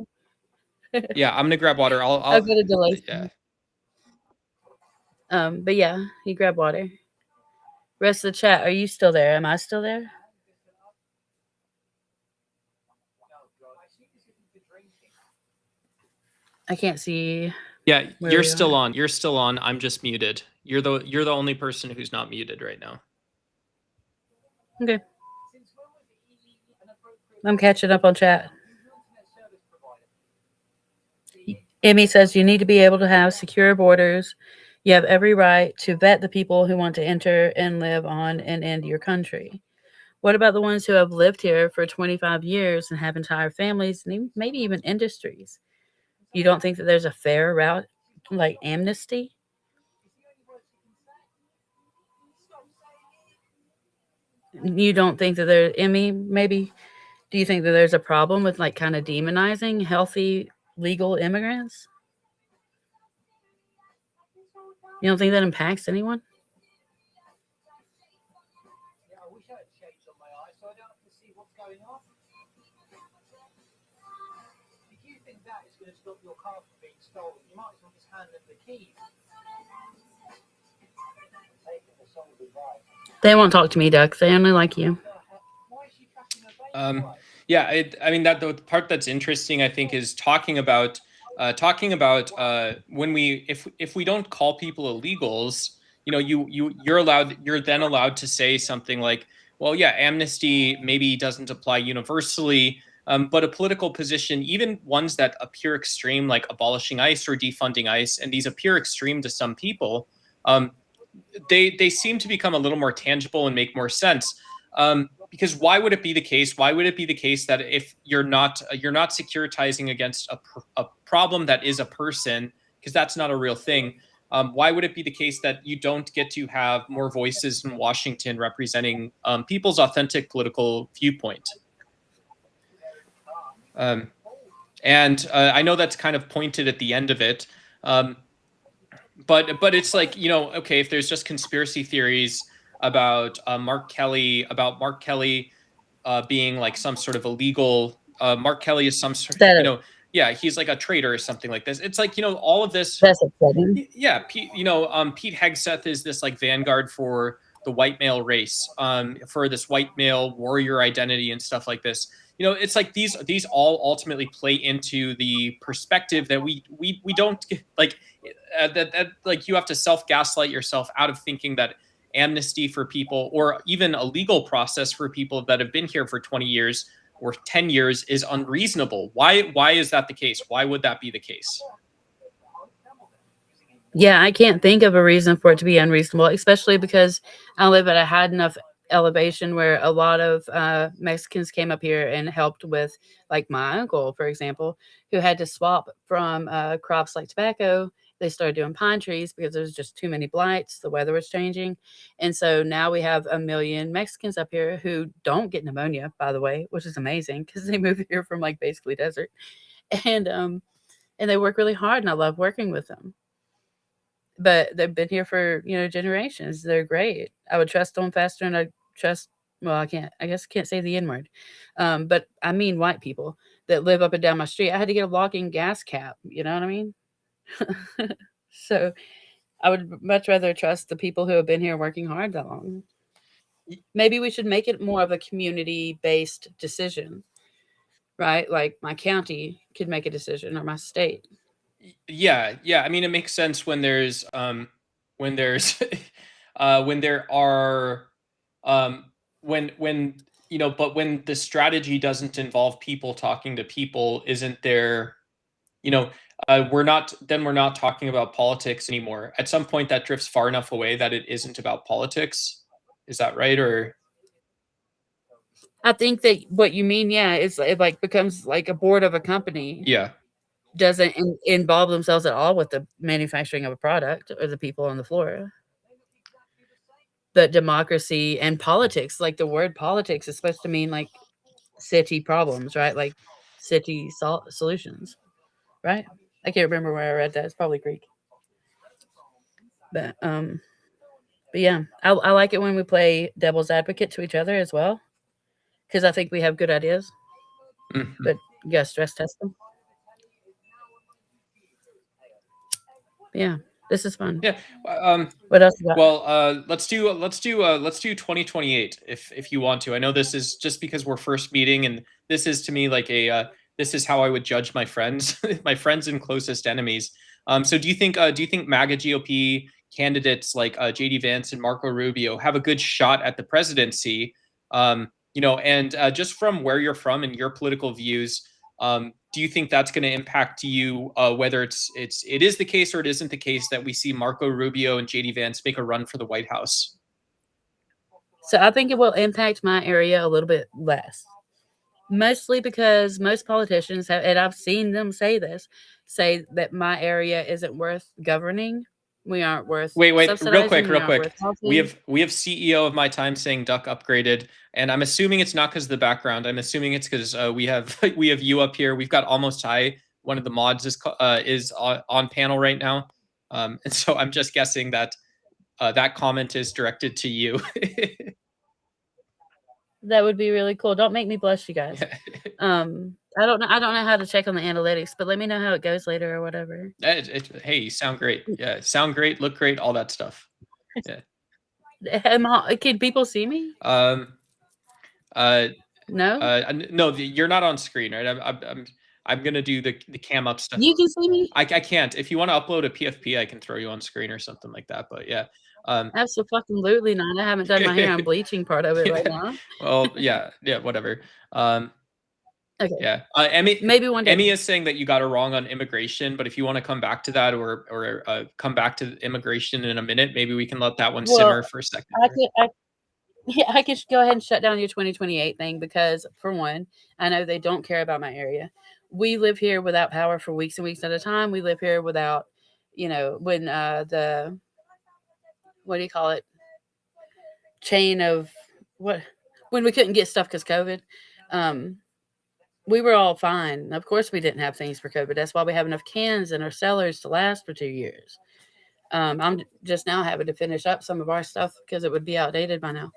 Yeah, I'm gonna grab water. I've got a delay. Yeah. But yeah, you grab water. Rest of the chat, are you still there? Am I still there? I can't see. Yeah, Where you're we still are. on. You're still on. I'm just muted. You're the only person who's not muted right now. Okay. I'm catching up on chat. Emmy says you need to be able to have secure borders. You have every right to vet the people who want to enter and live on and in your country. What about the ones who have lived here for 25 years and have entire families and maybe even industries? You don't think that there's a fair route like amnesty? You don't think that there, Emmy, maybe? Do you think that there's a problem with like kind of demonizing healthy legal immigrants? You don't think that impacts anyone? They won't talk to me, Duck. They only like you. Yeah, I mean that the part that's interesting, I think, is talking about when we if we don't call people illegals, you're then allowed to say something like, well, yeah, amnesty maybe doesn't apply universally, but a political position, even ones that appear extreme, like abolishing ICE or defunding ICE, and these appear extreme to some people, um, they seem to become a little more tangible and make more sense. Because why would it be the case? Why would it be the case that if you're not securitizing against a problem that is a person, because that's not a real thing? Why would it be the case that you don't get to have more voices in Washington representing people's authentic political viewpoint? Um, and I know that's kind of pointed at the end of it. Um, but it's like, okay, if there's just conspiracy theories about Mark Kelly being like some sort of illegal, Mark Kelly is some sort, That yeah, he's like a traitor or something like this. It's like, all of this. that's upsetting. Yeah, Pete Hegseth is this like vanguard for the white male race, for this white male warrior identity and stuff like this. It's like these all ultimately play into the perspective that we don't like, that like you have to self gaslight yourself out of thinking that amnesty for people, or even a legal process for people that have been here for 20 years or 10 years, is unreasonable. Why is that the case? Why would that be the case? Yeah, I can't think of a reason for it to be unreasonable, especially because I live at a high enough elevation where a lot of Mexicans came up here and helped with, like my uncle, for example, who had to swap from crops like tobacco. They started doing pine trees because there's just too many blights. The weather was changing. And so now we have 1 million Mexicans up here who don't get pneumonia, by the way, which is amazing because they move here from like basically desert. And they work really hard, and I love working with them, but they've been here for generations. They're great. I would trust them faster, and I trust. Well, I guess I can't say the N word, but I mean white people that live up and down my street. I had to get a lock-in gas cap. You know what I mean? So I would much rather trust the people who have been here working hard that long. Maybe we should make it more of a community-based decision, right? Like my county could make a decision, or my state. Yeah, I mean, it makes sense when there's when there are when but when the strategy doesn't involve people talking to people, isn't there, you know we're not talking about politics anymore. At some point that drifts far enough away that it isn't about politics. Is that right? Or I think that what you mean, yeah, is it like becomes like a board of a company yeah. doesn't involve themselves at all with the manufacturing of a product or the people on the floor. But democracy and politics, like the word politics is supposed to mean like city problems, right? Like city solutions, right? I can't remember where I read that. It's probably Greek. But but yeah, I like it when we play devil's advocate to each other as well, because I think we have good ideas, Mhm. but you gotta stress test them. But yeah, this is fun. Yeah. Um, What else you got? well, let's do 2028 if you want to. I know this is just because we're first meeting, and this is to me like this is how I would judge my friends, my friends and closest enemies. So do you think MAGA GOP candidates like JD Vance and Marco Rubio have a good shot at the presidency? And just from where you're from and your political views, do you think that's going to impact you, whether it is the case or it isn't the case that we see Marco Rubio and JD Vance make a run for the White House? So I think it will impact my area a little bit less. Mostly because most politicians have, and I've seen them say this, say that my area isn't worth governing. We aren't worth Wait, real quick, subsidizing. We real aren't quick. worth We helping. have we have CEO of my time saying Duck upgraded, and I'm assuming it's not because of the background. I'm assuming it's because we have we have you up here. We've got Almost High. One of the mods is on panel right now, and so I'm just guessing that that comment is directed to you. That would be really cool. Don't make me blush, you guys. Yeah. I don't know. I don't know how to check on the analytics, but let me know how it goes later or whatever. Hey, you sound great. Yeah, sound great, look great, all that stuff. Yeah. Can people see me? Um. Uh. No? No, you're not on screen, right? I'm gonna do the cam up stuff. You can see me? I can't. If you want to upload a PFP, I can throw you on screen or something like that. But yeah, Absolutely not. I haven't done my hair. I'm bleaching part of it right now. well, yeah, whatever. Okay. Yeah, Maybe one day. Emmy is saying that you got it wrong on immigration, but if you want to come back to that or come back to immigration in a minute, maybe we can let that one simmer for a second. I could go ahead and shut down your 2028 thing because, for one, I know they don't care about my area. We live here without power for weeks and weeks at a time. We live here without, when the, what do you call it? Chain of when we couldn't get stuff because COVID. We were all fine. Of course, we didn't have things for COVID. That's why we have enough cans in our cellars to last for 2 years. I'm just now having to finish up some of our stuff because it would be outdated by now.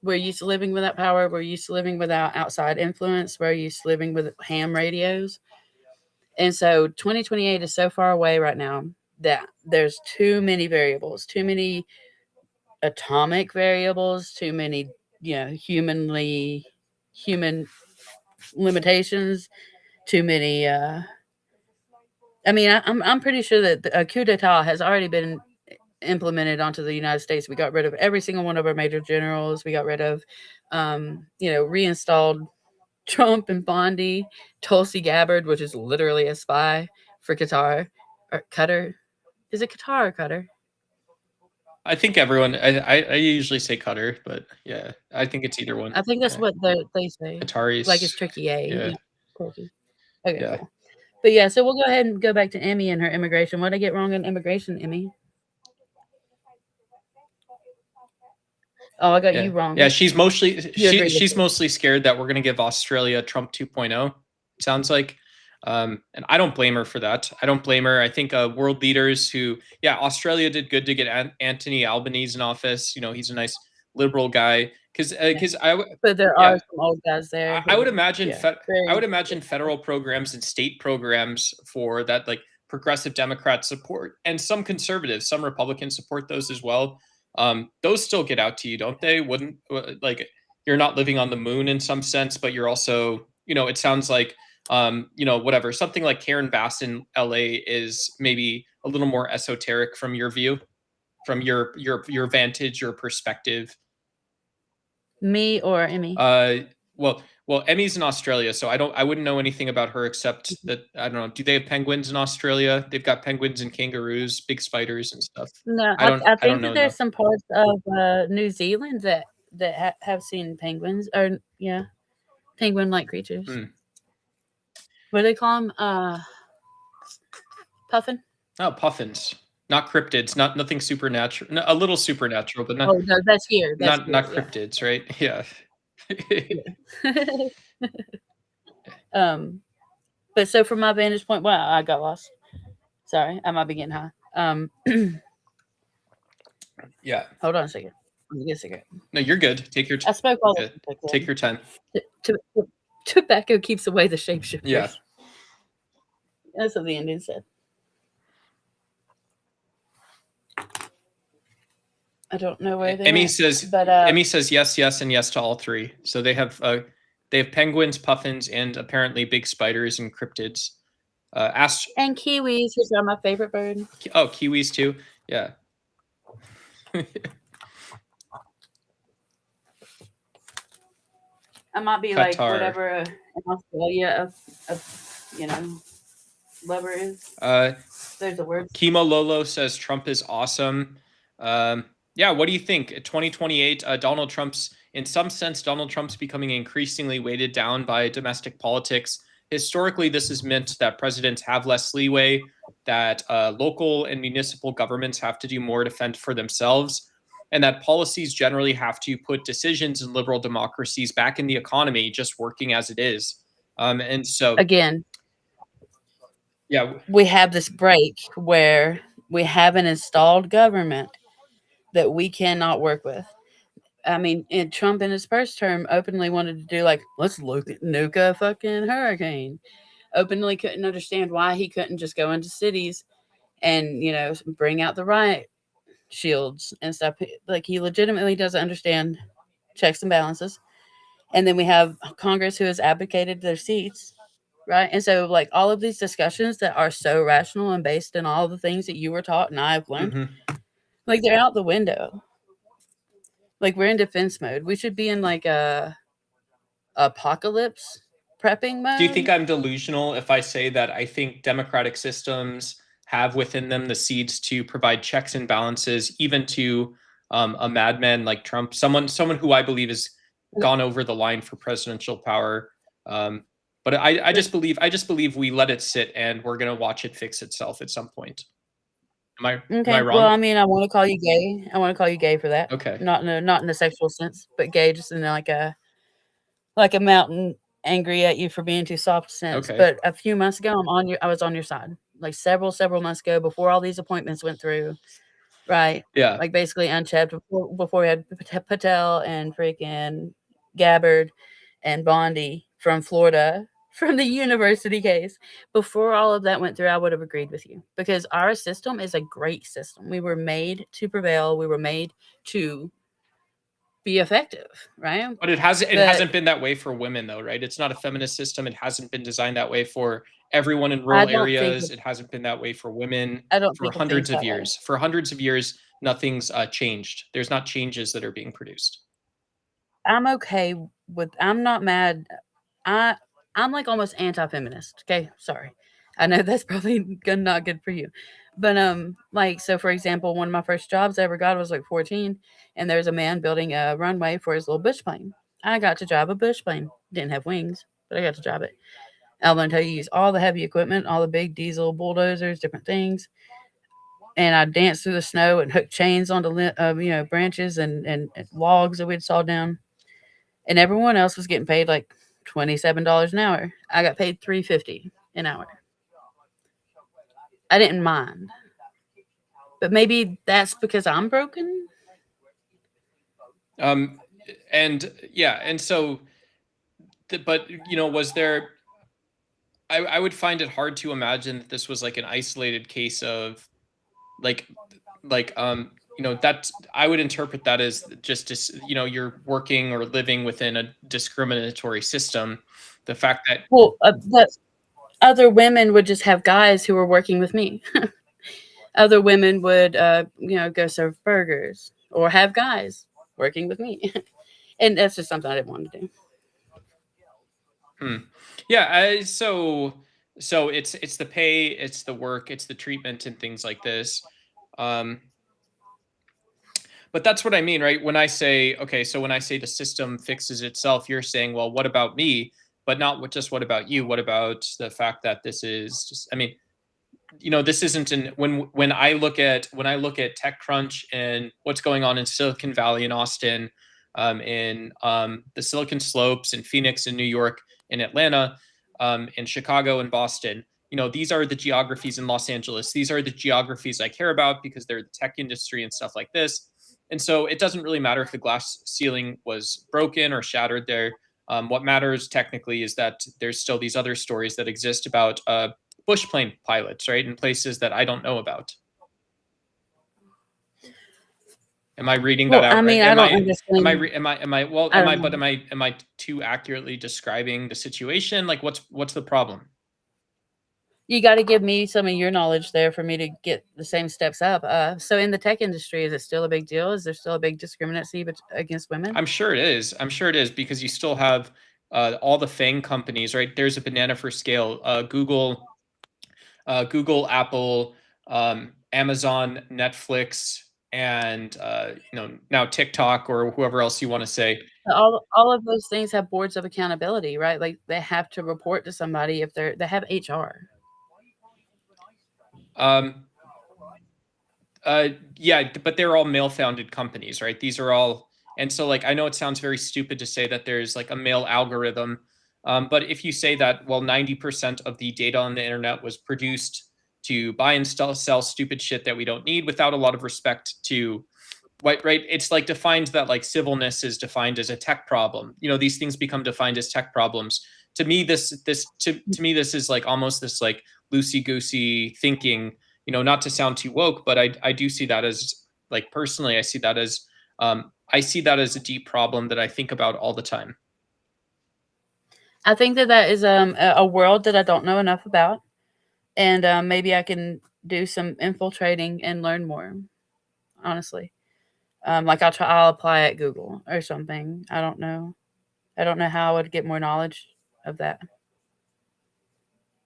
We're used to living without power. We're used to living without outside influence. We're used to living with ham radios. And so 2028 is so far away right now that there's too many variables, too many atomic variables, too many, human limitations, too many. I'm pretty sure that a coup d'etat has already been implemented onto the United States. We got rid of every single one of our major generals. We got rid of, reinstalled Trump and Bondi, Tulsi Gabbard, which is literally a spy for Qatar or Qatar. Is it Qatar or Qatar? I think everyone. I usually say Qatar, but yeah, I think it's either one. I think that's what they say. Qataris, like it's Turkey A. Yeah. Turkey. Okay. Yeah. Cool. But yeah, so we'll go ahead and go back to Emmy and her immigration. What did I get wrong in immigration, Emmy? Oh, I got you wrong. Yeah, she's mostly scared that we're going to give Australia Trump 2.0. Sounds like. And I don't blame her for that. I don't blame her. I think world leaders Australia did good to get Anthony Albanese in office. He's a nice liberal guy. But there are some old guys there. I would imagine federal programs and state programs for that, like progressive Democrats support, and some conservatives, some Republicans support those as well. Those still get out to you, don't they? Wouldn't like you're not living on the moon in some sense, but you're also, it sounds like, whatever, something like Karen Bass in LA is maybe a little more esoteric from your view, from your vantage, your perspective. Me or Emmy? Well, Emmy's in Australia, so I wouldn't know anything about her except that, I don't know. Do they have penguins in Australia? They've got penguins and kangaroos, big spiders and stuff. No, I think that there's some parts of New Zealand that have seen penguins, or penguin-like creatures. What do they call them? Puffin? Oh, puffins. Not cryptids, nothing supernatural. No, a little supernatural, but not. Oh, no, that's here. Not cryptids, right? Yeah. But so from my vantage point, wow, I got lost. Sorry, I might be getting high. Yeah. Hold on a second. Let me get a cigarette. No, you're good. Take your time. I spoke all the Take your time. Tobacco keeps away the shapeshifters. Yeah. That's what the Indian said. I don't know where they Emmy says yes, and yes to all three. So they have penguins, puffins, and apparently big spiders and cryptids. And kiwis, which are my favorite bird. Oh, kiwis too. Yeah. I might be Qatar. Like whatever in Australia lover is. There's a word. Kimo Lolo says Trump is awesome. Yeah, what do you think? 2028, Donald Trump's becoming increasingly weighted down by domestic politics. Historically, this has meant that presidents have less leeway, that local and municipal governments have to do more to fend for themselves, and that policies generally have to put decisions in liberal democracies back in the economy, just working as it is. And so, again, yeah, we have this break where we have an installed government that we cannot work with. I mean, and Trump in his first term openly wanted to do let's nuke a fucking hurricane. Openly couldn't understand why he couldn't just go into cities and, bring out the riot shields and stuff. Like, he legitimately doesn't understand checks and balances. And then we have Congress who has abdicated their seats, right? And so, like, all of these discussions that are so rational and based in all the things that you were taught and I've learned, like, they're out the window. Like, we're in defense mode. We should be in like a apocalypse prepping mode. Do you think I'm delusional if I say that I think democratic systems have within them the seeds to provide checks and balances, even to a madman like Trump, someone who I believe has gone over the line for presidential power? But I just believe we let it sit and we're gonna watch it fix itself at some point. Am I wrong? Well, I mean, I want to call you gay. I want to call you gay for that. Okay. Not in a sexual sense, but gay just in like a mountain angry at you for being too soft sense. Okay. But a few months ago, I was on your side. Like several months ago, before all these appointments went through, right? Yeah. Like basically unchecked before we had Patel and freaking Gabbard and Bondi from Florida from the university case. Before all of that went through, I would have agreed with you because our system is a great system. We were made to prevail. We were made to be effective, right? But it hasn't been that way for women though, right? It's not a feminist system. It hasn't been designed that way for everyone in rural areas. It hasn't been that way for women for hundreds of years. For hundreds of years, nothing's changed. There's not changes that are being produced. I'm okay with. I'm not mad. I'm like almost anti-feminist. Okay, sorry. I know that's probably not good for you, but like so for example, one of my first jobs I ever got was like 14, and there's a man building a runway for his little bush plane. I got to drive a bush plane. Didn't have wings, but I got to drive it. I learned how to use all the heavy equipment, all the big diesel bulldozers, different things. And I danced through the snow and hooked chains onto branches and logs that we'd saw down. And everyone else was getting paid like $27 an hour. I got paid $3.50 an hour. I didn't mind, but maybe that's because I'm broken. And yeah, and so, but was there? I would find it hard to imagine that this was like an isolated case of like that I would interpret that as just you're working or living within a discriminatory system. The fact that that other women would just have guys who were working with me. Other women would go serve burgers or have guys working with me. And that's just something I didn't want to do. Yeah, so it's the pay, it's the work, it's the treatment and things like this. But that's what I mean, right? When I say, okay, so when I say the system fixes itself, you're saying, well, what about me? But not just what about you? What about the fact that this is just, I mean, this isn't when I look at TechCrunch and what's going on in Silicon Valley in Austin, in the Silicon Slopes in Phoenix and New York, in Atlanta, in Chicago and Boston. These are the geographies in Los Angeles. These are the geographies I care about because they're the tech industry and stuff like this. And so it doesn't really matter if the glass ceiling was broken or shattered there. What matters technically is that there's still these other stories that exist about bush plane pilots, right, in places that I don't know about. Am I reading that out? I mean, right? I don't understand. Am I too accurately describing the situation? Like, what's the problem? You got to give me some of your knowledge there for me to get the same steps up. So in the tech industry, is it still a big deal? Is there still a big discriminancy against women? I'm sure it is. I'm sure it is because you still have all the FANG companies, right? There's a banana for scale. Google, Apple, Amazon, Netflix, and now TikTok or whoever else you want to say. All of those things have boards of accountability, right? Like they have to report to somebody if they have HR. Yeah, but they're all male-founded companies, right? These are all, and so like I know it sounds very stupid to say that there's like a male algorithm, but if you say that, well, 90% of the data on the internet was produced to buy and sell stupid shit that we don't need without a lot of respect to what, right? It's like defined that like civilness is defined as a tech problem. These things become defined as tech problems. To me, this is like almost this like loosey-goosey thinking, not to sound too woke, but I do see that as like personally, I see that as a deep problem that I think about all the time. I think that that is a world that I don't know enough about, and maybe I can do some infiltrating and learn more. Honestly, like I'll apply at Google or something. I don't know. I don't know how I would get more knowledge of that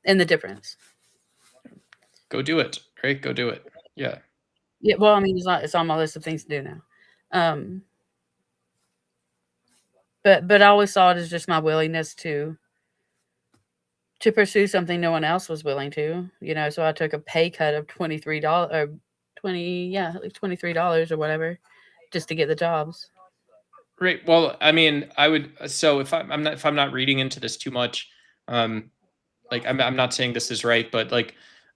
and the difference. Go do it. Right? Go do it. Yeah. Yeah, well, I mean, it's on my list of things to do now. Um, but I always saw it as just my willingness to pursue something no one else was willing to. So I took a pay cut of $23 or 20, yeah, like $23 or whatever, just to get the jobs. Right. Well, I mean, I would. So if I'm not reading into this too much, um, like I'm not saying this is right,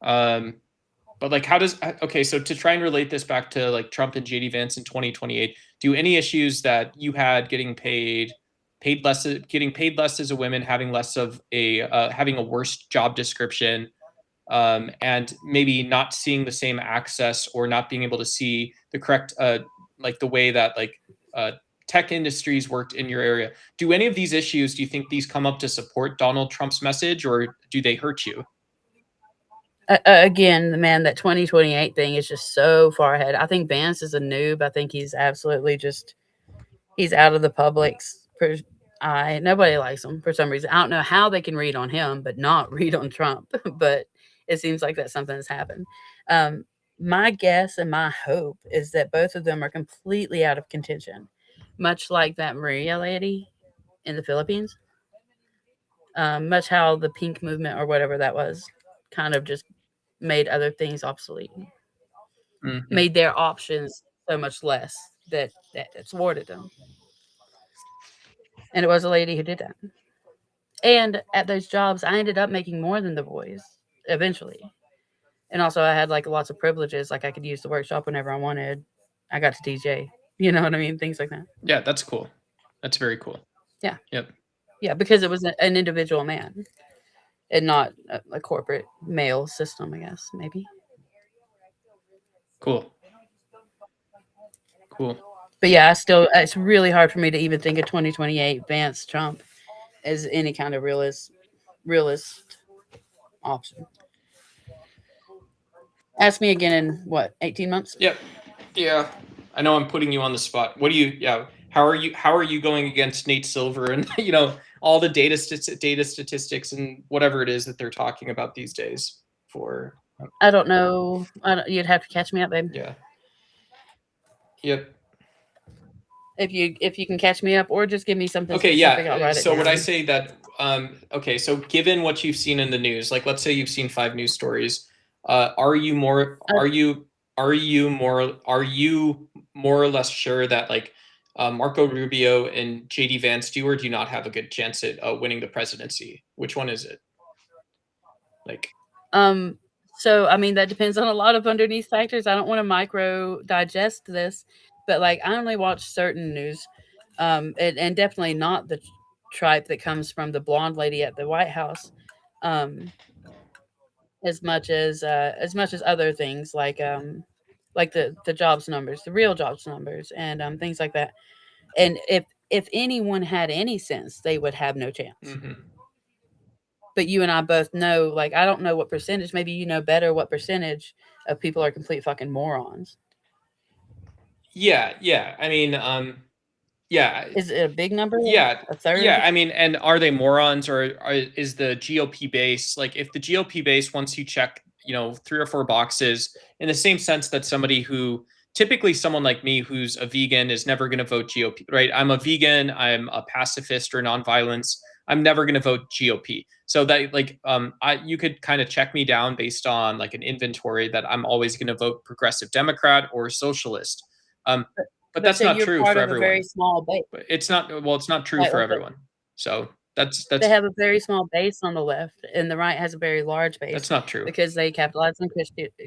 um, but like, how does okay? So to try and relate this back to like Trump and JD Vance in 2028, do any issues that you had paid less, getting paid less as a woman, having less of a having a worse job description, and maybe not seeing the same access or not being able to see the correct like the way that like uh, tech industries worked in your area. Do any of these issues, do you think these come up to support Donald Trump's message, or do they hurt you? Again, the man, that 2028 thing is just so far ahead. I think Vance is a noob. I think he's absolutely just he's out of the public's eye. Nobody likes him for some reason. I don't know how they can read on him, but not read on Trump. But it seems like that's something that's happened. Um, my guess and my hope is that both of them are completely out of contention, much like that Maria lady in the Philippines. Much how the pink movement or whatever that was kind of just made other things obsolete, Mm-hmm. made their options so much less that it thwarted them. And it was a lady who did that. And at those jobs, I ended up making more than the boys eventually. And also, I had like lots of privileges. Like I could use the workshop whenever I wanted. I got to DJ. You know what I mean? Things like that. Yeah, that's cool. That's very cool. Yeah. Yep. Yeah. Because it was an individual man and not a corporate male system, I guess, maybe. Cool. Cool. But yeah, it's really hard for me to even think of 2028 Vance Trump as any kind of realist option. Ask me again in what, 18 months? Yep. Yeah. I know I'm putting you on the spot. What do you? Yeah. How are you going against Nate Silver and all the data statistics and whatever it is that they're talking about these days for? I don't know. You'd have to catch me up, babe. Yeah. Yep. If you can catch me up, or just give me something Okay, specific, I'll yeah. write it So down. would I say that okay, so given what you've seen in the news, like let's say you've seen 5 news stories, are you more are you more or less sure that like Marco Rubio and JD Vance do or do not have a good chance at winning the presidency? Which one is it? Like So I mean that depends on a lot of underneath factors. I don't want to micro digest this, but like I only watch certain news, and definitely not the tripe that comes from the blonde lady at the White House, um, as much as other things like the jobs numbers, the real jobs numbers, and things like that. And if anyone had any sense, they would have no chance. mhm. But you and I both know, like, I don't know what percentage, maybe you know better what percentage of people are complete fucking morons. Yeah. I mean, yeah, Is it a big number? yeah, A third? yeah. I mean, and are they morons is the GOP base like if the GOP base once you check 3 or 4 boxes in the same sense that somebody who typically someone like me who's a vegan is never going to vote GOP, right? I'm a vegan, I'm a pacifist or nonviolence. I'm never going to vote GOP. So that like I you could kind of check me down based on like an inventory that I'm always going to vote progressive Democrat or socialist. Um, but But that's so not you're true part for of a very everyone. small base. But it's not it's not true Like, for like everyone. So they that's have a very small base on the left, and the right has a very large base that's not true. because they capitalize on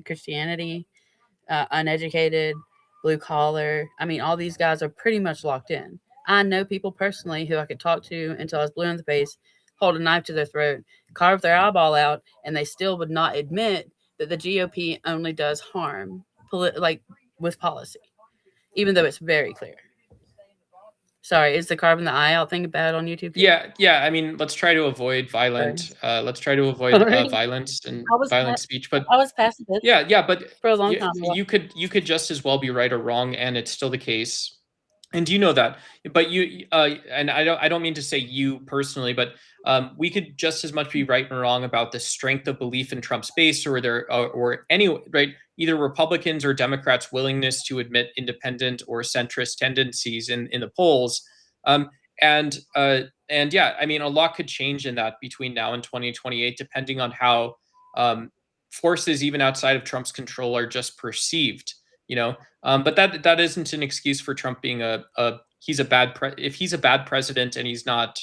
Christianity, uneducated, blue collar. I mean, all these guys are pretty much locked in. I know people personally who I could talk to until I was blue in the face, hold a knife to their throat, carve their eyeball out, and they still would not admit that the GOP only does harm, like with policy, even though it's very clear. Sorry, is the carving the eye out thing bad on YouTube too? Yeah. I mean, let's try to avoid Sorry. Sorry. violence and I was violent speech. But I was pacifist yeah, but for a long time. you could just as well be right or wrong, and it's still the case. And you know that, but and I don't mean to say you personally, but we could just as much be right and wrong about the strength of belief in Trump's base, or or any right, either Republicans or Democrats' willingness to admit independent or centrist tendencies in the polls. Um, and yeah, I mean, a lot could change in that between now and 2028, depending on how forces even outside of Trump's control are just perceived. You know, but that isn't an excuse for Trump being he's a if he's a bad president and he's not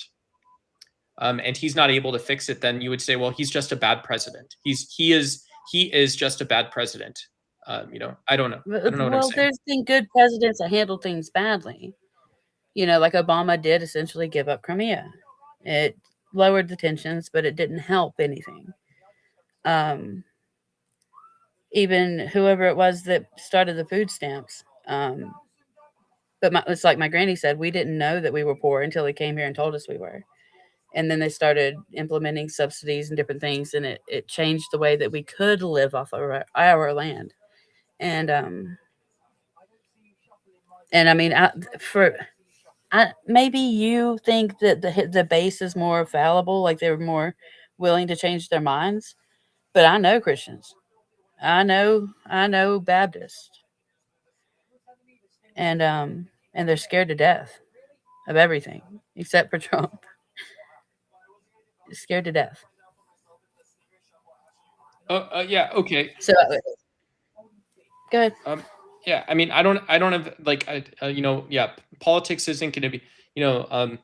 able to fix it, then you would say, well, he's just a bad president. He is just a bad president. You know, I don't know. I don't know what I'm Well, saying. there's been good presidents that handle things badly. Like Obama did essentially give up Crimea. It lowered the tensions, but it didn't help anything. Even whoever it was that started the food stamps. But it's like my granny said, we didn't know that we were poor until they came here and told us we were. And then they started implementing subsidies and different things, and it changed the way that we could live off of our land. And I mean, maybe you think that the base is more fallible, like they're more willing to change their minds. But I know Christians, I know Baptists, and they're scared to death of everything except for Trump. Scared to death. Yeah. Okay. So go ahead. Yeah. I mean, I don't have like, yeah, politics isn't going to be, you know,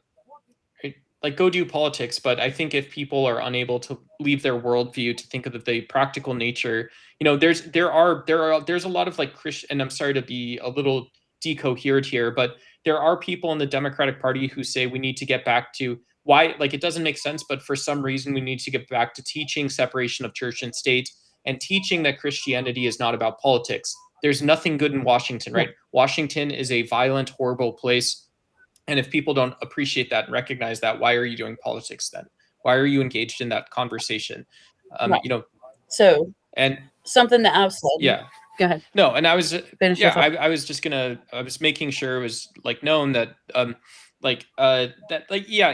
like go do politics. But I think if people are unable to leave their worldview to think of the practical nature, there's a lot of like Christian, and I'm sorry to be a little decoherent here, but there are people in the Democratic Party who say we need to get back to why, like, it doesn't make sense, but for some reason we need to get back to teaching separation of church and state and teaching that Christianity is not about politics. There's nothing good in Washington, right? Washington is a violent, horrible place. And if people don't appreciate that and recognize that, why are you doing politics then? Why are you engaged in that conversation? Right. So, and something that I've said. Yeah. Go ahead. No, and I was I was making sure it was like known that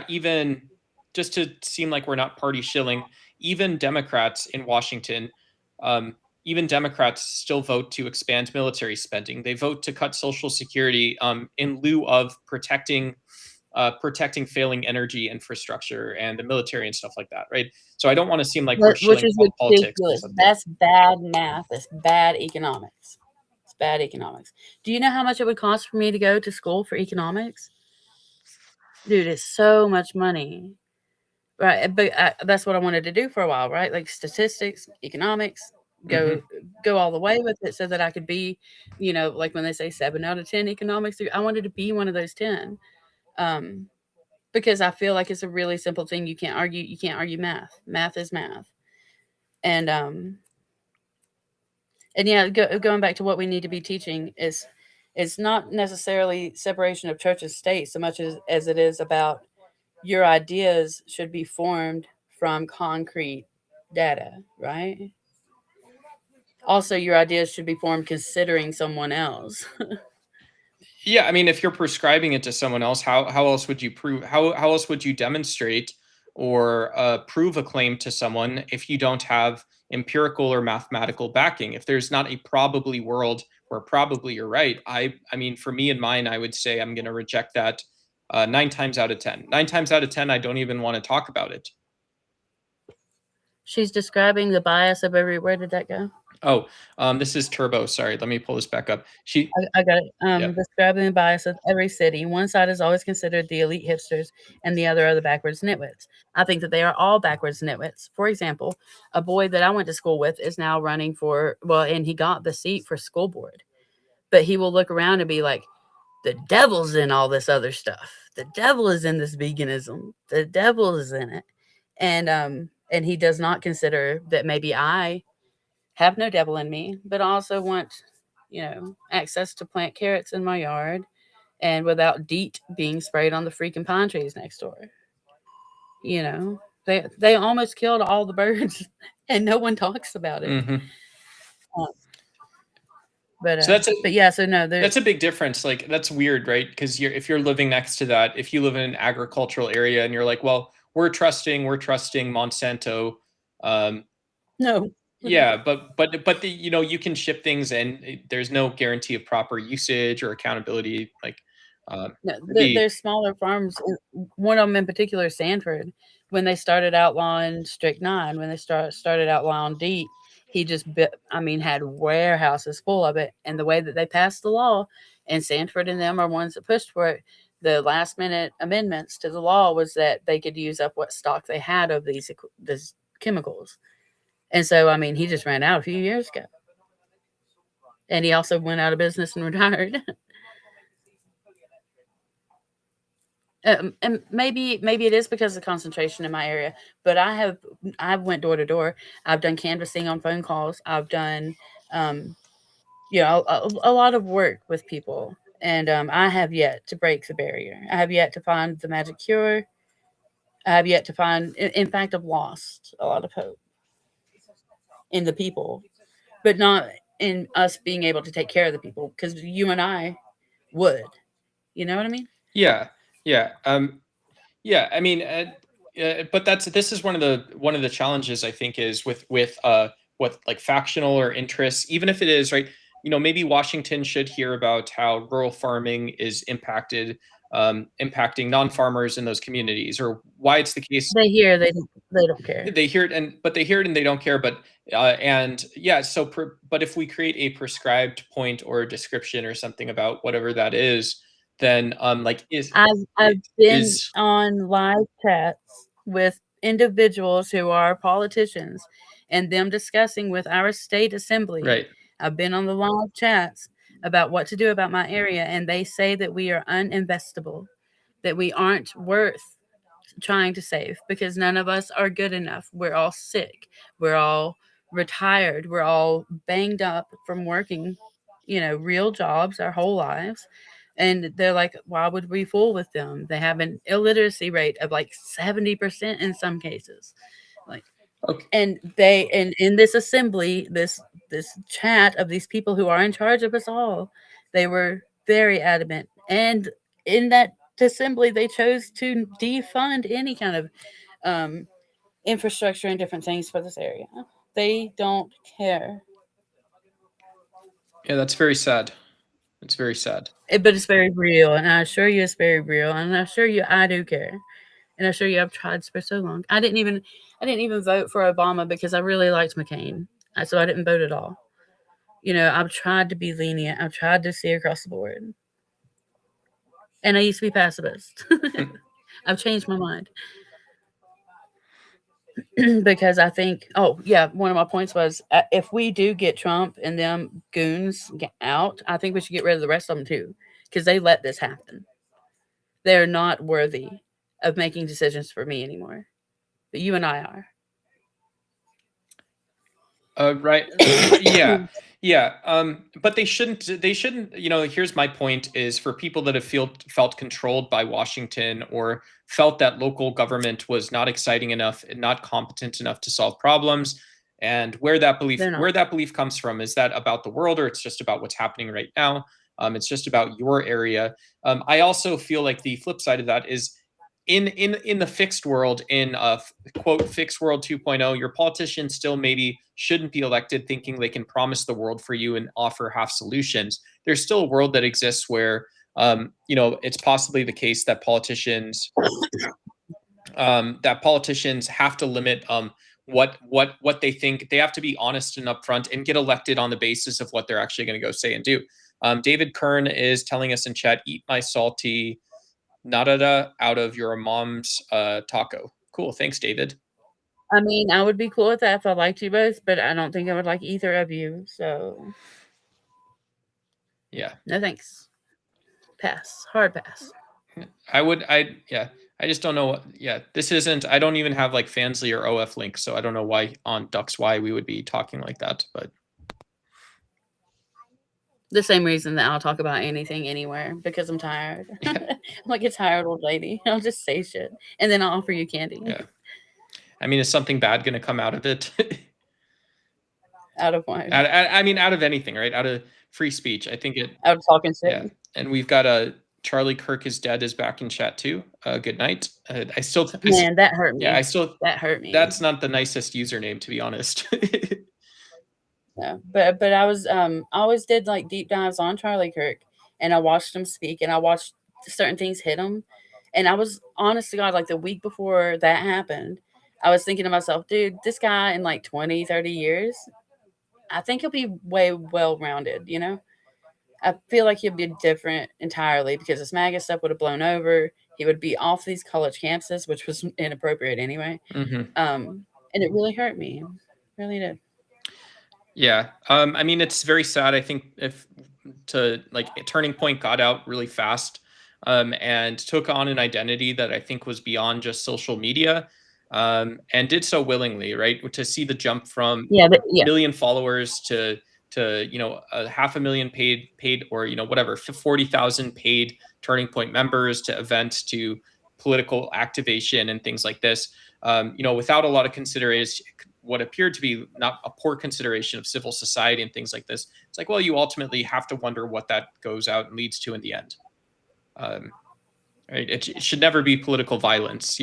even just to seem like we're not party shilling, even Democrats in Washington, even Democrats still vote to expand military spending. They vote to cut Social Security in lieu of protecting failing energy infrastructure and the military and stuff like that, right? So I don't want to seem like we're shilling politics. That's bad math. That's bad economics. It's bad economics. Do you know how much it would cost for me to go to school for economics? Dude, it's so much money. Right, but that's what I wanted to do for a while, right? Like statistics, economics, go all the way with it so that I could be, like when they say 7 out of 10 economics, I wanted to be one of those 10. Because I feel like it's a really simple thing. You can't argue math. Math is math. And yeah, going back to what we need to be teaching is it's not necessarily separation of church and state so much as it is about your ideas should be formed from concrete data, right? Also, your ideas should be formed considering someone else. Yeah, I mean, if you're prescribing it to someone else, how else would you prove? How else would you demonstrate or prove a claim to someone if you don't have empirical or mathematical backing? If there's not a probably world where probably you're right, I mean, for me and mine, I would say I'm going to reject that 9 times out of 10. 9 times out of 10, I don't even want to talk about it. She's describing the bias of every. Where did that go? Oh, this is Turbo. Sorry, let me pull this back up. I got it. Describing the bias of every city. One side is always considered the elite hipsters, and the other are the backwards nitwits. I think that they are all backwards nitwits. For example, a boy that I went to school with is now running and he got the seat for school board. But he will look around and be like, the devil's in all this other stuff. The devil is in this veganism. The devil is in it. And he does not consider that maybe I have no devil in me, but also want, access to plant carrots in my yard and without DEET being sprayed on the freaking pine trees next door. You know, they almost killed all the birds, and no one talks about it. Mm-hmm. Uh, So that's but yeah, so no, that's a big difference. Like that's weird, right? Because if you're living next to that, if you live in an agricultural area and you're like, well, we're trusting Monsanto. no. Yeah, but the you can ship things and there's no guarantee of proper usage or accountability. Like, No, it'd be there's smaller farms. One of them in particular, Sanford, when they started outlawing strychnine, when they started outlawing DEET, he just had warehouses full of it. And the way that they passed the law, and Sanford and them are ones that pushed for it, the last minute amendments to the law was that they could use up what stock they had of these chemicals. And so, he just ran out a few years ago. And he also went out of business and retired. And maybe it is because of concentration in my area, but I've went door to door. I've done canvassing on phone calls. I've done, a lot of work with people, and I have yet to break the barrier. I have yet to find the magic cure. I have yet to find. In fact, I've lost a lot of hope in the people, but not in us being able to take care of the people, because you and I would. You know what I mean? yeah, yeah. Yeah, I mean, but this is one of the challenges I think is with what like factional or interests, even if it is right. Maybe Washington should hear about how rural farming is impacting non-farmers in those communities, or why it's the case. They hear they don't care. They hear it and they don't care. But and yeah, but if we create a prescribed point or a description or something about whatever that is, then like I've been on live chats with individuals who are politicians and them discussing with our state assembly. right. I've been on the live chats about what to do about my area, and they say that we are uninvestable, that we aren't worth trying to save because none of us are good enough. We're all sick. We're all retired. We're all banged up from working, real jobs our whole lives. And they're like, why would we fool with them? They have an illiteracy rate of like 70% in some cases. Like, Okay. and in this assembly, this chat of these people who are in charge of us all, they were very adamant. And in that assembly, they chose to defund any kind of infrastructure and different things for this area. They don't care. Yeah, that's very sad. It's very sad. But it's very real, and I assure you it's very real, and I assure you I do care. And I assure you I've tried for so long. I didn't even vote for Obama because I really liked McCain. So I didn't vote at all. I've tried to be lenient. I've tried to see across the board. And I used to be pacifist. I've changed my mind. Because I think, one of my points was if we do get Trump and them goons get out, I think we should get rid of the rest of them too, because they let this happen. They're not worthy of making decisions for me anymore, but you and I are. Right. Yeah. But they shouldn't. Here's my point: is for people that have felt controlled by Washington or felt that local government was not exciting enough and not competent enough to solve problems, and where that belief comes from. Is that about the world, or it's just about what's happening right now? It's just about your area. I also feel like the flip side of that is in the fixed world, in quote fixed world 2.0, your politicians still maybe shouldn't be elected thinking they can promise the world for you and offer half solutions. There's still a world that exists where it's possibly the case that politicians have to limit what they think. They have to be honest and upfront and get elected on the basis of what they're actually going to go say and do. David Kern is telling us in chat, eat my salty narada out of your mom's taco. Cool. Thanks, David. I would be cool with that if I liked you both, but I don't think I would like either of you. So yeah. No thanks. Pass. Hard pass. I just don't know what, this isn't, I don't even have like Fansly or OF links, so I don't know why on Ducks why we would be talking like that, but The same reason that I'll talk about anything anywhere, because I'm tired. Yeah. I'm like a tired old lady. I'll just say shit, and then I'll offer you candy. Yeah. I mean, is something bad going to come out of it? Out of what? I mean, out of anything, right? Out of free speech. I think it. Out of talking Yeah. shit. And we've got a Charlie Kirk is dead is back in chat too. Good night. I still, Man, that hurt me. yeah, I still, That hurt me. that's not the nicest username, to be honest. Yeah, but I was I always did like deep dives on Charlie Kirk, and I watched him speak, and I watched certain things hit him, and I was honest to God, like the week before that happened, I was thinking to myself, dude, this guy in like 20, 30 years, I think he'll be way well rounded, you know? I feel like he'd be different entirely because this MAGA stuff would have blown over. He would be off these college campuses, which was inappropriate anyway. And it really hurt me. Really did. Yeah. I mean, it's very sad. I think if like a Turning Point got out really fast and took on an identity that I think was beyond just social media and did so willingly, right? To see the jump from million followers to 500,000 paid or, whatever, 40,000 paid Turning Point members to events to political activation and things like this, without a lot of consideration, what appeared to be not a poor consideration of civil society and things like this. It's like, well, you ultimately have to wonder what that goes out and leads to in the end. Right? It should never be political violence.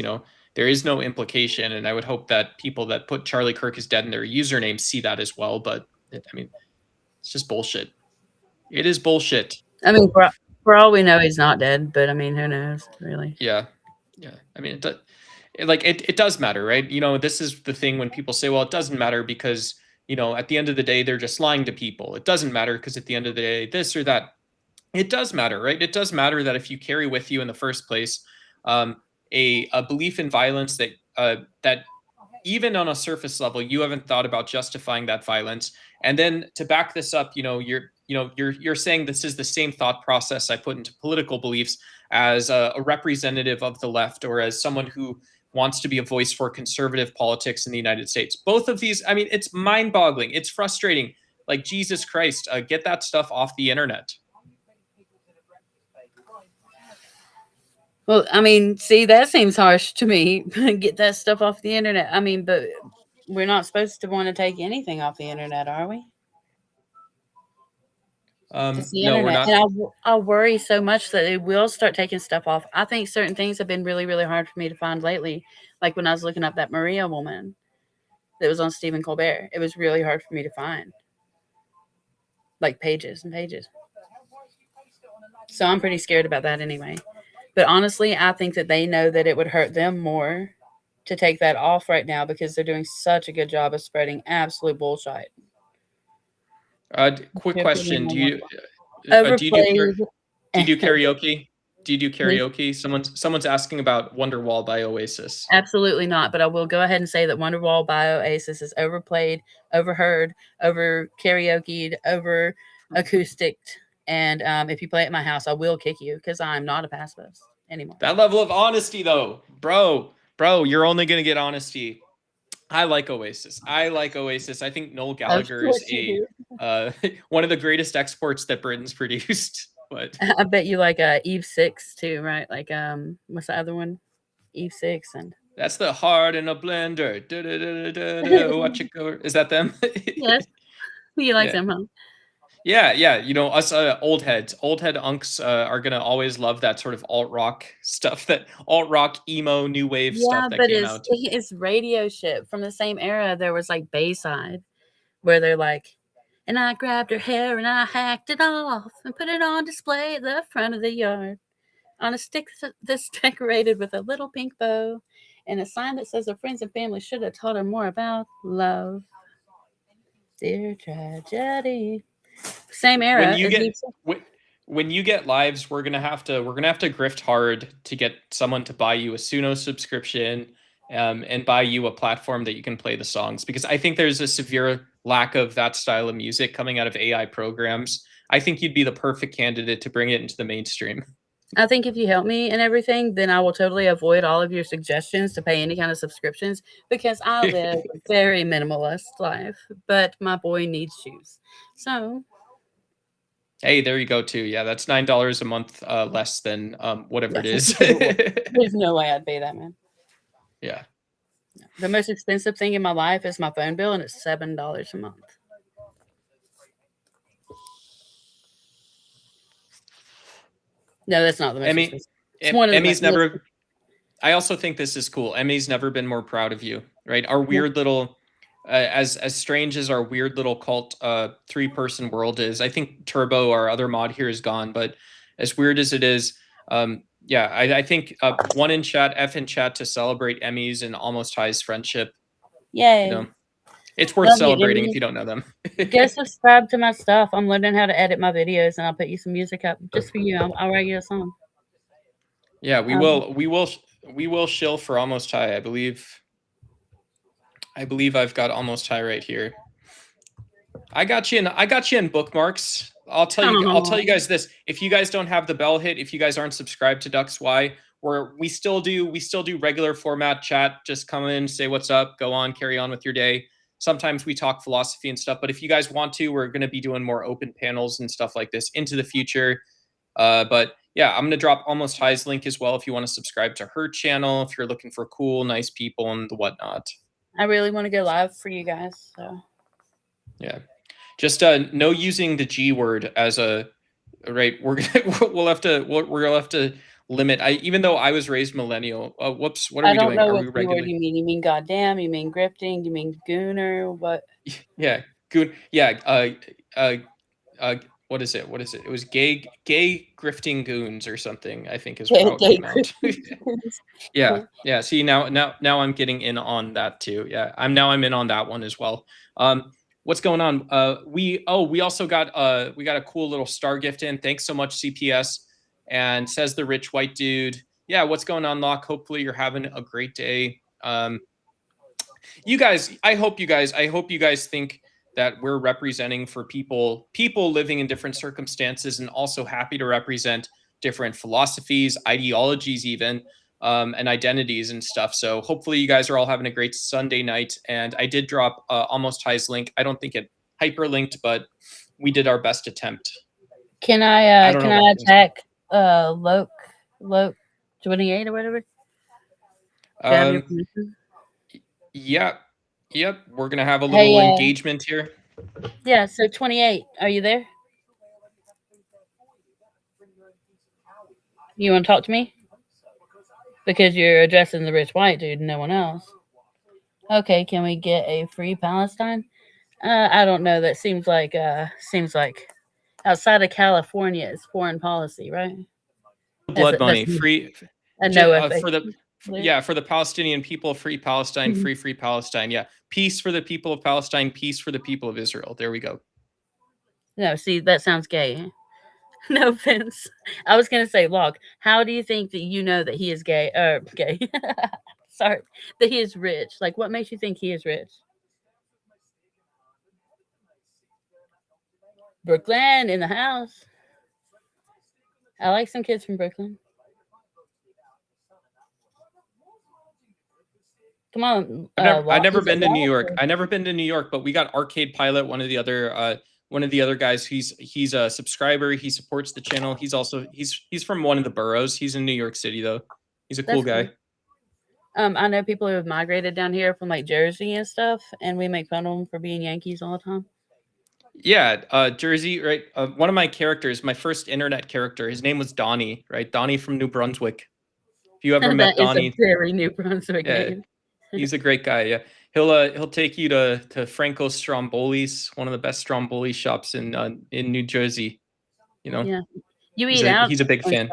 There is no implication, and I would hope that people that put Charlie Kirk is dead in their username see that as well. But it's just bullshit. It is bullshit. I mean, for all we know, he's not dead, but I mean, who knows, really? Yeah. I mean, it does matter, right? This is the thing when people say, well, it doesn't matter because, at the end of the day, they're just lying to people. It doesn't matter because at the end of the day, this or that. It does matter, right? It does matter that if you carry with you in the first place a belief in violence that even on a surface level, you haven't thought about justifying that violence. And then to back this up, you're saying this is the same thought process I put into political beliefs as a representative of the left or as someone who wants to be a voice for conservative politics in the United States. Both of these, it's mind-boggling. It's frustrating. Like, Jesus Christ, get that stuff off the internet. Well, see, that seems harsh to me. Get that stuff off the internet. But we're not supposed to want to take anything off the internet, are we? No, internet. we're not. And I worry so much that they will start taking stuff off. I think certain things have been really, really hard for me to find lately. Like when I was looking up that Maria woman that was on Stephen Colbert, it was really hard for me to find. Like pages and pages. So I'm pretty scared about that anyway. But honestly, I think that they know that it would hurt them more to take that off right now because they're doing such a good job of spreading absolute bullshit. Quick question: Do you do karaoke? Do you do karaoke? Someone's asking about Wonderwall by Oasis. Absolutely not. But I will go ahead and say that Wonderwall by Oasis is overplayed, overheard, over karaoke'd, over acoustic. And if you play at my house, I will kick you because I'm not a pacifist anymore. That level of honesty, though, bro, you're only gonna get honesty. I like Oasis. I think Noel Gallagher is one of the greatest exports that Britain's produced. But I bet you like Eve 6 too, right? Like what's the other one? Eve 6 and that's the heart in a blender. Watch it go. Is that them? Yes. You like them, huh? Yeah. Us old head unks are gonna always love that sort of alt rock stuff, that alt rock emo new wave stuff that came out. It's radio shit from the same era. There was like Bayside, where they're like, and I grabbed her hair and I hacked it off and put it on display at the front of the yard on a stick that's decorated with a little pink bow and a sign that says her friends and family should have taught her more about love. Dear tragedy. Same era. When you get lives, we're gonna have to grift hard to get someone to buy you a Suno subscription and buy you a platform that you can play the songs, because I think there's a severe lack of that style of music coming out of AI programs. I think you'd be the perfect candidate to bring it into the mainstream. I think if you help me and everything, then I will totally avoid all of your suggestions to pay any kind of subscriptions because I live a very minimalist life, but my boy needs shoes. So Hey, there you go too. Yeah, that's $9 a month less than whatever it is. There's no way I'd pay that, man. Yeah. The most expensive thing in my life is my phone bill, and it's $7 a month. No, that's not the most expensive. It's one of the Emmy's never. I also think this is cool. Emmy's never been more proud of you, right? Our weird little, as strange as our weird little cult 3-person world is. I think Turbo, our other mod here, is gone, but as weird as it is, yeah, I think one in chat, F in chat to celebrate Emmy's and Almost High's friendship. Yay! You know, it's worth celebrating if you don't know them. Go subscribe to my stuff. I'm learning how to edit my videos, and I'll put you some music up just for you. I'll write you a song. Yeah, we will shill for Almost High. I believe I've got Almost High right here. I got you in bookmarks. I'll tell you guys this. If you guys don't have the bell hit, if you guys aren't subscribed to Ducks Y, we still do regular format chat. Just come in, say what's up, go on, carry on with your day. Sometimes we talk philosophy and stuff, but if you guys want to, we're going to be doing more open panels and stuff like this into the future. But yeah, I'm going to drop Almost High's link as well if you want to subscribe to her channel, if you're looking for cool, nice people and the whatnot. I really want to go live for you guys. So yeah, just no using the G word as a right. We'll have to limit. Even though I was raised millennial. Whoops, what are we doing? I don't know what word you mean. You mean goddamn? You mean grifting? You mean gooner? What? Yeah, goon. Yeah. What is it? It was gay grifting goons or something, I think is how it came out. Yeah. See, now I'm getting in on that too. Yeah, I'm in on that one as well. What's going on? We also got a cool little star gift in. Thanks so much, CPS. And says the rich white dude. Yeah, what's going on, Locke? Hopefully you're having a great day. You guys, I hope you guys think that we're representing for people living in different circumstances, and also happy to represent different philosophies, ideologies, even, and identities and stuff. So hopefully you guys are all having a great Sunday night. And I did drop Almost High's link. I don't think it hyperlinked, but we did our best attempt. Can I attack Loke 28 or whatever? Yeah. Yep. We're gonna have a little engagement here. Yeah, so 28. Are you there? You want to talk to me? Because you're addressing the rich white dude and no one else. Okay, can we get a free Palestine? I don't know. That seems like outside of California, it's foreign policy, right? Blood money, free. I know for the Palestinian people, free Palestine, free Palestine. Yeah, peace for the people of Palestine, peace for the people of Israel. There we go. No, see, that sounds gay. No offense. I was gonna say, Locke, how do you think that you know that he is gay? Gay. Sorry, that he is rich. Like, what makes you think he is rich? Brooklyn in the house. I like some kids from Brooklyn. Come on. I've never been to New York. I've never been to New York, but we got Arcade Pilot, one of the other guys. He's a subscriber. He supports the channel. He's from one of the boroughs. He's in New York City though. He's a cool guy. I know people who have migrated down here from like Jersey and stuff, and we make fun of them for being Yankees all the time. Yeah, Jersey, right? One of my characters, my first internet character, his name was Donnie, right? Donnie from New Brunswick. If you ever met Donnie, is a very New Brunswick name. He's a great guy. Yeah, he'll take you to Franco's Stromboli's, one of the best Stromboli shops in New Jersey. You know. Yeah. You eat out. He's a big fan.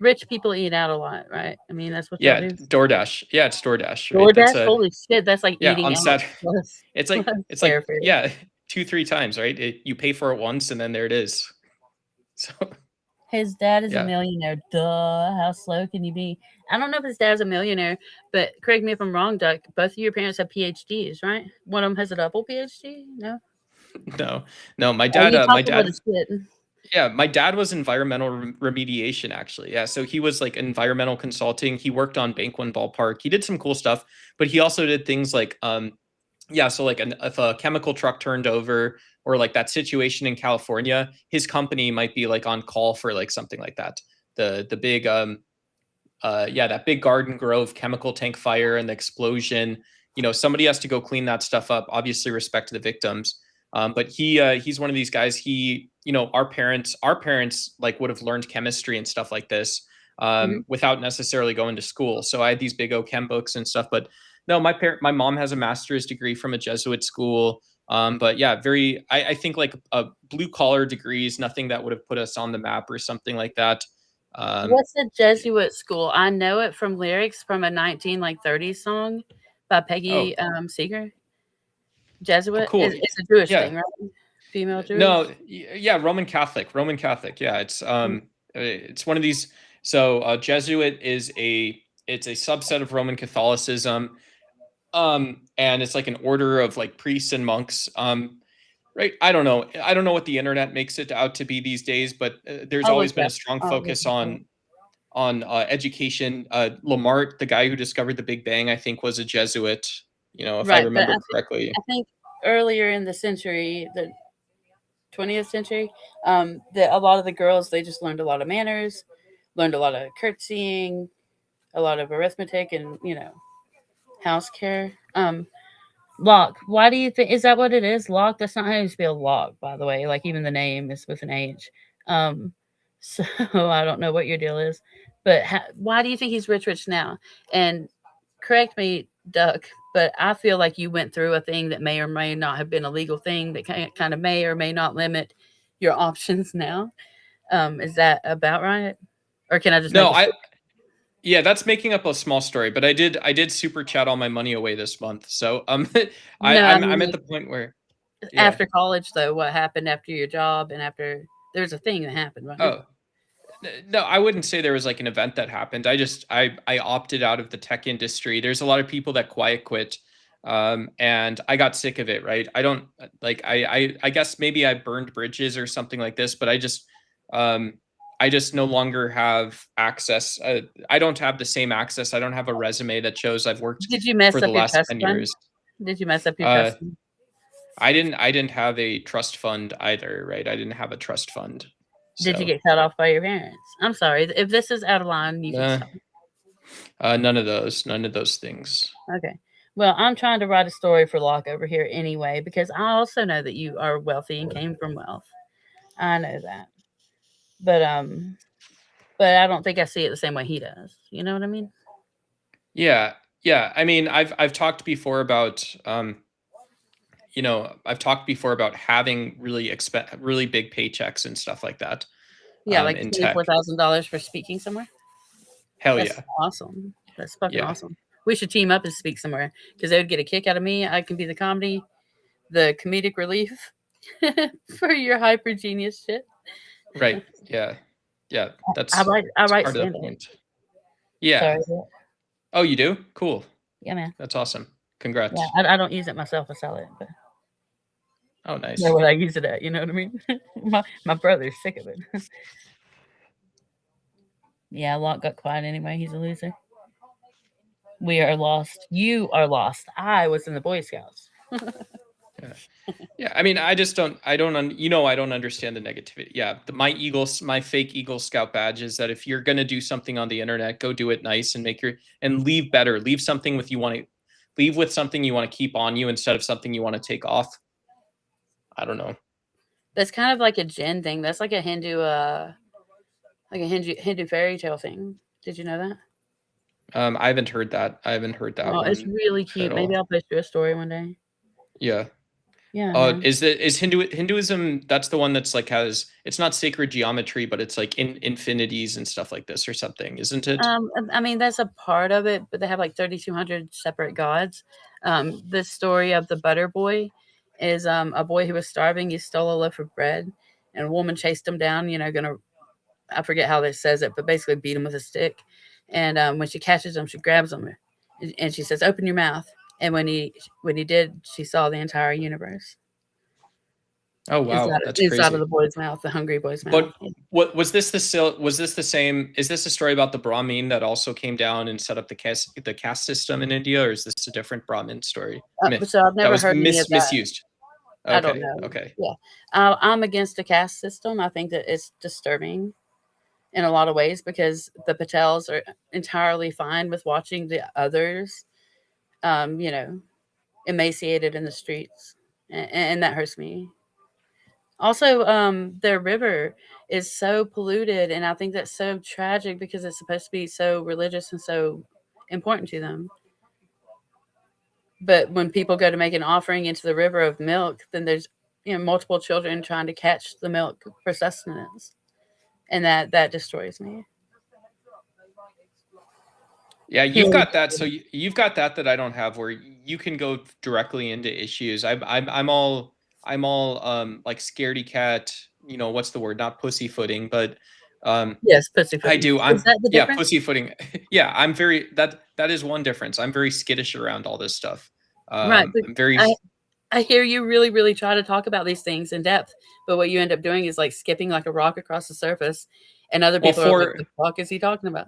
Rich people eat out a lot, right? I mean, that's what. Yeah, DoorDash. Yeah, it's DoorDash. Right? DoorDash. Holy shit, that's like eating on out. Saturday. It's like 2-3 times, right? You pay for it once, and then there it is. So. His dad is a millionaire. Duh. How slow can you be? I don't know if his dad's a millionaire, but correct me if I'm wrong, Duck. Both of your parents have PhDs, right? One of them has a double PhD. No. No. My dad. Yeah, my dad was environmental remediation, actually. Yeah, so he was like environmental consulting. He worked on Bank One Ballpark. He did some cool stuff, but he also did things like Yeah, so like if a chemical truck turned over, or like that situation in California, his company might be like on call for like something like that. The big yeah, that big Garden Grove chemical tank fire and the explosion. Somebody has to go clean that stuff up. Obviously, respect to the victims. But he's one of these guys. Our parents like would have learned chemistry and stuff like this Mhm. without necessarily going to school. So I had these big O chem books and stuff. But no, my mom has a master's degree from a Jesuit school. But yeah, I think like a blue collar degree is nothing that would have put us on the map or something like that. Um, What's a Jesuit school? I know it from lyrics from a 1930s song by oh, Peggy Seeger. oh, Jesuit cool. is it's a Jewish Yeah. thing, right? Female No, Jewish. yeah, Roman Catholic. Yeah, it's one of these. So Jesuit it's a subset of Roman Catholicism, and it's like an order of like priests and monks. Right. I don't know what the internet makes it out to be these days, but there's I'll look always it been a up. strong I'll look focus it up. on education. Lamarck, the guy who discovered the Big Bang, I think was a Jesuit. If I Right, but remember correctly. I think earlier in the century, the 20th century, that a lot of the girls they just learned a lot of manners, learned a lot of curtsying, a lot of arithmetic, and house care. Lock. Why do you think is that what it is? Lock. That's not how you spell lock, by the way. Like even the name is with an H. Um, so I don't know what your deal is, but why do you think he's rich now? And correct me, Duck, but I feel like you went through a thing that may or may not have been a legal thing that kind of may or may not limit your options now. Is that about right? Or can I just make No, a story? yeah, that's making up a small story, but I did super chat all my money away this month. So I, No, I I'm mean I'm at like the point where yeah. after college though, what happened after your job and after there's a thing that happened, right? Oh, no, I wouldn't say there was like an event that happened. I opted out of the tech industry. There's a lot of people that quiet quit. And I got sick of it, right? I don't like I guess maybe I burned bridges or something like this, but um I just no longer have access. I don't have the same access. I don't have a resume that shows I've worked Did you for mess the up your last trust 10 fund? years. Did you mess up your Uh trust fund? I didn't have a trust fund either, right? I didn't have a trust fund. Did you So, get cut off by your parents? I'm sorry. If this is out of line, you can uh, stop. none of those things. Okay. Well, I'm trying to write a story for Locke over here anyway, because I also know that you are wealthy and came from wealth. I know that. But but I don't think I see it the same way he does. You know what I mean? Yeah, yeah. I mean, I've talked before about I've talked before about having really big paychecks and stuff like that Yeah, like in tech. $24,000 for speaking somewhere. Hell That's yeah. awesome. That's fucking Yeah. awesome. We should team up and speak somewhere because they would get a kick out of me. I can be the comedic relief for your hyper genius shit. Right. Yeah. Yeah. I That's write I that's write part of the stand up. point. Yeah. Sorry. Oh, you do? Cool. Yeah, man. That's awesome. Yeah, Congrats. I don't use it myself. I sell it, but Oh, know nice. what I use it at. You know what I mean? My brother's sick of it. Yeah, Locke got quiet anyway. He's a loser. We are lost. You are lost. I was in the Boy Scouts. Yeah. Yeah, I mean, I don't understand the negativity. Yeah, my fake Eagle Scout badge is that if you're gonna do something on the internet, go do it nice and leave better. Leave with something you want to keep on you instead of something you want to take off. I don't know. That's kind of like a Jinn thing. That's like a Hindu fairy tale thing. Did you know that? I haven't heard that. I haven't heard that Oh, it's one really at cute. Maybe all. I'll post you a story one day. Yeah. Yeah, man. Is Hinduism? That's the one that's like it's not sacred geometry, but it's like in infinities and stuff like this or something, isn't it? I mean, that's a part of it, but they have like 3,200 separate gods. The story of the butter boy is a boy who was starving. He stole a loaf of bread, and a woman chased him down. Gonna I forget how they says it, but basically beat him with a stick. And when she catches him, she grabs him, and she says, "Open your mouth." And when he did, she saw the entire universe. Oh wow, that's inside of crazy. the boy's mouth, the hungry boy's mouth. But what was this the same? Is this a story about the Brahmin that also came down and set up the caste system in India, or is this a different Brahmin story myth So I've that never was heard any of that. misused? I don't Okay, know. okay. Yeah, I'm against the caste system. I think that it's disturbing in a lot of ways because the Patels are entirely fine with watching the others, you know, emaciated in the streets, and that hurts me. Also, their river is so polluted, and I think that's so tragic because it's supposed to be so religious and so important to them. But when people go to make an offering into the river of milk, then there's multiple children trying to catch the milk for sustenance, and that destroys me. Yeah, you've got that. So you've got that I don't have, where you can go directly into issues. I'm all like scaredy cat. You know what's the word? Not pussyfooting, but Yes, I pussyfooting. do. Is that the Yeah, difference? pussyfooting. Yeah, I'm very that is one difference. I'm very skittish around all this stuff. Right. But I'm very I hear you really, really try to talk about these things in depth, but what you end up doing is like skipping like a rock across the surface, and other well people are like, for "The fuck is he talking about?"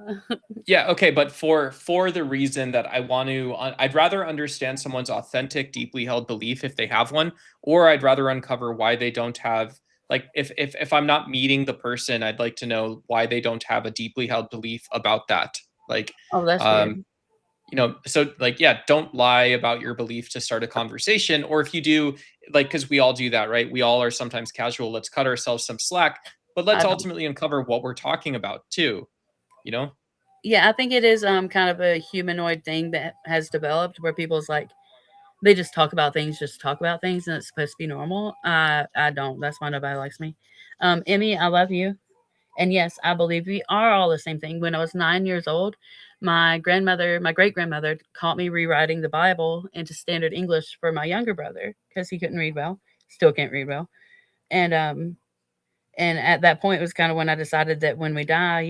yeah, okay, but for the reason that I want to, I'd rather understand someone's authentic, deeply held belief if they have one, or I'd rather uncover why they don't have. Like, if I'm not meeting the person, I'd like to know why they don't have a deeply held belief about that. Like, Oh, that's um, weird. so like, yeah, don't lie about your belief to start a conversation, or if you do, like, because we all do that, right? We all are sometimes casual. Let's cut ourselves some slack, but let's I don't. ultimately uncover what we're talking about too. You know? Yeah, I think it is kind of a humanoid thing that has developed where people's like they just talk about things, and it's supposed to be normal. I don't. That's why nobody likes me. Emmy, I love you. And yes, I believe we are all the same thing. When I was 9 years old, my grandmother, my great grandmother, caught me rewriting the Bible into standard English for my younger brother because he couldn't read well, still can't read well. And and at that point, it was kind of when I decided that when we die,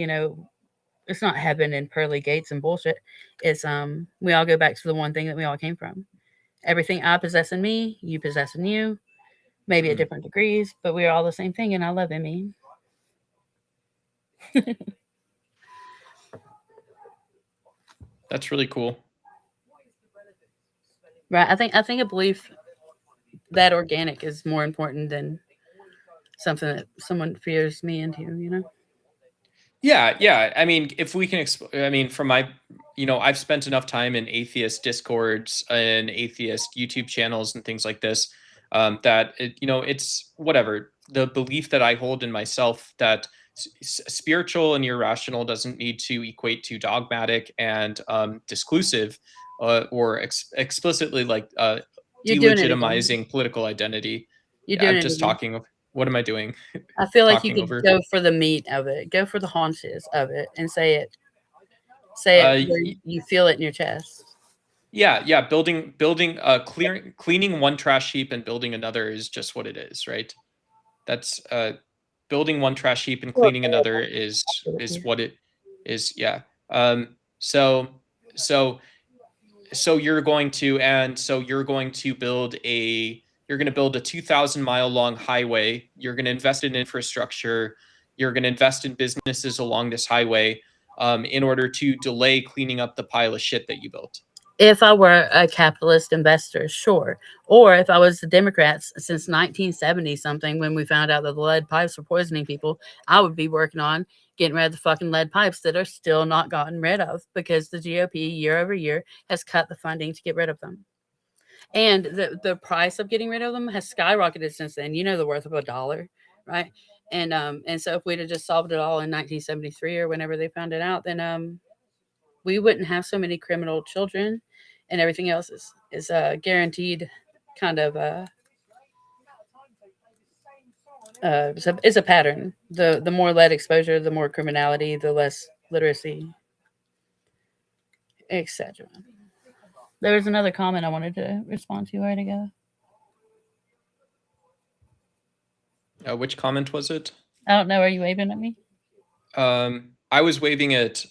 it's not heaven and pearly gates and bullshit. It's we all go back to the one thing that we all came from. Everything I possess in me, you possess in you, maybe at Mm, different degrees, but we are all the same thing. And I love Emmy. that's really cool. Right. I think a belief that organic is more important than something that someone fears me into. Yeah, yeah. I mean, if we can, I mean, from my, I've spent enough time in atheist discords and atheist YouTube channels and things like this, that it's whatever the belief that I hold in myself that spiritual and irrational doesn't need to equate to dogmatic and disclusive, or explicitly like You're doing it again. delegitimizing political identity. You're Yeah, doing I'm it just again. talking. What am I doing? I feel like you Talking could over. go for the meat of it, go for the haunches of it, and say it Uh, where you feel it in your chest. Yeah, yeah, cleaning one trash heap and building another is just what it is, right? That's building one trash heap and Well, cleaning another is you. what it is, yeah. So so so you're going to build a 2,000-mile long highway. You're going to invest in infrastructure. You're going to invest in businesses along this highway, in order to delay cleaning up the pile of shit that you built. If I were a capitalist investor, sure. Or if I was the Democrats since 1970 something, when we found out that the lead pipes were poisoning people, I would be working on getting rid of the fucking lead pipes that are still not gotten rid of because the GOP year over year has cut the funding to get rid of them. And the price of getting rid of them has skyrocketed since then. You know the worth of $1, right? And so if we'd have just solved it all in 1973 or whenever they found it out, then we wouldn't have so many criminal children, and everything else is guaranteed kind of it's a pattern. The more lead exposure, the more criminality, the less literacy, etc. There was another comment I wanted to respond to right ago. Which comment was it? I don't know. Are you waving at me? I was waving at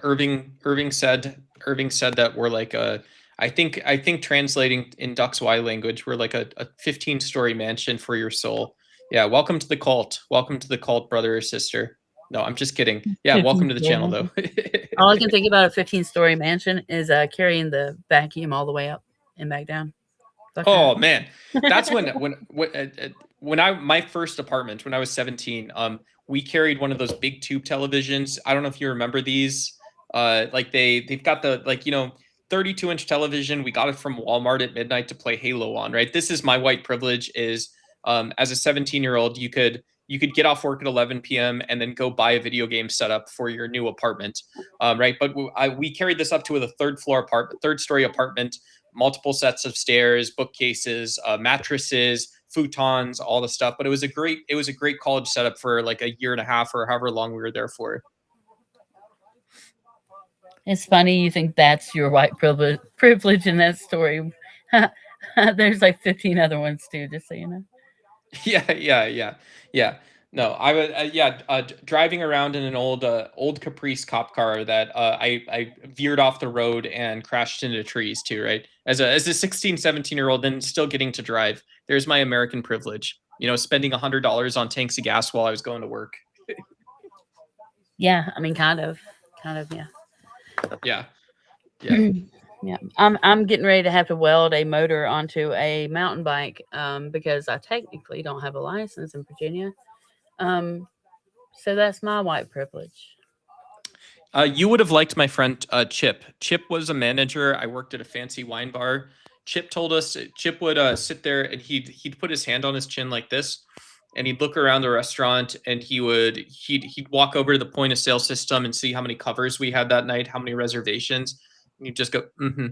Irving said that we're like I think translating in Duck's Y language, we're like a 15-story mansion for your soul. Yeah, welcome to the cult. Welcome to the cult, brother or sister. No, I'm just kidding. Yeah, welcome to the channel, though. All I can think about a 15-story mansion is carrying the vacuum all the way up and back down. Oh man, that's my first apartment when I was 17. We carried one of those big tube televisions. I don't know if you remember these. Like they've got the 32-inch television. We got it from Walmart at midnight to play Halo on. Right. This is my white privilege. Is as a 17-year-old, you could get off work at 11 p.m. and then go buy a video game setup for your new apartment. Right. But we carried this up to a third story apartment, multiple sets of stairs, bookcases, mattresses, futons, all the stuff. But it was a great college setup for like a year and a half or however long we were there for. It's funny you think that's your white privilege in that story. There's like 15 other ones too, just so you know. Yeah. No, I was driving around in an old Caprice cop car that I veered off the road and crashed into trees too, right? As a 16, 17-year-old and still getting to drive. There's my American privilege. Spending $100 on tanks of gas while I was going to work. Yeah, I mean kind of, yeah. Yeah. Yeah, I'm getting ready to have to weld a motor onto a mountain bike because I technically don't have a license in Virginia. So that's my white privilege. You would have liked my friend Chip. Chip was a manager. I worked at a fancy wine bar. Chip told us Chip would sit there and he'd put his hand on his chin like this, and he'd look around the restaurant and he'd walk over to the point of sale system and see how many covers we had that night, how many reservations. And he'd just go, mm-hmm.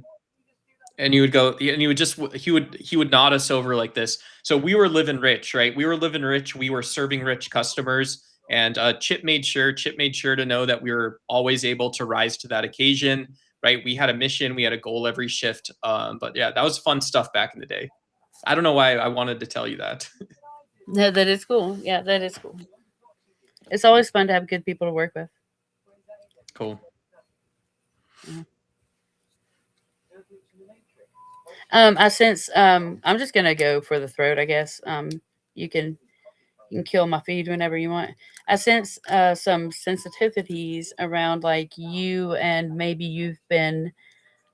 And you would go, and he would nod us over like this. So we were living rich, right? We were living rich. We were serving rich customers. And Chip made sure to know that we were always able to rise to that occasion, right? We had a mission, we had a goal every shift. But yeah, that was fun stuff back in the day. I don't know why I wanted to tell you that. No, that is cool. Yeah, that is cool. It's always fun to have good people to work with. Cool. Yeah. I sense I'm just gonna go for the throat, I guess. You can kill my feed whenever you want. I sense some sensitivities around like you, and maybe you've been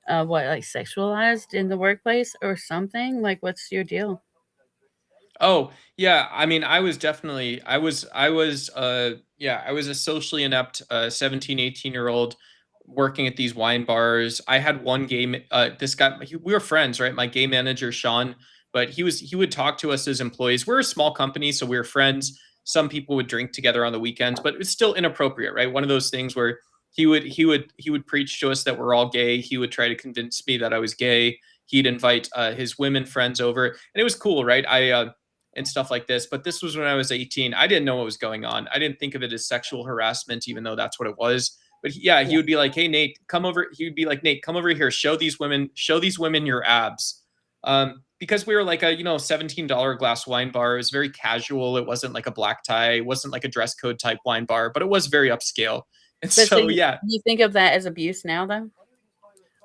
like sexualized in the workplace or something. Like, what's your deal? Oh, yeah. I mean, I was a socially inept 17, 18-year-old working at these wine bars. I had one game, this guy, we were friends, right? My game manager, Sean, but he would talk to us as employees. We're a small company, so we were friends. Some people would drink together on the weekends, but it was still inappropriate, right? One of those things where he would preach to us that we're all gay. He would try to convince me that I was gay. He'd invite his women friends over, and it was cool, right? And stuff like this. But this was when I was 18. I didn't know what was going on. I didn't think of it as sexual harassment, even though that's what it was. But he would be like, "Hey, Nate, come over." He would be like, "Nate, come over here. Show these women your abs." Because we were like a $17 glass wine bar. It was very casual. It wasn't like a black tie. It wasn't like a dress code type wine bar, but it was very upscale. And so yeah. You think of that as abuse now, though?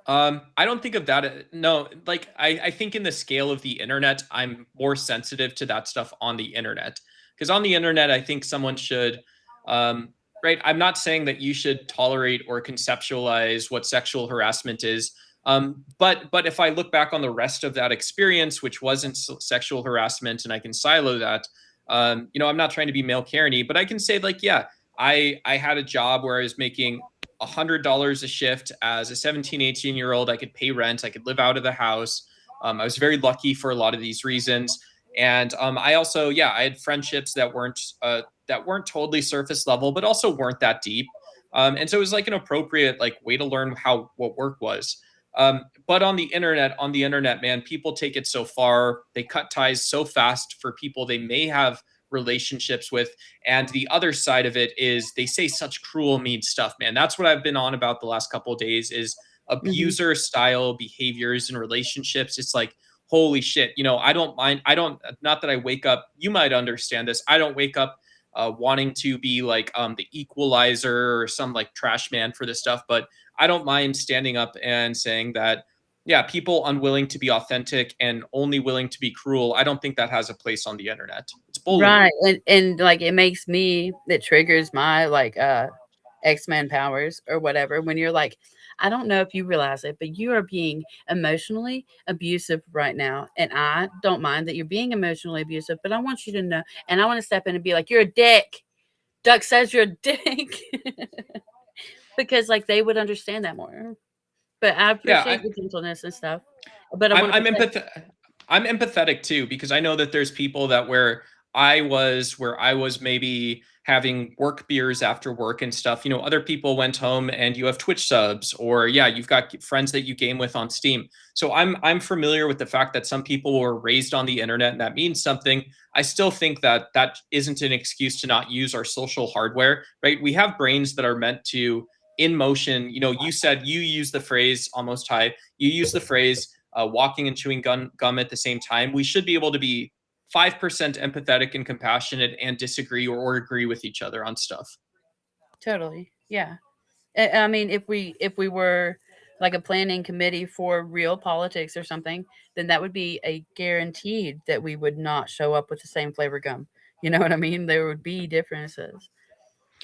I don't think of that. No, like I think in the scale of the internet, I'm more sensitive to that stuff on the internet. Because on the internet, I think someone should, right? I'm not saying that you should tolerate or conceptualize what sexual harassment is. But if I look back on the rest of that experience, which wasn't sexual harassment, and I can silo that, I'm not trying to be male Karen-y, but I can say like, yeah, I had a job where I was making $100 a shift as a 17, 18-year-old. I could pay rent. I could live out of the house. I was very lucky for a lot of these reasons. And I also, I had friendships that weren't totally surface level, but also weren't that deep. And so it was like an appropriate like way to learn what work was. But on the internet, man, people take it so far. They cut ties so fast for people they may have relationships with. And the other side of it is they say such cruel, mean stuff, man. That's what I've been on about the last couple of days is abuser style behaviors in relationships. It's like, holy shit, I don't mind. Not that I wake up, you might understand this. I don't wake up wanting to be like the equalizer or some like trash man for this stuff, but I don't mind standing up and saying that, yeah, people unwilling to be authentic and only willing to be cruel, I don't think that has a place on the internet. It's bullying. Right, and, like, it triggers my, like, X-Men powers or whatever when you're like, "I don't know if you realize it, but you are being emotionally abusive right now, and I don't mind that you're being emotionally abusive, but I want you to know," and I wanna step in and be like, "You're a dick. Duck says you're a dick." Because, like, they would understand that more. But I Yeah, appreciate the gentleness and stuff, but I I'm wanna I'm protect. I'm empathetic too, because I know that there's people that where I was maybe having work beers after work and stuff. Other people went home and you have Twitch subs, or yeah, you've got friends that you game with on Steam. So I'm familiar with the fact that some people were raised on the internet and that means something. I still think that that isn't an excuse to not use our social hardware, right? We have brains that are meant to in motion. You said you use the phrase almost high. You use the phrase walking and chewing gum at the same time. We should be able to be 5% empathetic and compassionate and disagree or agree with each other on stuff. Totally, yeah. I mean, if we were like a planning committee for real politics or something, then that would be a guaranteed that we would not show up with the same flavor gum. You know what I mean? There would be differences,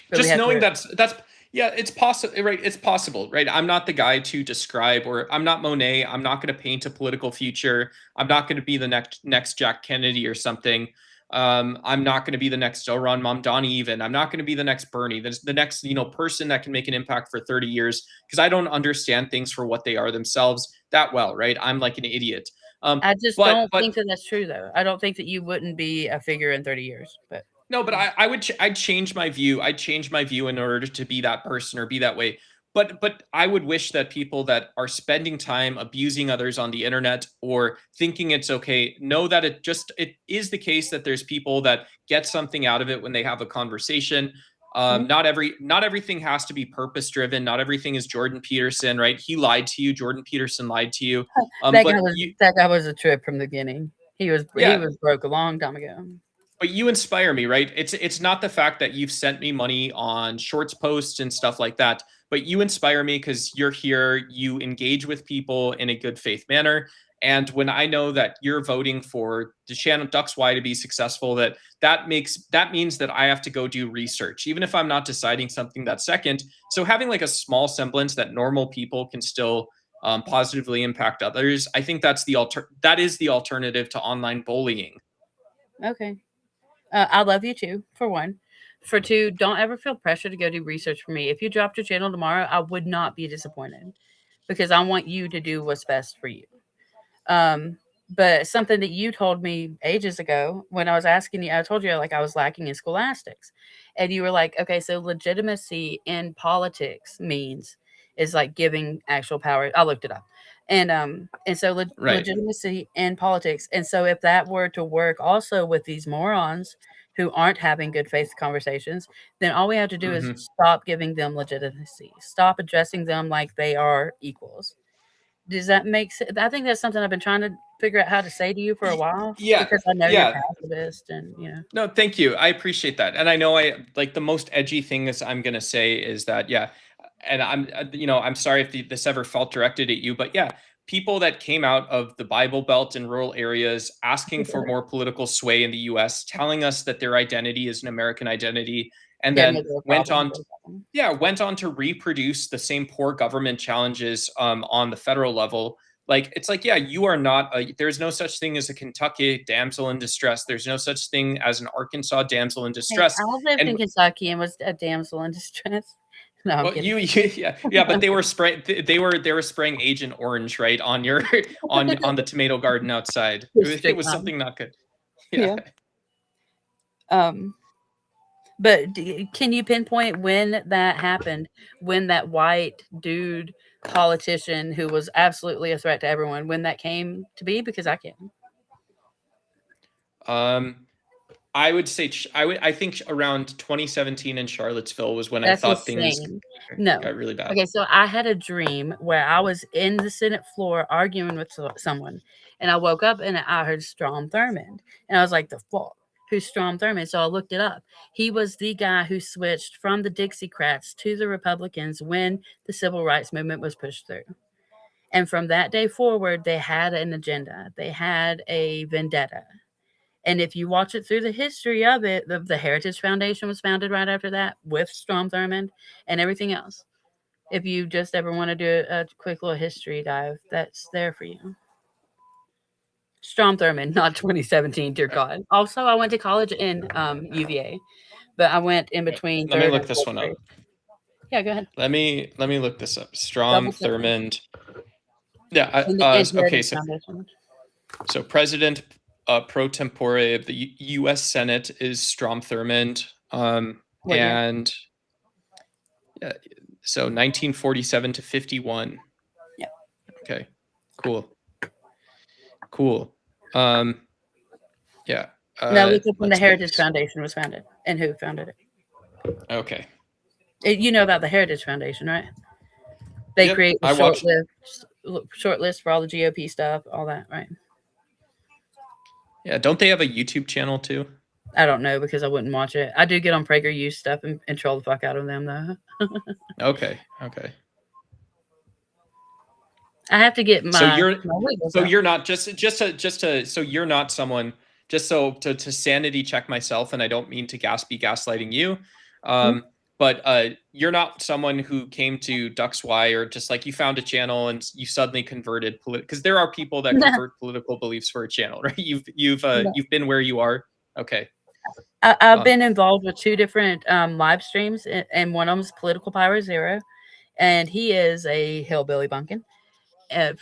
but we Just have knowing to. that's yeah, it's possible, right? It's possible, right? I'm not the guy to describe, or I'm not Monet. I'm not going to paint a political future. I'm not going to be the next Jack Kennedy or something. I'm not going to be the next Zoran Mamdani. Even I'm not going to be the next Bernie. The next person that can make an impact for 30 years, because I don't understand things for what they are themselves that well, right? I'm like an idiot. I just But don't think that that's true, though. I don't think that you wouldn't be a figure in 30 years. But No, but I'd change my view. I'd change my view in order to be that person or be that way. But I would wish that people that are spending time abusing others on the internet or thinking it's okay know that it is the case that there's people that get something out of it when they have a conversation. mhm. Not everything has to be purpose driven. Not everything is Jordan Peterson, right? He lied to you. Jordan Peterson lied to you. But you, That guy was a trip from the beginning. He yeah, was broke a long time ago. but you inspire me, right? It's not the fact that you've sent me money on shorts posts and stuff like that, but you inspire me because you're here, you engage with people in a good faith manner. And when I know that you're voting for the Shannon Ducks Y to be successful, that means that I have to go do research, even if I'm not deciding something that second. So having like a small semblance that normal people can still positively impact others, I think that is the alternative to online bullying. Okay. I love you too, for one. For two, don't ever feel pressure to go do research for me. If you dropped your channel tomorrow, I would not be disappointed because I want you to do what's best for you. Um, but something that you told me ages ago when I was asking you, I told you like I was lacking in scholastics. And you were like, okay, so legitimacy in politics means is like giving actual power. I looked it up. And so Right. legitimacy in politics. And so if that were to work also with these morons who aren't having good faith conversations, then all we have to do is Hmm. stop giving them legitimacy. Stop addressing them like they are equals. Does that make sense? I think that's something I've been trying to figure out how to say to you for a while Yeah, because I know you're yeah. pacifist and, No, thank you. I appreciate that. And I know I like the most edgy thing is I'm gonna say is that yeah, and I'm sorry if this ever felt directed at you, but yeah, people that came out of the Bible Belt and rural areas asking for more political sway in the U.S., telling us that their identity is an American identity, and yeah, no, then there are problems. There are problems. went on to reproduce the same poor government challenges on the federal level. Like it's like, yeah, you are not there's no such thing as a Kentucky damsel in distress. There's no such thing as an Arkansas damsel in Hey, distress. I lived in And Kentucky and was a damsel in distress. No, I'm well, kidding. yeah, but they were spraying Agent Orange right on your on the tomato garden outside. It District was time. something not good. Yeah. Yeah. Um, but can you pinpoint when that happened? When that white dude politician who was absolutely a threat to everyone, when that came to be? Because I can. Um, I would say I think around 2017 in Charlottesville was when I That's thought things insane. No. got really bad. Okay, so I had a dream where I was in the Senate floor arguing with someone, and I woke up and I heard Strom Thurmond, and I was like, "The fuck? Who's Strom Thurmond?" So I looked it up. He was the guy who switched from the Dixiecrats to the Republicans when the Civil Rights Movement was pushed through. And from that day forward, they had an agenda. They had a vendetta. And if you watch it through the history of it, the Heritage Foundation was founded right after that with Strom Thurmond and everything else. If you just ever want to do a quick little history dive, that's there for you. Strom Thurmond, not 2017, dear God. Also, I went to college in UVA, but I went in between. Let me look this one up. Yeah, go ahead. Let me look this up. Strom Thurmond. Yeah. Okay. So President pro tempore of the U.S. Senate is Strom Thurmond. And yeah, so 1947 to 51. Yeah. Okay. Cool. Yeah. Now look up when the Heritage Foundation was founded and who founded it. Okay. You know about the Heritage Foundation, right? They create a short list for all the GOP stuff, all that, right? Yeah. Don't they have a YouTube channel too? I don't know because I wouldn't watch it. I do get on PragerU stuff and troll the fuck out of them though. Okay. I have to get my. So you're not so you're not someone just so to sanity check myself, and I don't mean to be gaslighting you, but you're not someone who came to Ducks Y or just like you found a channel and you suddenly converted because there are people that convert political beliefs for a channel, right? You've been where you are. Okay. I've been involved with 2 different live streams, and one of them is Political Power Zero, and he is a hillbilly bunkin.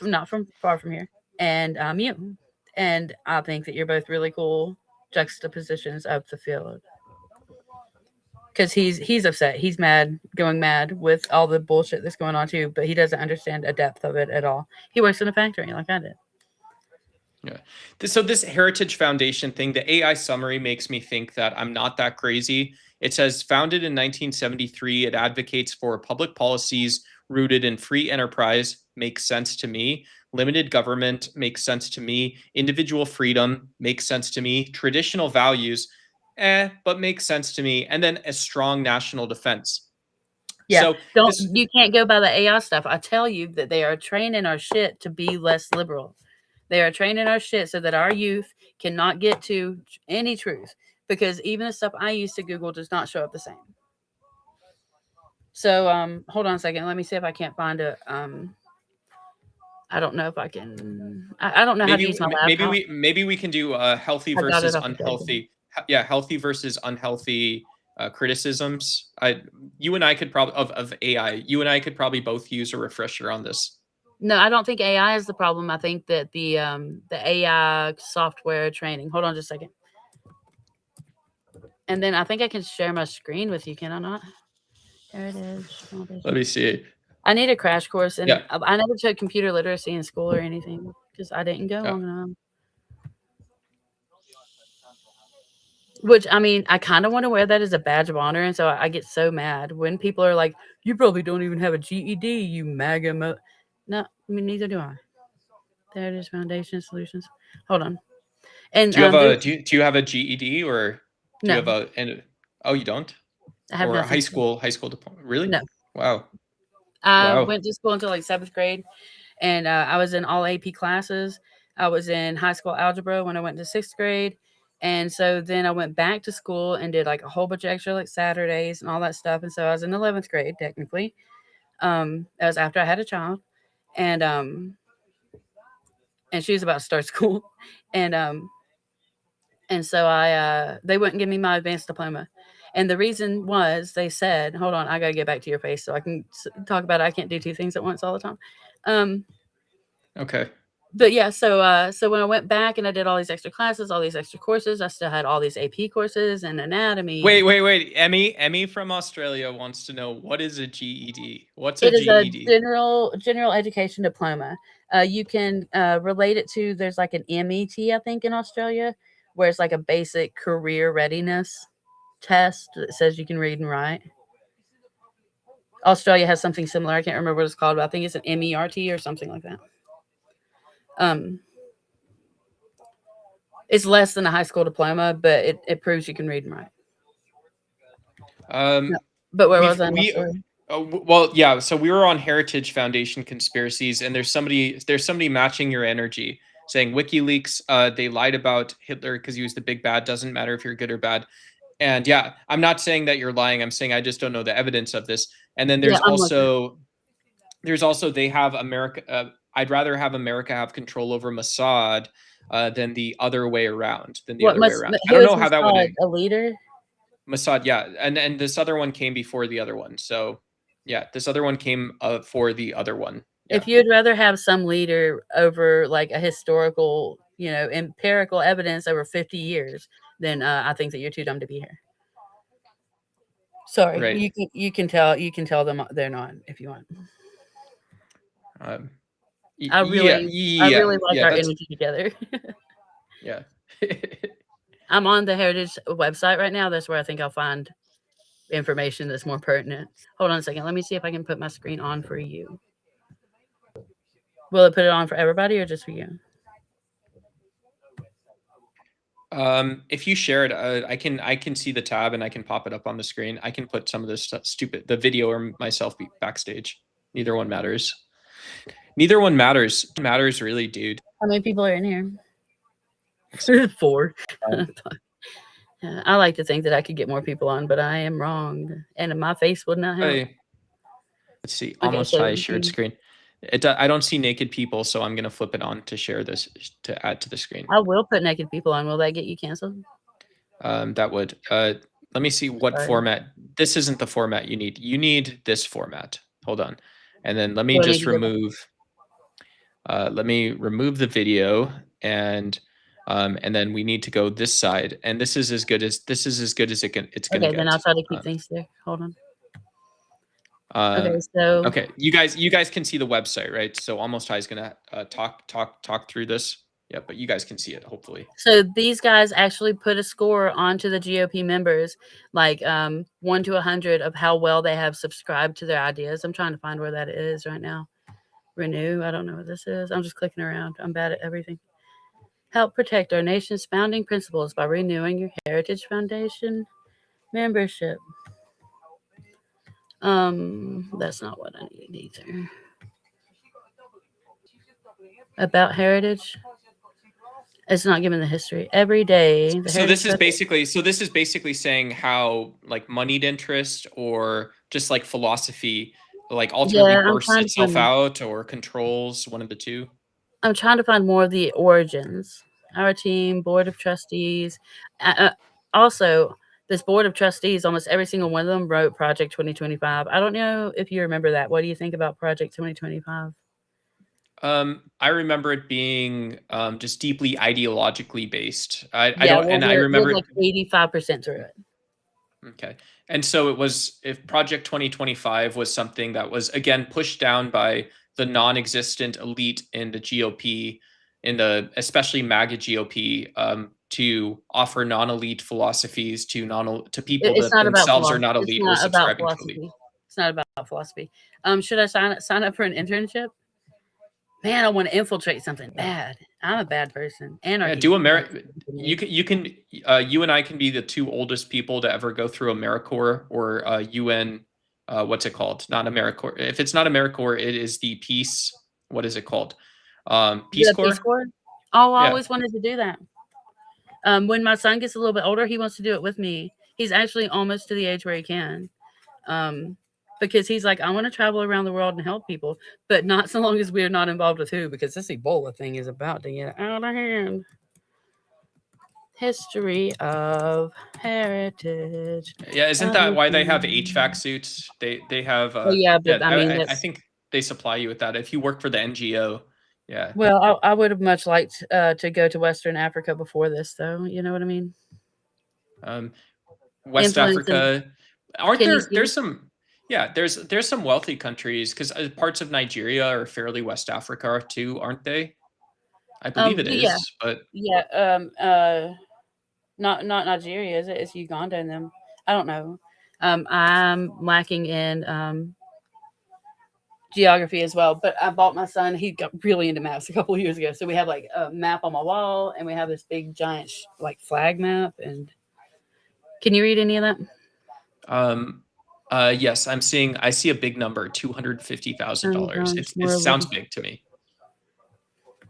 Not from far from here, and you, and I think that you're both really cool juxtapositions of the field. Because he's upset, he's mad, going mad with all the bullshit that's going on too, but he doesn't understand the depth of it at all. He works in a factory like I did. Yeah. So this Heritage Foundation thing, the AI summary makes me think that I'm not that crazy. It says founded in 1973, it advocates for public policies rooted in free enterprise, makes sense to me. Limited government makes sense to me. Individual freedom makes sense to me. Traditional values, but makes sense to me. And then a strong national defense. Yeah, so you can't go by the AI stuff. I tell you that they are training our shit to be less liberal. They are training our shit so that our youth cannot get to any truth, because even the stuff I used to Google does not show up the same. So hold on a second. Let me see if I can't find a I don't know if I can. I don't know how to use my laptop. Maybe we can do healthy versus unhealthy. Yeah, healthy versus unhealthy criticisms. You and I could probably of AI. You and I could probably both use a refresher on this. No, I don't think AI is the problem. I think that the AI software training. Hold on just a second. And then I think I can share my screen with you. Can I not? There it is. Let me see. I need a crash course, and I never took computer literacy in school or anything because I didn't go long enough. Which, I mean, I kind of want to wear that as a badge of honor, and so I get so mad when people are like, "You probably don't even have a GED, you MAGA." No, I mean, neither do I. There it is, Foundation Solutions. Hold on. And do you have do you have a GED or do you have oh, you don't? I have or a high school diploma? Really? No. Wow. I went to school until like 7th grade, and I was in all AP classes. I was in high school algebra when I went to 6th grade. And so then I went back to school and did like a whole bunch of extra like Saturdays and all that stuff. And so I was in 11th grade technically. That was after I had a child, and she was about to start school, and so they wouldn't give me my advanced diploma, and the reason was they said, "Hold on, I gotta get back to your face so I can talk about it. I can't do 2 things at once all the time." Okay. But yeah, so when I went back and I did all these extra classes, all these extra courses, I still had all these AP courses and anatomy. Wait. Emmy from Australia wants to know, what is a GED? What's a GED? It is a general education diploma. You can relate it to, there's like an MET, I think, in Australia, where it's like a basic career readiness test that says you can read and write. Australia has something similar. I can't remember what it's called, but I think it's an MERT or something like that. It's less than a high school diploma, but it proves you can read and write. No, but where was I? Well, yeah. So we were on Heritage Foundation conspiracies, and there's somebody matching your energy, saying WikiLeaks, they lied about Hitler because he was the big bad. Doesn't matter if you're good or bad. And yeah, I'm not saying that you're lying. I'm saying I just don't know the evidence of this. And then Yeah, I'm looking. there's also they have America. I'd rather have America have control over Mossad than the other way around. What I who don't is know how that would Mossad? A leader? Mossad, yeah, and this other one came before the other one. So yeah, this other one came for the other one. Yeah, If you'd rather have some leader over like a historical, empirical evidence over 50 years, then I think that you're too dumb to be here. Sorry, right. you can tell them they're not if you want. I really like our That's energy together. yeah. I'm on the Heritage website right now. That's where I think I'll find information that's more pertinent. Hold on a second. Let me see if I can put my screen on for you. Will it put it on for everybody or just for you? If you share it, I can see the tab and I can pop it up on the screen. I can put some of this stuff, the video or myself backstage. Neither one matters. Neither one matters. Matters really, dude. How many people are in here? 4. I like to think that I could get more people on, but I am wrong, and my face would not help. Let's see. Almost high shared screen. I don't see naked people, so I'm gonna flip it on to share this to add to the screen. I will put naked people on. Will that get you canceled? That would. Let me see what format. This isn't the format you need. You need this format. Hold on, and then let me just remove. Let me remove the video and then we need to go this side, and this is as good as it's gonna get. Okay, then I'll try to keep things there. Hold on. Okay, so okay, you guys can see the website, right? So Almost High is gonna talk through this. Yeah, but you guys can see it hopefully. So these guys actually put a score onto the GOP members, like 1 to 100 of how well they have subscribed to their ideas. I'm trying to find where that is right now. Renew. I don't know what this is. I'm just clicking around. I'm bad at everything. Help protect our nation's founding principles by renewing your Heritage Foundation membership. That's not what I need either. About heritage. It's not given the history. Every day. This is basically saying how like moneyed interest or just like philosophy like ultimately bursts itself out or controls one of the two. I'm trying to find more of the origins. Our team, board of trustees. Also, this board of trustees, almost every single one of them wrote Project 2025. I don't know if you remember that. What do you think about Project 2025? I remember it being just deeply ideologically based. I remember like 85% through it. Okay. And so it was, if Project 2025 was something that was again pushed down by the non-existent elite in the GOP, especially MAGA GOP, to offer non-elite philosophies to people that themselves are not elite or subscribing to elite. It's not about philosophy. Should I sign up for an internship? Man, I want to infiltrate something bad. I'm a bad person. Anarchy. Yeah, you and I can be the 2 oldest people to ever go through AmeriCorps or UN. What's it called? Not AmeriCorps. If it's not AmeriCorps, it is the Peace. What is it called? Peace Corps. Peace Corps? Oh, I always wanted to do that. When my son gets a little bit older, he wants to do it with me. He's actually almost to the age where he can. Because he's like, I want to travel around the world and help people, but not so long as we're not involved with who, because this Ebola thing is about to get out of hand. History of heritage. Yeah, isn't that why they have HVAC suits? They have. I think they supply you with that if you work for the NGO. Yeah. Well, I would have much liked to go to Western Africa before this, though. You know what I mean? West Africa. There's some. Yeah, there's some wealthy countries because parts of Nigeria are fairly West Africa too, aren't they? I believe it is, but not Nigeria, is it? It's Uganda and them. I don't know. I'm lacking in geography as well, but I bought my son. He got really into maps a couple of years ago, so we have like a map on my wall, and we have this big giant like flag map. And can you read any of that? Yes, I see a big number, $250,000. It sounds big to me.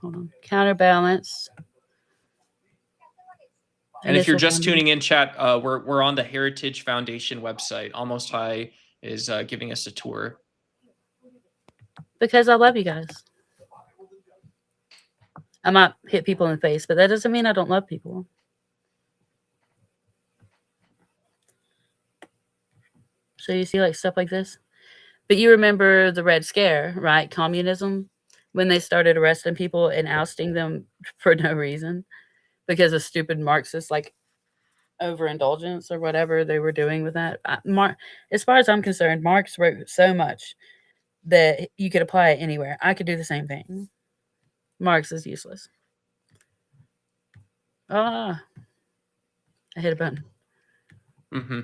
Hold on. Counterbalance. And if you're just tuning in, chat, we're on the Heritage Foundation website. Almost High is giving us a tour. Because I love you guys. I might hit people in the face, but that doesn't mean I don't love people. So you see like stuff like this. But you remember the Red Scare, right? Communism, when they started arresting people and ousting them for no reason because of stupid Marxist like overindulgence or whatever they were doing with that. As far as I'm concerned, Marx wrote so much that you could apply it anywhere. I could do the same thing. Marx is useless. I hit a button. Mm-hmm.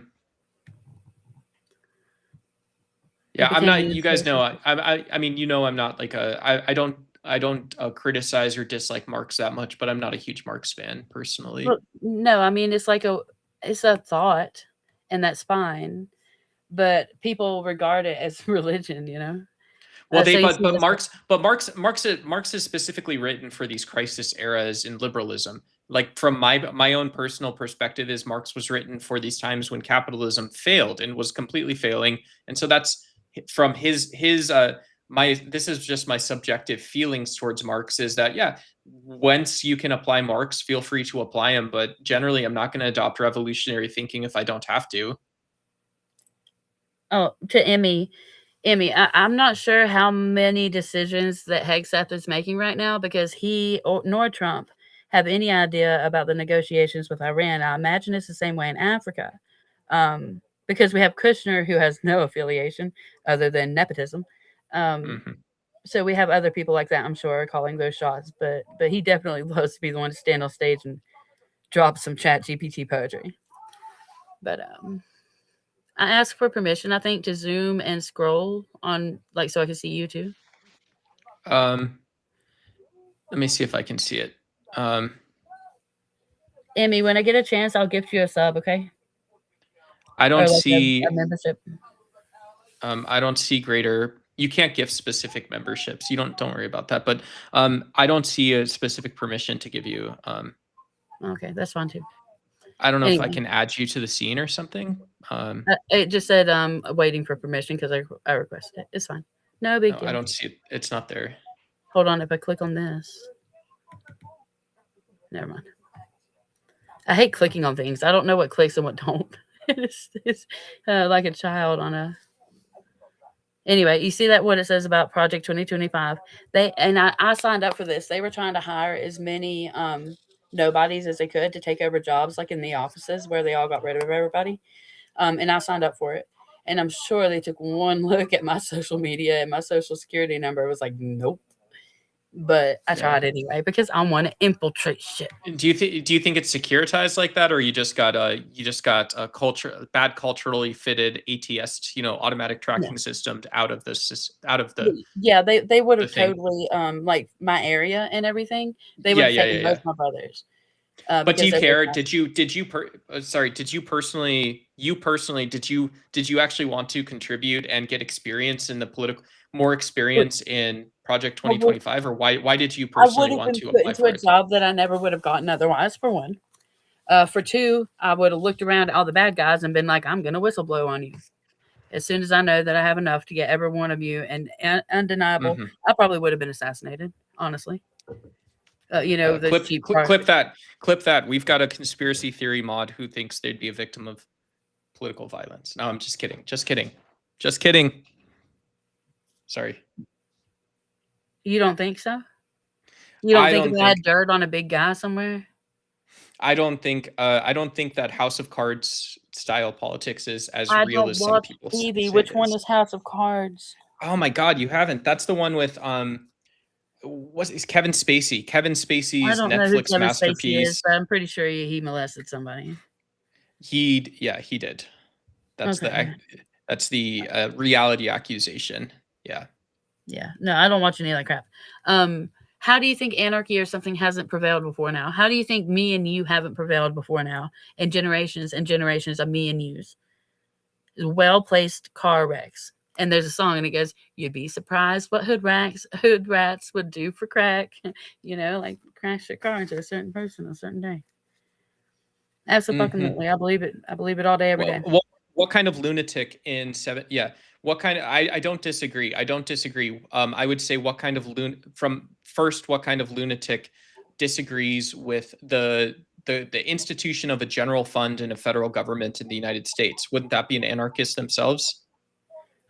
Yeah, I'm not. You guys know. I mean, you know, I'm not like I don't criticize or dislike Marx that much, but I'm not a huge Marx fan personally. Well, no, I mean it's a thought, and that's fine. But people regard it as religion, you know. Well, Marx is specifically written for these crisis eras in liberalism. Like from my own personal perspective, is Marx was written for these times when capitalism failed and was completely failing, and so that's from his this is just my subjective feelings towards Marx is that, yeah, once you can apply Marx, feel free to apply him, but generally I'm not going to adopt revolutionary thinking if I don't have to. Oh, to Emmy, I'm not sure how many decisions that Hegseth is making right now because he nor Trump have any idea about the negotiations with Iran. I imagine it's the same way in Africa. Because we have Kushner, who has no affiliation other than nepotism. So we have other people like that, I'm sure, calling those shots. But he definitely loves to be the one to stand on stage and drop some chat GPT poetry. But I asked for permission, I think, to zoom and scroll on, like, so I can see you too. Let me see if I can see it. Emmy, when I get a chance, I'll gift you a sub, okay? I don't see a membership. I don't see greater. You can't gift specific memberships. You don't worry about that. But I don't see a specific permission to give you. Okay, that's fine too. I don't know if I can add you to the scene or something. It just said waiting for permission because I requested it. It's fine. No big deal. I don't see it. It's not there. Hold on. If I click on this. Never mind. I hate clicking on things. I don't know what clicks and what don't. it's like a child on a... Anyway, you see that what it says about Project 2025? I signed up for this. They were trying to hire as many nobodies as they could to take over jobs like in the offices where they all got rid of everybody. And I signed up for it. And I'm sure they took one look at my social media and my social security number was like, nope. But I tried anyway because I want to infiltrate shit. Do you think it's securitized like that, or you just got a bad culturally fitted ATS, automatic tracking system out of the Yeah, they would have totally like my area and everything. They would have taken both my brothers. But do you care? Did you actually want to contribute and get experience in the more experience in Project 2025, or why did you personally want to apply for a job that I never would have gotten otherwise? For one, for two, I would have looked around at all the bad guys and been like, I'm gonna whistleblow on you as soon as I know that I have enough to get every one of you. And undeniable, I probably would have been assassinated, honestly. Clip that. We've got a conspiracy theory mod who thinks they'd be a victim of political violence. No, I'm just kidding. Just kidding. Sorry. You don't think so? You don't think if I had dirt on a big guy somewhere? I don't think that House of Cards style politics is as real as some people say. Which one is House of Cards? Oh my God, you haven't. That's the one with is Kevin Spacey? Kevin Spacey's Netflix masterpiece. Spacey is, but I'm pretty sure he molested somebody. He did. That's the reality accusation. Yeah. Yeah. No, I don't watch any of that crap. How do you think anarchy or something hasn't prevailed before now? How do you think me and you haven't prevailed before now? And generations of me and yous. well-placed car wrecks. And there's a song and it goes, "You'd be surprised what hood rats would do for crack." Like crash their car into a certain person on a certain day. Absolutely. I believe it. I believe it all day, every day. What kind of lunatic in seven? Yeah. What kind of? I don't disagree. I don't disagree. I would say what kind of what kind of lunatic disagrees with the institution of a general fund and a federal government in the United States? Wouldn't that be an anarchist themselves?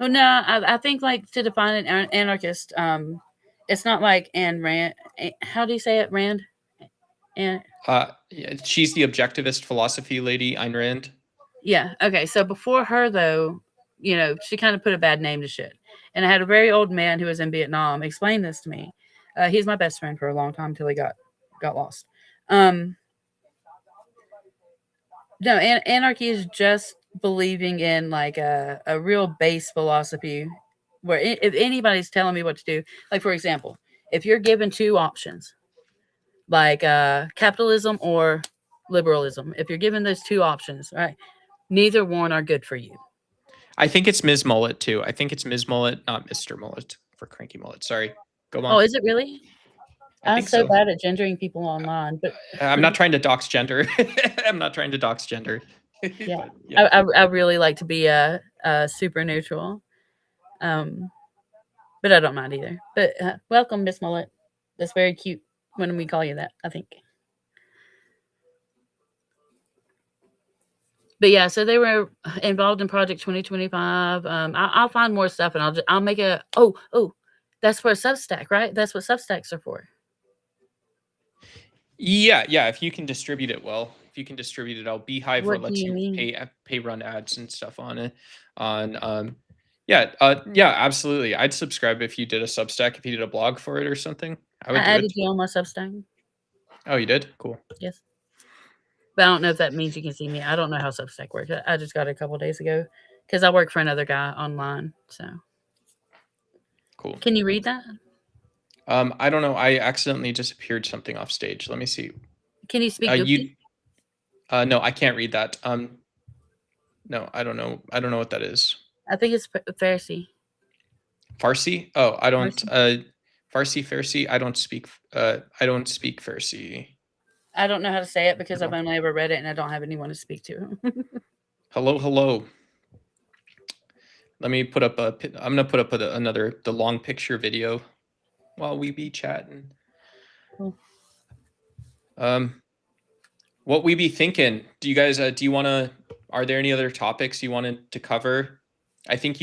Oh no, I think like to define an anarchist, it's not like Ayn Rand. How do you say it, Rand? And Yeah, she's the objectivist philosophy lady, Ayn Rand. Yeah. Okay. So before her, though, she kind of put a bad name to shit. And I had a very old man who was in Vietnam explain this to me. He's my best friend for a long time until he got lost. No, anarchy is just believing in like a real base philosophy where if anybody's telling me what to do, like for example, if you're given two options, like capitalism or liberalism, if you're given those two options, right, neither one are good for you. I think it's Ms. Mullet too. I think it's Ms. Mullet, not Mr. Mullet for Cranky Mullet. Sorry. Go on. Oh, is it really? I'm so so bad at gendering people online, but I'm not trying to dox gender. I'm not trying to dox gender. yeah, But, yeah. I really like to be super neutral, but I don't mind either. But welcome, Miss Mullet. That's very cute when we call you that, I think. But yeah, so they were involved in Project 2025. I'll find more stuff and I'll make a. Oh, that's for a Substack, right? That's what Substacks are for. Yeah. If you can distribute it well, Beehive What lets do you you pay run ads and stuff on it. Yeah, absolutely. I'd subscribe if you did a Substack, if you did a blog for it or something. I would do added it. you on my Substack. Oh, you did? Cool. Yes. But I don't know if that means you can see me. I don't know how Substack works. I just got it a couple of days ago because I work for another guy online. So cool. Can you read that? I don't know. I accidentally disappeared something off stage. Let me see. Can you speak? No, I can't read that. No, I don't know. I don't know what that is. I think it's Farsi. Farsi? Oh, I don't. Farsi. I don't speak. I don't speak Farsi. I don't know how to say it because I've only ever read it and I don't have anyone to speak to. Hello. Let me put up I'm gonna put up the long picture video while we be chatting. Cool. What we be thinking? Do you guys? Do you want to? Are there any other topics you wanted to cover? I think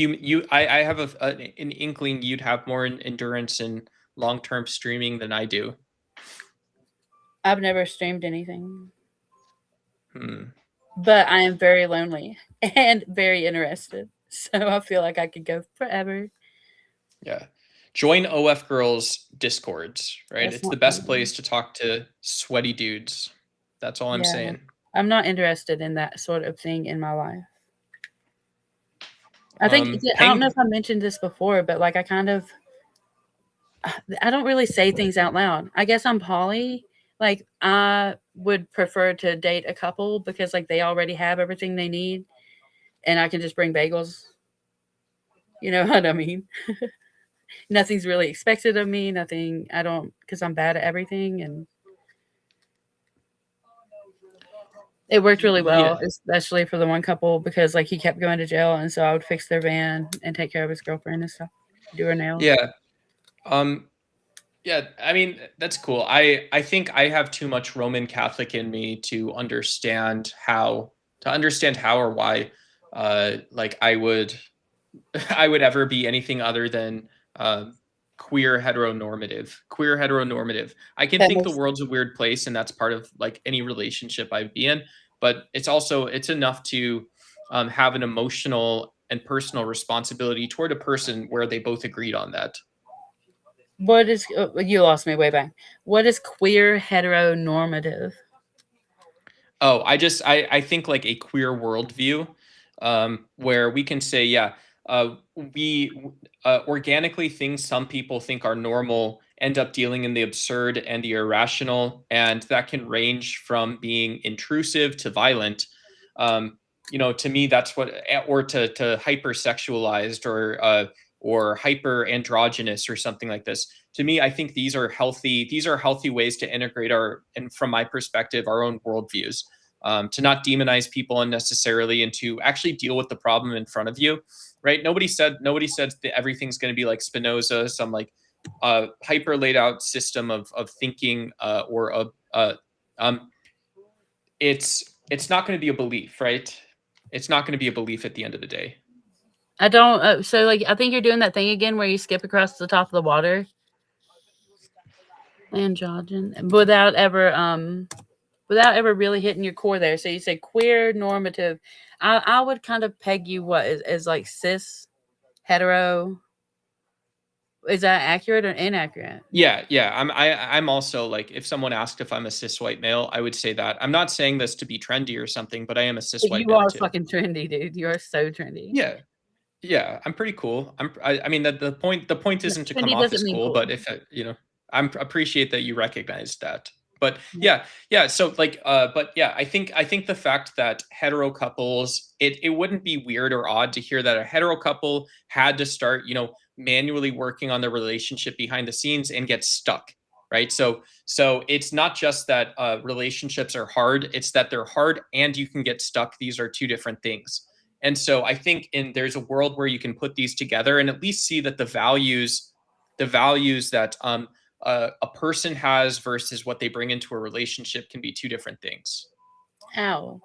I have an inkling you'd have more endurance in long-term streaming than I do. I've never streamed anything. But I am very lonely and very interested. So I feel like I could go forever. Yeah. Join OF Girls Discords, right? It's the best place to talk to sweaty dudes. That's all I'm saying. I'm not interested in that sort of thing in my life. I think, I don't know if I mentioned this before, but like I don't really say things out loud. I guess I'm poly. Like I would prefer to date a couple because like they already have everything they need and I can just bring bagels. You know what I mean? Nothing's really expected of me. Because I'm bad at everything. And it worked really well, especially for the one couple because like he kept going to jail. And so I would fix their van and take care of his girlfriend and stuff. Do her nails. Yeah. Yeah, I mean, that's cool. I think I have too much Roman Catholic in me to understand how or why like I would ever be anything other than queer heteronormative. I can think the world's a weird place and that's part of like any relationship I'd be in, but it's enough to have an emotional and personal responsibility toward a person where they both agreed on that. What is you lost me way back. What is queer heteronormative? Oh, I think like a queer worldview, where we can say, we organically things some people think are normal end up dealing in the absurd and the irrational, and that can range from being intrusive to violent. to me, that's what, or to hypersexualized or hyper androgynous or something like this. To me, I think these are healthy ways to integrate and from my perspective, our own worldviews. To not demonize people unnecessarily and to actually deal with the problem in front of you, right? Nobody said that everything's going to be like Spinoza, some like hyper laid out system of thinking, or it's not going to be a belief, right? It's not going to be a belief at the end of the day. I don't. So like, I think you're doing that thing again where you skip across the top of the water, androgen, without ever really hitting your core there. So you say queer normative. I would kind of peg you as like cis, hetero. Is that accurate or inaccurate? Yeah. I'm also like, if someone asked if I'm a cis white male, I would say that. I'm not saying this to be trendy or something, but I am a cis white You male are too. fucking trendy, dude. You are so trendy. Yeah, I'm pretty cool. I mean, the point isn't to come Trendy off doesn't as mean cool, cool. but if I appreciate that you recognize that. But yeah. So like, but yeah, I think the fact that hetero couples, it wouldn't be weird or odd to hear that a hetero couple had to start, manually working on their relationship behind the scenes and get stuck, right? So it's not just that relationships are hard; it's that they're hard and you can get stuck. These are two different things. And so I think there's a world where you can put these together and at least see that the values that a person has versus what they bring into a relationship can be two different things. Ow.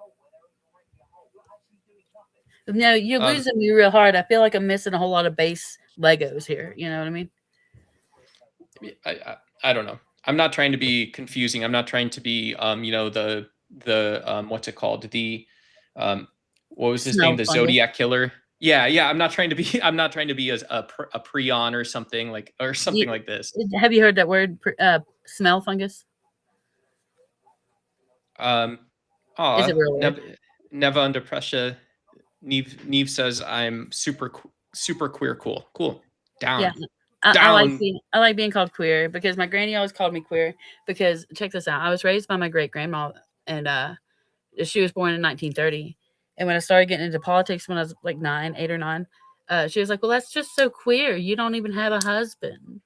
No, you're Um, losing me real hard. I feel like I'm missing a whole lot of base Legos here. You know what I mean? I don't know. I'm not trying to be confusing. I'm not trying to be the what's it called, the what was his name, the Zodiac killer. Yeah. I'm not trying to be a prion or something like this. Have you heard that word, smell fungus? Is it real weird? Never under pressure. Neve says I'm super queer. Cool. Down. Yeah. I like being called queer because my granny always called me queer because check this out. I was raised by my great grandma and she was born in 1930. And when I started getting into politics when I was like 8 or 9, she was like, "Well, that's just so queer. You don't even have a husband."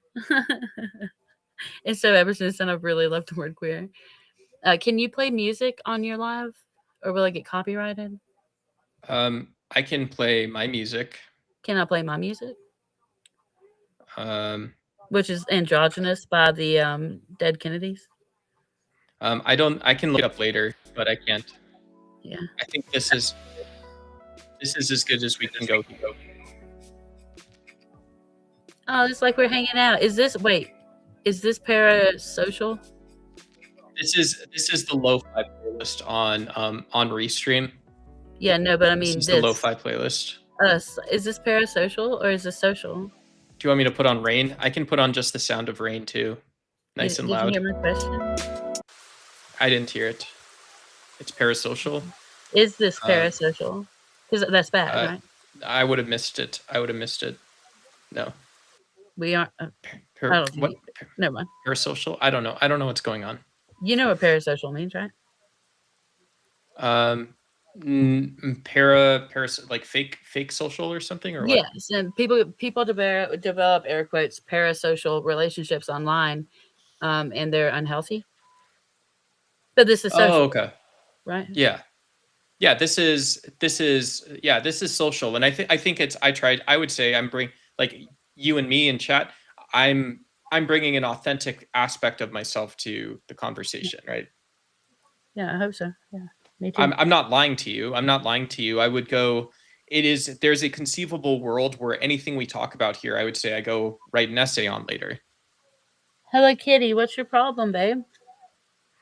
And so ever since then, I've really loved the word queer. Can you play music on your live, or will I get copyrighted? I can play my music. Can I play my music? Um, Which is Androgynous by the Dead Kennedys. I can look it up later, but I can't. Yeah. I think this is as good as we can go. Oh, it's like we're hanging out. Is this parasocial? This is the lo-fi playlist on Restream. Yeah, no, but I mean this is the lo-fi playlist. Is this parasocial or is this social? Do you want me to put on rain? I can put on just the sound of rain too. Nice and loud. Did you hear my question? I didn't hear it. It's parasocial. Is this parasocial? Because that's bad, right? I would have missed it. No. We aren't. Never mind. Parasocial? I don't know what's going on. You know what parasocial means, right? Like fake social or something, or what? Yes, and people develop air quotes parasocial relationships online, and they're unhealthy. But this is social. Oh, okay. Right. Yeah. This is social, and I think it's. I would say I'm bringing, like you and me in chat. I'm bringing an authentic aspect of myself to the conversation, right? Yeah, I hope so. Yeah, me too. I'm not lying to you. I would go. There's a conceivable world where anything we talk about here, I would say I go write an essay on later. Hello, Kitty. What's your problem, babe?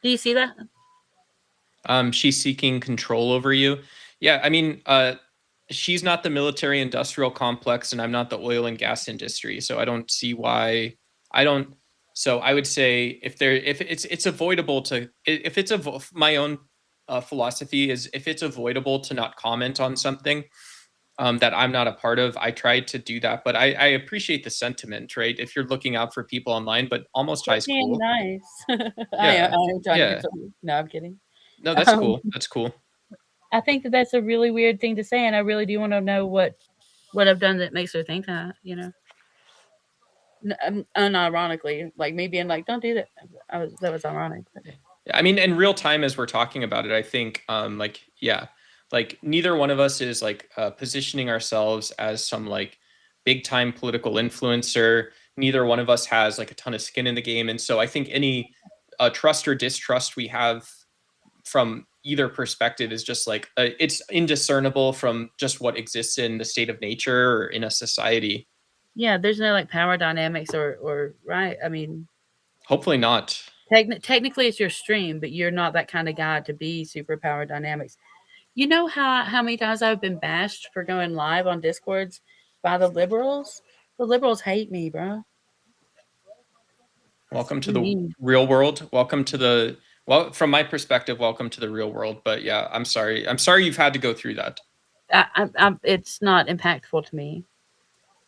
Do you see that? She's seeking control over you. Yeah, I mean, she's not the military industrial complex, and I'm not the oil and gas industry. So I don't see why I don't. So I would say if it's avoidable to, if it's my own philosophy is, if it's avoidable to not comment on something that I'm not a part of, I try to do that. But I appreciate the sentiment, right? If you're looking out for people online, but almost high school. Nice. I am trying to. No, I'm kidding. No, that's cool. That's cool. I think that that's a really weird thing to say, and I really do want to know what I've done that makes her think that, you know. Unironically, like me being like, "Don't do that." That was ironic. But. I mean, in real time, as we're talking about it, I think, like, yeah, like neither one of us is like positioning ourselves as some like big time political influencer. Neither one of us has like a ton of skin in the game, and so I think any trust or distrust we have from either perspective is just like it's indiscernible from just what exists in the state of nature or in a society. Yeah, there's no like power dynamics or right. I mean, Hopefully not. technically it's your stream, but you're not that kind of guy to be super power dynamics. You know how many times I've been bashed for going live on Discords by the liberals? The liberals hate me, bro. Welcome to the real world. Welcome to the from my perspective, welcome to the real world. But yeah, I'm sorry. I'm sorry you've had to go through that. It's not impactful to me.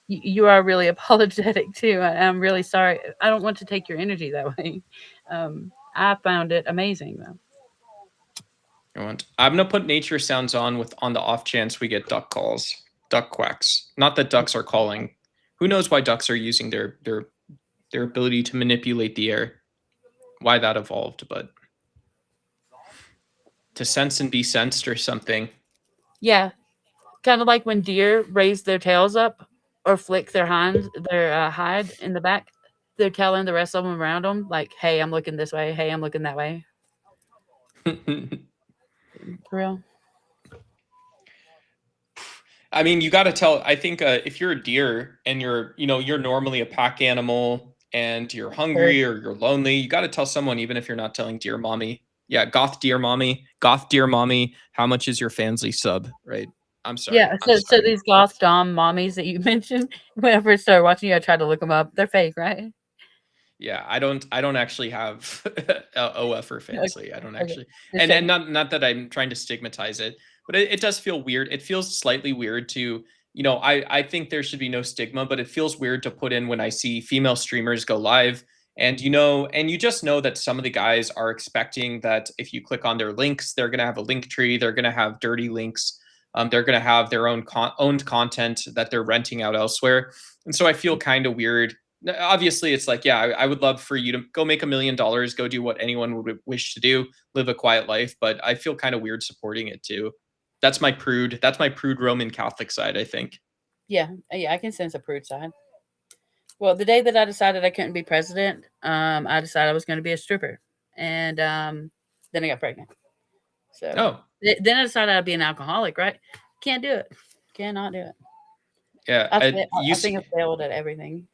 You are really apologetic too. I'm really sorry. I don't want to take your energy that way. I found it amazing though. I'm gonna put nature sounds on the off chance we get duck calls, duck quacks. Not that ducks are calling. Who knows why ducks are using their ability to manipulate the air? Why that evolved, but to sense and be sensed or something. Yeah, kind of like when deer raise their tails up or flick their hide in the back. They're telling the rest of them around them, like, "Hey, I'm looking this way. Hey, I'm looking that way." For real. I mean, you got to tell. I think if you're a deer and you're normally a pack animal and you're hungry or you're lonely, you got to tell someone, even if you're not telling deer mommy. Yeah, goth deer mommy, how much is your Fansly sub? Right. I'm sorry. Yeah. So these goth dom mommies that you mentioned, when I first started watching you, I tried to look them up. They're fake, right? Yeah, I don't actually have OF or Fansly. I don't actually, okay. and not that I'm trying to stigmatize it, but it does feel weird. It feels slightly weird to, I think there should be no stigma, but it feels weird to put in when I see female streamers go live, and and you just know that some of the guys are expecting that if you click on their links, they're gonna have a link tree, they're gonna have dirty links, they're gonna have their own owned content that they're renting out elsewhere, and so I feel kind of weird. Obviously it's like, yeah, I would love for you to go make $1 million, go do what anyone would wish to do, live a quiet life, but I feel kind of weird supporting it too. That's my prude Roman Catholic side, I think. Yeah, I can sense a prude side. Well, the day that I decided I couldn't be president, I decided I was going to be a stripper, and then I got pregnant. So then I decided I'd be an alcoholic. Right? Can't do it. Cannot do it. Yeah, I think I failed at everything.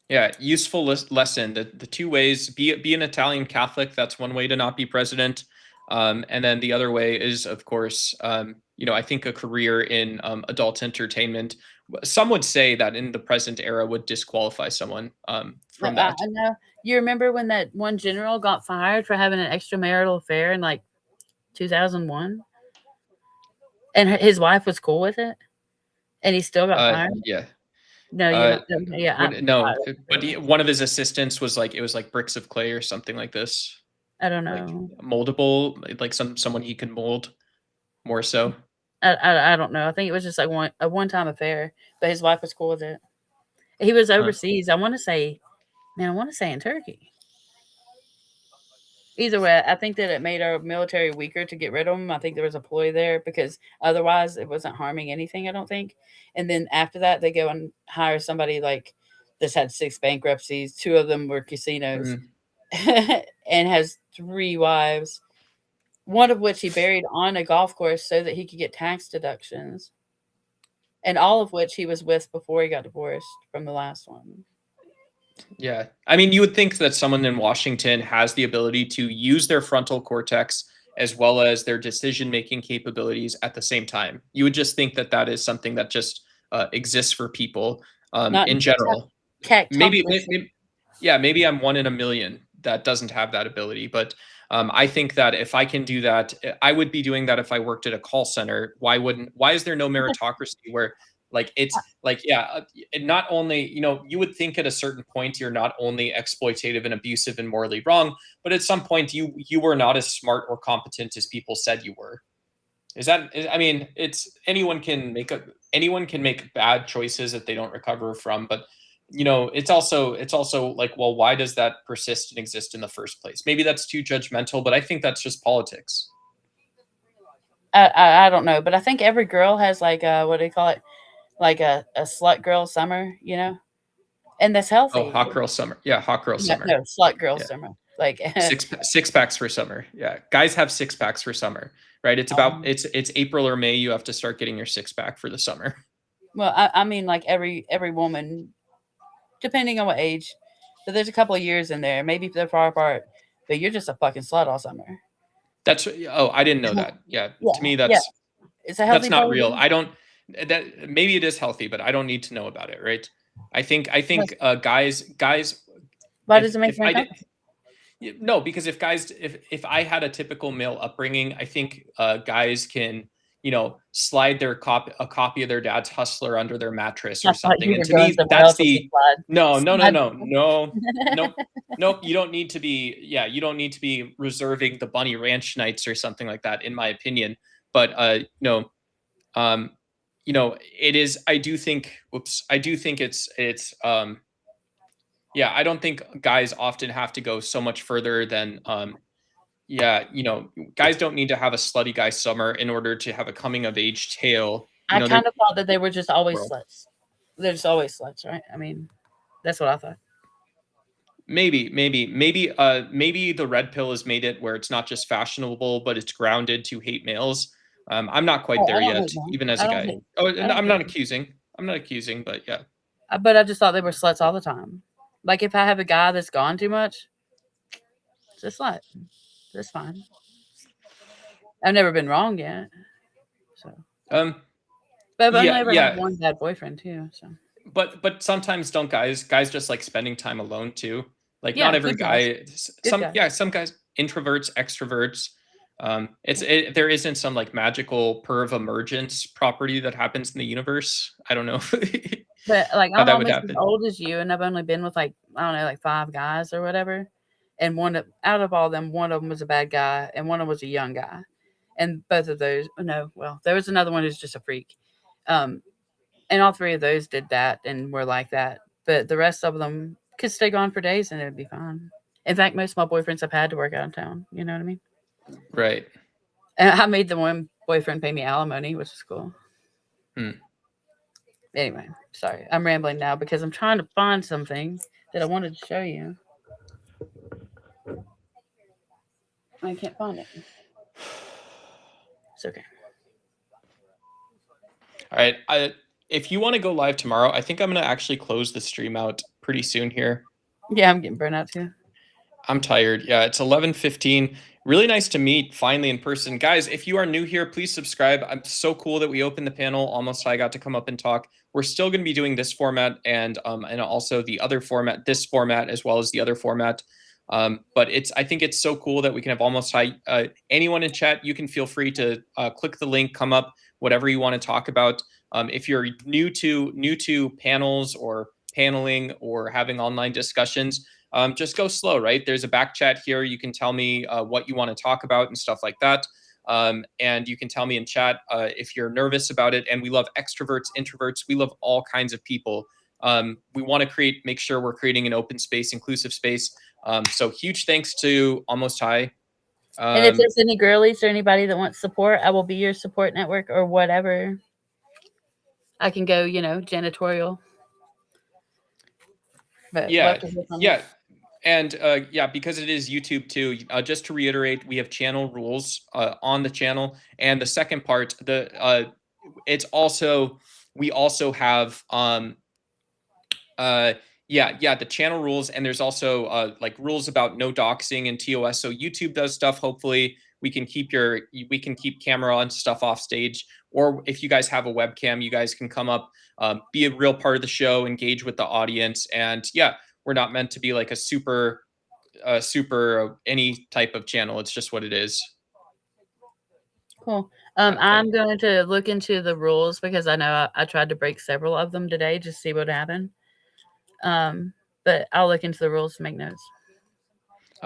Yeah, useful lesson. The two ways: be an Italian Catholic. That's one way to not be president. And then the other way is, of course, I think a career in adult entertainment. Some would say that in the present era would disqualify someone from that. I know. You remember when that one general got fired for having an extramarital affair in like 2001, and his wife was cool with it, and he still got fired. Yeah. No, no, but one of his assistants was like, it was like bricks of clay or something like this. I don't know. Like moldable, like someone he can mold more so. I don't know. I think it was just like a one-time affair, but his wife was cool with it. He was overseas. I want to say in Turkey. Either way, I think that it made our military weaker to get rid of him. I think there was a ploy there because otherwise it wasn't harming anything, I don't think. And then after that, they go and hire somebody like this had 6 bankruptcies. 2 of them were casinos and has 3 wives, one of which he buried on a golf course so that he could get tax deductions, and all of which he was with before he got divorced from the last one. Yeah. I mean, you would think that someone in Washington has the ability to use their frontal cortex as well as their decision-making capabilities at the same time. You would just think that that is something that just exists for people in general. Maybe, maybe I'm one in a million that doesn't have that ability. But I think that if I can do that, I would be doing that if I worked at a call center. Why is there no meritocracy where like it's like, yeah, not only, you would think at a certain point you're not only exploitative and abusive and morally wrong, but at some point you were not as smart or competent as people said you were. I mean, it's anyone can make bad choices that they don't recover from, but it's also like, well, why does that persist and exist in the first place? Maybe that's too judgmental, but I think that's just politics. I don't know, but I think every girl has like what do you call it? Like a slut girl summer, and that's Oh, healthy. hot girl summer. Yeah, hot girl summer. No, slut girl Yeah. summer. Like six packs for summer. Yeah, guys have 6 packs for summer, right? It's April or May. You have to start getting your 6 pack for the summer. Well, I mean, like every woman, depending on what age, but there's a couple of years in there. Maybe they're far apart, but you're just a fucking slut all summer. I didn't know that. Yeah, Yeah, to me yeah. It's a healthy. that's not real. I don't. That maybe it is healthy, but I don't need to know about it, right? I think guys. Why does it make sense? No, because if I had a typical male upbringing, I think guys can slide a copy of their dad's Hustler under their mattress or something. And to me, that's the no. Nope. You don't need to be reserving the Bunny Ranch nights or something like that, in my opinion. But it is. I do think. I do think it's. Yeah, I don't think guys often have to go so much further than guys don't need to have a slutty guy summer in order to have a coming of age tale. I kind of thought that they were just always sluts. They're just always sluts, right? I mean, that's what I thought. Maybe the red pill has made it where it's not just fashionable, but it's grounded to hate males. I'm not quite there yet, even as a guy. I'm not accusing, but yeah. But I just thought they were sluts all the time. Like if I have a guy that's gone too much, it's a slut. That's fine. I've never been wrong yet. So. But I've only ever had one bad boyfriend too. So. But sometimes don't guys just like spending time alone too. Like not every guy. Some guys, introverts, extroverts. There isn't some like magical perv emergence property that happens in the universe. I don't know. But like I'm almost as old as you, and I've only been with like I don't know, like 5 guys or whatever. And out of all them, one of them was a bad guy, and one of them was a young guy. And both of those, there was another one who's just a freak. And all 3 of those did that and were like that. But the rest of them could stay gone for days and it would be fine. In fact, most of my boyfriends have had to work out of town. You know what I mean? Right. And I made the one boyfriend pay me alimony, which is cool. Anyway, sorry. I'm rambling now because I'm trying to find something that I wanted to show you. I can't find it. It's okay. All right. If you want to go live tomorrow, I think I'm going to actually close the stream out pretty soon here. Yeah, I'm getting burnt out too. I'm tired. Yeah, it's 11:15. Really nice to meet finally in person. Guys, if you are new here, please subscribe. I'm so cool that we opened the panel. Almost I got to come up and talk. We're still going to be doing this format and also the other format, this format, as well as the other format. But I think it's so cool that we can have Almost High. Anyone in chat, you can feel free to click the link, come up, whatever you want to talk about. If you're new to panels or paneling or having online discussions, just go slow, right? There's a back chat here. You can tell me what you want to talk about and stuff like that. And you can tell me in chat if you're nervous about it. And we love extroverts, introverts. We love all kinds of people. We want to make sure we're creating an open space, inclusive space. So huge thanks to Almost High. And if there's any girlies or anybody that wants support, I will be your support network or whatever. I can go, janitorial. But yeah. And because it is YouTube too, just to reiterate, we have channel rules on the channel. And the second part, we also have the channel rules, and there's also like rules about no doxing and TOS. So YouTube does stuff. Hopefully we can keep camera and stuff off stage, or if you guys have a webcam, you guys can come up, be a real part of the show, engage with the audience. And we're not meant to be like a super any type of channel. It's just what it is. Cool. I'm going to look into the rules because I know I tried to break several of them today just to see what happened. But I'll look into the rules to make notes.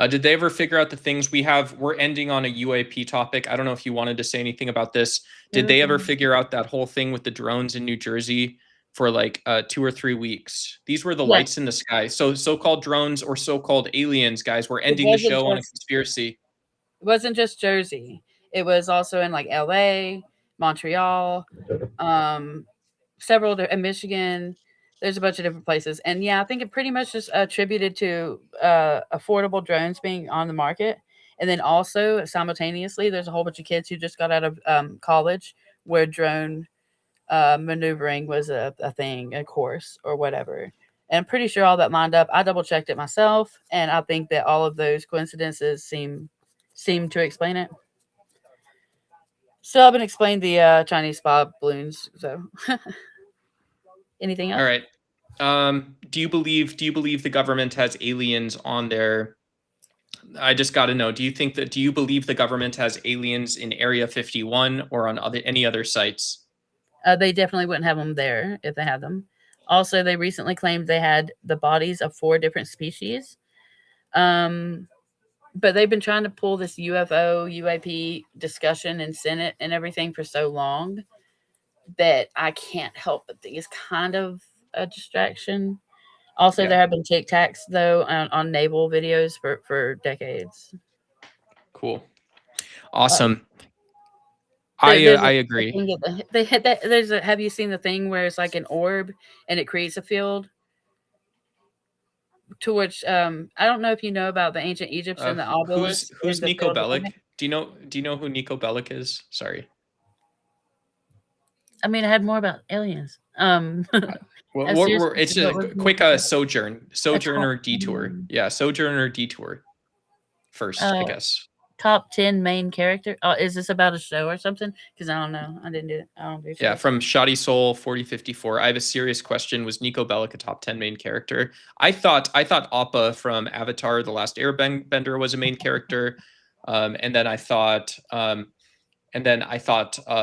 Did they ever figure out the things we're ending on a UAP topic? I don't know if you wanted to say anything about this. Did they ever figure out that whole thing with the drones in New Jersey for like 2 or 3 weeks? These were the lights in the sky. So so-called drones or so-called aliens, guys. We're ending the show on a conspiracy. It wasn't just Jersey. It was also in like LA, Montreal, several in Michigan. There's a bunch of different places. And yeah, I think it pretty much just attributed to affordable drones being on the market. And then also simultaneously, there's a whole bunch of kids who just got out of college where drone maneuvering was a thing, a course or whatever. And I'm pretty sure all that lined up. I double checked it myself, and I think that all of those coincidences seem to explain it. Still haven't explained the Chinese spy balloons. So, anything else? All right. Do you believe the government has aliens on their? I just got to know. Do you believe the government has aliens in Area 51 or on any other sites? They definitely wouldn't have them there if they had them. Also, they recently claimed they had the bodies of 4 different species. But they've been trying to pull this UFO, UAP discussion in Senate and everything for so long that I can't help but think it's kind of a distraction. Also, there have been Tic Tacs, though, on naval videos for decades. Cool. Awesome. I agree. Have you seen the thing where it's like an orb and it creates a field? To which I don't know if you know about the ancient Egypts and the obelisks. Who's Nico Bellic? Do you know who Nico Bellic is? Sorry. I mean, I had more about aliens. It's a quick sojourner detour. Yeah, sojourner detour. First, I guess. Top 10 main character. Oh, is this about a show or something? Because I don't know. I didn't do it. I don't do. Yeah, from Shoddy Soul 4054. I have a serious question. Was Nico Bellic a top 10 main character? I thought Appa from Avatar: The Last Airbender was a main character, and then I thought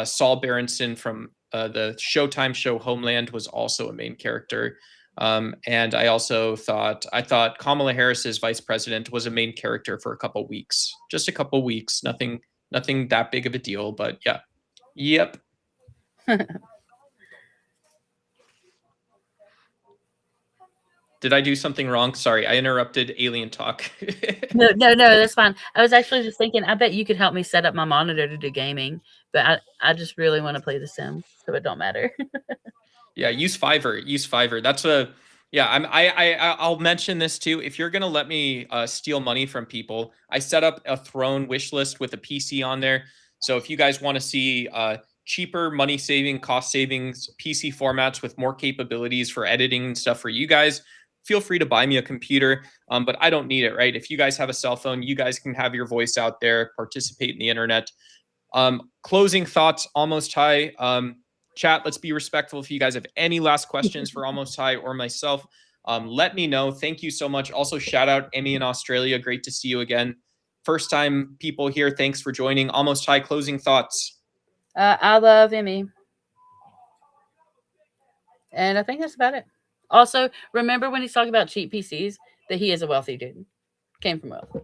Saul Berenson from the Showtime show Homeland was also a main character. And I also thought Kamala Harris's vice president was a main character for a couple weeks, just a couple weeks, nothing that big of a deal, but yeah. Yep. Did I do something wrong? Sorry, I interrupted alien talk. No, that's fine. I was actually just thinking, I bet you could help me set up my monitor to do gaming, but I just really want to play The Sims, so it don't matter. Yeah, use Fiverr. That's I'll mention this too. If you're gonna let me steal money from people, I set up a Throne wish list with a PC on there. So if you guys want to see cheaper, money saving, cost savings PC formats with more capabilities for editing and stuff for you guys, feel free to buy me a computer. But I don't need it, right? If you guys have a cell phone, you guys can have your voice out there, participate in the internet. Closing thoughts, Almost High. Chat, let's be respectful. If you guys have any last questions for Almost High or myself, let me know. Thank you so much. Also, shout out Emmy in Australia. Great to see you again. First time people here, thanks for joining. Almost High, closing thoughts. I love Emmy. And I think that's about it. Also, remember when he's talking about cheap PCs, that he is a wealthy dude. Came from wealth.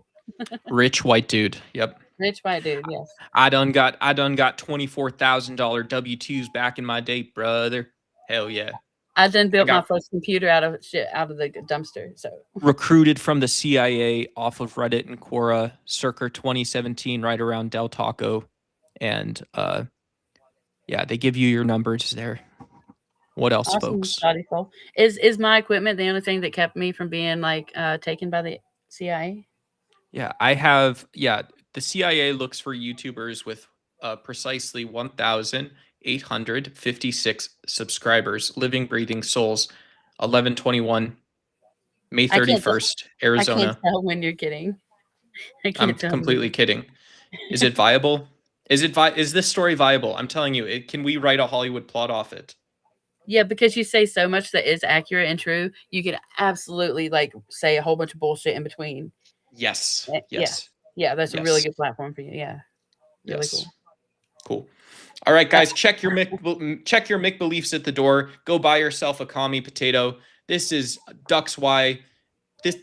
Rich white dude. Yep. Rich white dude, yes. I done got $24,000 W-2s back in my day, brother. Hell yeah. I done built my first computer out of the dumpster. So recruited from the CIA off of Reddit and Quora circa 2017, right around Del Taco. And yeah, they give you your numbers there. What else, awesome, folks? Is my equipment the only thing that kept me from being like taken by the CIA? Yeah, I have. Yeah, the CIA looks for YouTubers with precisely 1,856 subscribers, living, breathing souls. 11/21, May 31st, Arizona. I can't tell when you're kidding. I'm completely kidding. Is it viable? Is this story viable? I'm telling you, can we write a Hollywood plot off it? Yeah, because you say so much that is accurate and true. You can absolutely like say a whole bunch of bullshit in between. Yes. Yeah, that's a really good platform for you. Yeah. Really cool. All right, guys, check your Mick beliefs at the door. Go buy yourself a commie potato. This is Ducks Y.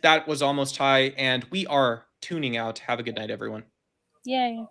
That was Almost High, and we are tuning out. Have a good night, everyone. Yay.